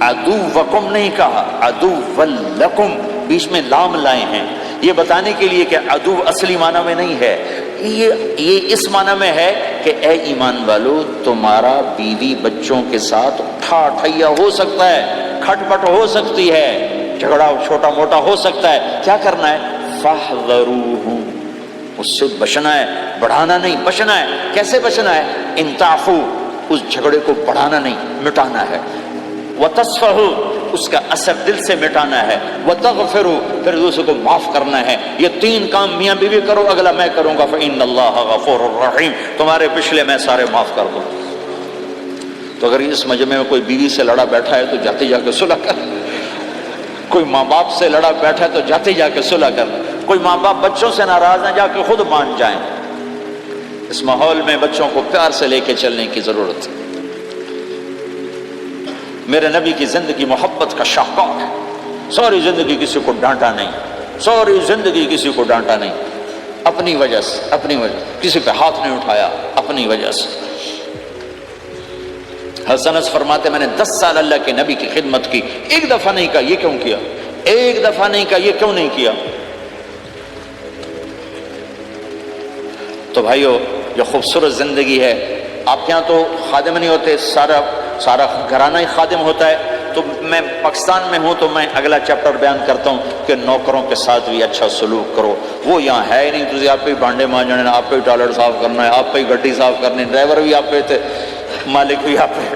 عدوکم نہیں کہا, عدوا لکم بیچ میں لام لائے ہیں یہ بتانے کے لیے کہ عدو اصلی معنی میں نہیں ہے, یہ اس معنی میں ہے کہ اے ایمان والو تمہارا بیوی بچوں کے ساتھ اٹھا ٹھیا ہو سکتا ہے, کھٹ پٹ ہو سکتی ہے, جھگڑا چھوٹا موٹا ہو سکتا ہے. کیا کرنا ہے؟ فاحذروہم, اس سے بچنا ہے, بڑھانا نہیں, بچنا ہے. کیسے بچنا ہے؟ ان تعفو, اس جھگڑے کو بڑھانا نہیں, مٹانا ہے. وتصفحوا, اس کا اثر دل سے مٹانا ہے. وتغفروا, پھر دوسرے کو معاف کرنا ہے. یہ تین کام میاں بیوی کرو, اگلا میں کروں گا. فإن اللہ غفور الرحیم, تمہارے پچھلے میں سارے معاف کر دوں. تو اگر اس مجمع میں کوئی بیوی سے لڑا بیٹھا ہے تو جاتے جا کے صلح کر. کوئی ماں باپ سے لڑا بیٹھا ہے تو جاتے جا کے صلح کر. کوئی ماں باپ بچوں سے ناراض ہیں, جا کے خود مان جائیں. اس ماحول میں بچوں کو پیار سے لے کے چلنے کی ضرورت ہے. میرے نبی کی زندگی محبت کا شاہکار ہے. ساری زندگی کسی کو ڈانٹا نہیں, ساری زندگی کسی کو ڈانٹا نہیں, اپنی وجہ سے, اپنی وجہ, کسی پہ ہاتھ نہیں اٹھایا, اپنی وجہ سے. حسن فرماتے میں نے 10 سال اللہ کے نبی کی خدمت کی, ایک دفعہ نہیں کہا یہ کیوں کیا, ایک دفعہ نہیں کہا یہ کیوں نہیں کیا. تو بھائیو یہ خوبصورت زندگی ہے. آپ کے یہاں تو خادم نہیں ہوتے, سارا گھرانہ ہی خادم ہوتا ہے. تو میں پاکستان میں ہوں تو میں اگلا چیپٹر بیان کرتا ہوں کہ نوکروں کے ساتھ بھی اچھا سلوک کرو. وہ یہاں ہے ہی نہیں, تو آپ پہ بانڈے مانجنے, آپ پہ ٹوائلٹ صاف کرنا ہے, آپ پہ گڈی صاف کرنی, ڈرائیور بھی آپ پہ تھے, مالک بھی آپ پہ,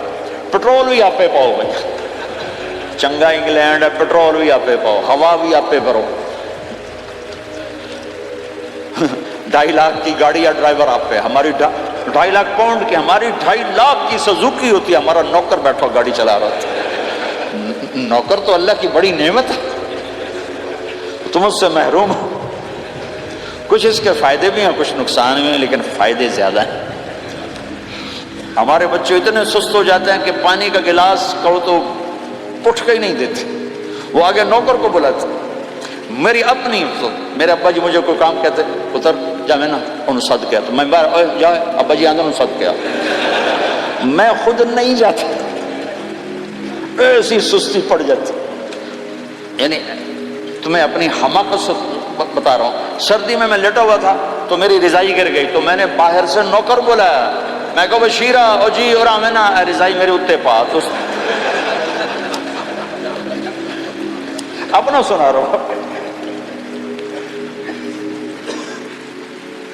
پٹرول بھی آپ پہ پاؤ. بھائی چنگا انگلینڈ ہے, پٹرول بھی آپ پہ پاؤ, ہوا بھی آپ پہ بھرو. 2.5 لاکھ کی گاڑی یا ڈرائیور آپ پہ. ہماری 2.5 لاکھ پاؤنڈ کی, ہماری 2.5 لاکھ کی سزوکی ہوتی ہے, ہمارا نوکر بیٹھا گاڑی چلا رہا تھا. نوکر تو اللہ کی بڑی نعمت ہے، تم اس سے محروم ہو۔ کچھ اس کے فائدے بھی ہیں، کچھ نقصان بھی ہیں، لیکن فائدے زیادہ ہیں۔ ہمارے بچے اتنے سست ہو جاتے ہیں کہ پانی کا گلاس کہو تو اٹھ کے ہی نہیں دیتے، وہ آگے نوکر کو بلاتے۔ میری اپنی میرے ابا جی مجھے کوئی کام کہتے، اتر جا میں نا انہوں صد کیا، تو میں باہر جا ابا جی آندر انہوں صد کیا، میں خود نہیں جاتا، ایسی سستی پڑ جاتی۔ یعنی تمہیں اپنی حماقت سے بتا رہا ہوں، سردی میں لیٹا ہوا تھا تو میری رضائی گر گئی، تو میں نے باہر سے نوکر بلایا، میں کہا بشیرہ او جی اور آمینہ رضائی میرے اتنے پا، تو اپنا سنا رہا ہوں۔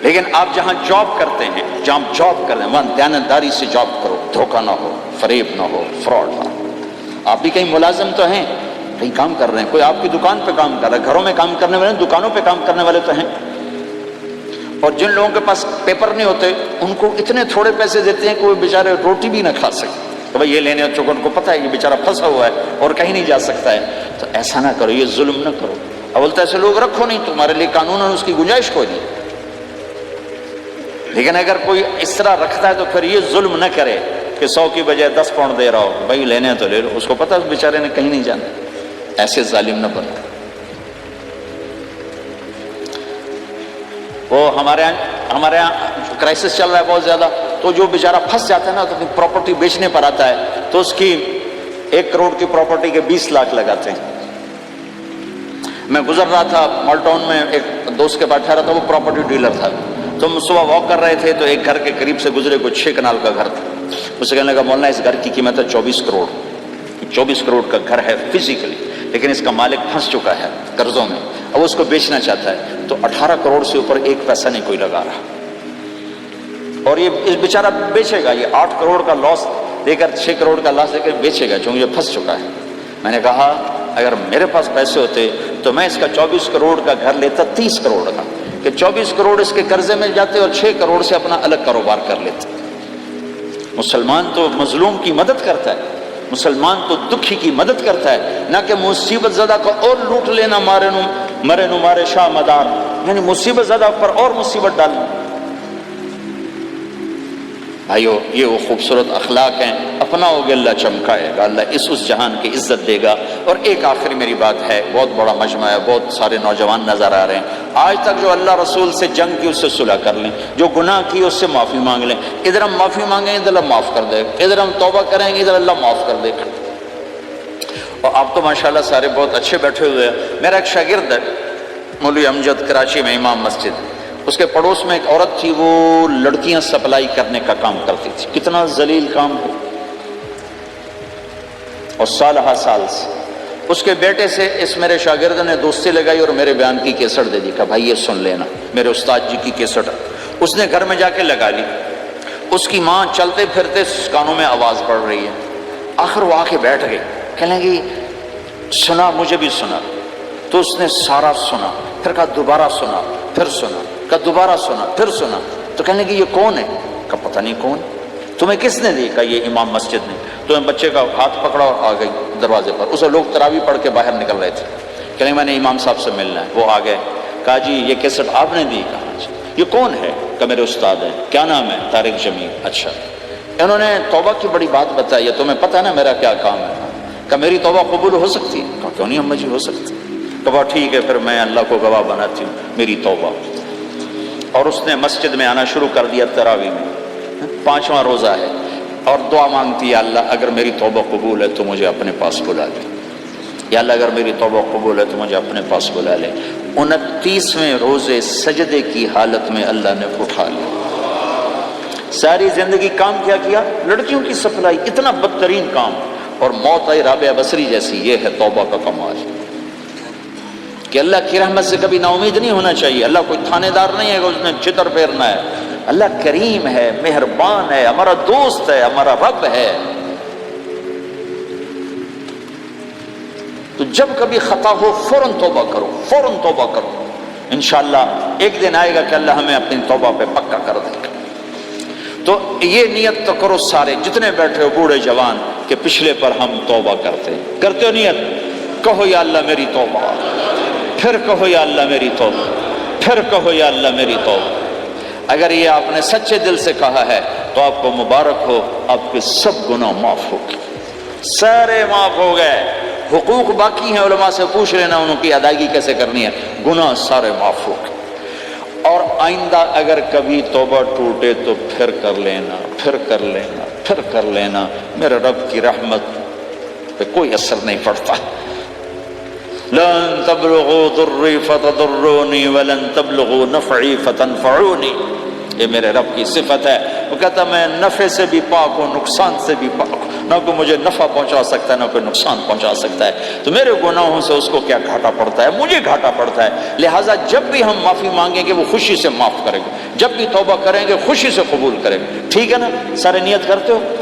لیکن آپ جہاں جاب کرتے ہیں، جہاں جاب کر رہے ہیں وہاں دیانتداری سے جاب کرو، دھوکہ نہ ہو، فریب نہ ہو، فراڈ نہ ہو۔ آپ بھی کہیں ملازم تو ہیں، کہیں کام کر رہے ہیں، کوئی آپ کی دکان پہ کام کر رہا ہے، گھروں میں کام کرنے والے، دکانوں پہ کام کرنے والے تو ہیں۔ اور جن لوگوں کے پاس پیپر نہیں ہوتے ان کو اتنے تھوڑے پیسے دیتے ہیں کہ وہ بیچارے روٹی بھی نہ کھا سکتے، تو بھائی یہ لینے، چونکہ ان کو پتہ ہے یہ بیچارہ پھنسا ہوا ہے اور کہیں نہیں جا سکتا ہے۔ تو ایسا نہ کرو، یہ ظلم نہ کرو۔ اول تو ایسے لوگ رکھو نہیں، تمہارے لیے قانون اس کی گنجائش کوئی نہیں۔ لیکن اگر کوئی اس طرح رکھتا ہے تو پھر یہ ظلم نہ کرے کہ 100 کی بجائے 10 پاؤنڈ دے رہا ہو، بھائی لینے تو لے لو، اس کو پتہ ہے اس بیچارے نے کہیں نہیں جانا۔ ایسے ظالم نہ بنو۔ وہ ہمارے یہاں کرائسس چل رہا ہے بہت زیادہ، تو جو بیچارہ پھنس جاتا ہے نا تو اپنی پراپرٹی بیچنے پر آتا ہے تو اس کی 1 کروڑ کی پراپرٹی کے 20 لاکھ لگاتے ہیں۔ میں گزر رہا تھا مال ٹاؤن میں، ایک دوست کے پاس ٹھہرا تھا، وہ پراپرٹی ڈیلر تھا، تو ہم صبح واک کر رہے تھے تو ایک گھر کے قریب سے گزرے، کوئی 6 کنال کا گھر تھا۔ اس سے کہنے لگا مولانا اس گھر کی قیمت ہے 24 کروڑ، 24 کروڑ کا گھر ہے فزیکلی، لیکن اس کا مالک پھنس چکا ہے قرضوں میں، اب اس کو بیچنا چاہتا ہے، تو 18 کروڑ سے اوپر 1 پیسہ نہیں کوئی لگا رہا، اور یہ اس بیچارہ بیچے گا، یہ 8 کروڑ کا لاس دے کر 6 کروڑ کا لاس دے کر بیچے گا چونکہ یہ پھنس چکا ہے۔ میں نے کہا اگر میرے پاس پیسے ہوتے تو میں اس کا 24 کروڑ کا گھر لیتا 30 کروڑ کا، کہ 24 کروڑ اس کے قرضے میں جاتے اور 6 کروڑ سے اپنا الگ کاروبار کر لیتے۔ مسلمان تو مظلوم کی مدد کرتا ہے، مسلمان تو دکھی کی مدد کرتا ہے، نہ کہ مصیبت زدہ کو اور لوٹ لینا، مرے نو مارے شاہ مدار، یعنی مصیبت زدہ پر اور مصیبت ڈالنا۔ بھائیو یہ وہ خوبصورت اخلاق ہیں، اپناؤ گے اللہ چمکائے گا، اللہ اس جہان کی عزت دے گا۔ اور ایک آخری میری بات ہے، بہت بڑا مجمع ہے، بہت سارے نوجوان نظر آ رہے ہیں، آج تک جو اللہ رسول سے جنگ کی اس سے صلح کر لیں، جو گناہ کی اس سے معافی مانگ لیں۔ ادھر ہم معافی مانگیں ادھر اللہ معاف کر دے گا، ادھر ہم توبہ کریں گے ادھر اللہ معاف کر دے گا۔ اور آپ تو ماشاءاللہ سارے بہت اچھے بیٹھے ہوئے ہیں۔ میرا ایک شاگرد ہے مولوی امجد، کراچی میں امام مسجد، اس کے پڑوس میں ایک عورت تھی، وہ لڑکیاں سپلائی کرنے کا کام کرتی تھی، کتنا ذلیل کام ہے، اور سال ہا سال سے اس کے بیٹے سے اس میرے شاگرد نے دوستی لگائی اور میرے بیان کی کیسٹ دے دی، کہا بھائی یہ سن لینا، میرے استاد جی کی کیسٹ۔ اس نے گھر میں جا کے لگا لی، اس کی ماں چلتے پھرتے کانوں میں آواز پڑ رہی ہے، آخر وہ آ کے بیٹھ گئی، کہنے لگی سنا، مجھے بھی سنا، تو اس نے سارا سنا، پھر کہا دوبارہ سنا، پھر سنا، کہا دوبارہ سنا، پھر سنا، تو کہنے لگی یہ کون ہے؟ کہا پتہ نہیں کون، تمہیں کس نے دی؟ کہا یہ امام مسجد نے۔ تو میں بچے کا ہاتھ پکڑا اور آ گئی دروازے پر، اسے لوگ تراویح پڑھ کے باہر نکل رہے تھے، کہنے میں نے امام صاحب سے ملنا ہے۔ وہ آ گئے، کہا جی یہ کیسٹ آپ نے دی؟ کہا جی۔ یہ کون ہے؟ کہا میرے استاد ہیں۔ کیا نام ہے؟ طارق جمیل۔ اچھا، انہوں نے توبہ کی بڑی بات بتائی ہے، تمہیں پتہ نا میرا کیا کام ہے؟ کہا میری توبہ قبول ہو سکتی ہے؟ کہا کیوں نہیں اما جی ہو سکتی۔ کہا ٹھیک ہے پھر میں اللہ کو گواہ بناتی ہوں میری توبہ۔ اور اس نے مسجد میں آنا شروع کر دیا تراویح میں، 5واں روزہ ہے، اور دعا مانگتی ہے اللہ اگر میری توبہ قبول ہے تو مجھے اپنے پاس بلا لے، یا اللہ اگر میری توبہ قبول ہے تو مجھے اپنے پاس بلا لے۔ 29ویں روزے سجدے کی حالت میں اللہ نے اٹھا لیا۔ ساری زندگی کام کیا کیا؟ لڑکیوں کی سپلائی، اتنا بدترین کام، اور موت آئی رابعہ بصری جیسی۔ یہ ہے توبہ کا کمال، کہ اللہ کی رحمت سے کبھی نا امید نہیں ہونا چاہیے۔ اللہ کوئی تھانے دار نہیں ہے کہ اس نے چتر پھیرنا ہے، اللہ کریم ہے، مہربان ہے، ہمارا دوست ہے، ہمارا رب ہے۔ تو جب کبھی خطا ہو فوراً توبہ کرو، فوراً توبہ کرو، انشاءاللہ ایک دن آئے گا کہ اللہ ہمیں اپنی توبہ پہ پکا کر دے گا۔ تو یہ نیت تو کرو سارے جتنے بیٹھے ہو، بوڑھے جوان، کہ پچھلے پر ہم توبہ کرتے ہو نیت، کہو یا اللہ میری توبہ، پھر کہو یا اللہ میری توبہ، پھر کہو یا اللہ میری توبہ۔ اگر یہ آپ نے سچے دل سے کہا ہے تو آپ کو مبارک ہو، آپ کے سب گناہ معاف ہو گئے، سارے معاف ہو گئے۔ حقوق باقی ہیں، علماء سے پوچھ لینا انہوں کی ادائیگی کیسے کرنی ہے، گناہ سارے معاف ہو گئے۔ اور آئندہ اگر کبھی توبہ ٹوٹے تو پھر کر لینا، پھر کر لینا، پھر کر لینا، میرے رب کی رحمت پہ کوئی اثر نہیں پڑتا۔ لن تبلغوا ضری فتضرونی ولن تبلغوا نفعی فتنفعونی، یہ میرے رب کی صفت ہے۔ وہ کہتا میں نفع سے بھی پاک ہوں، نقصان سے بھی پاک ہوں، نہ کوئی مجھے نفع پہنچا سکتا ہے نہ کوئی نقصان پہنچا سکتا ہے۔ تو میرے گناہوں سے اس کو کیا گھاٹا پڑتا ہے، مجھے گھاٹا پڑتا ہے۔ لہٰذا جب بھی ہم معافی مانگیں گے وہ خوشی سے معاف کریں گے، جب بھی توبہ کریں گے خوشی سے قبول کریں گے، ٹھیک ہے نا؟ سارے نیت کرتے ہو؟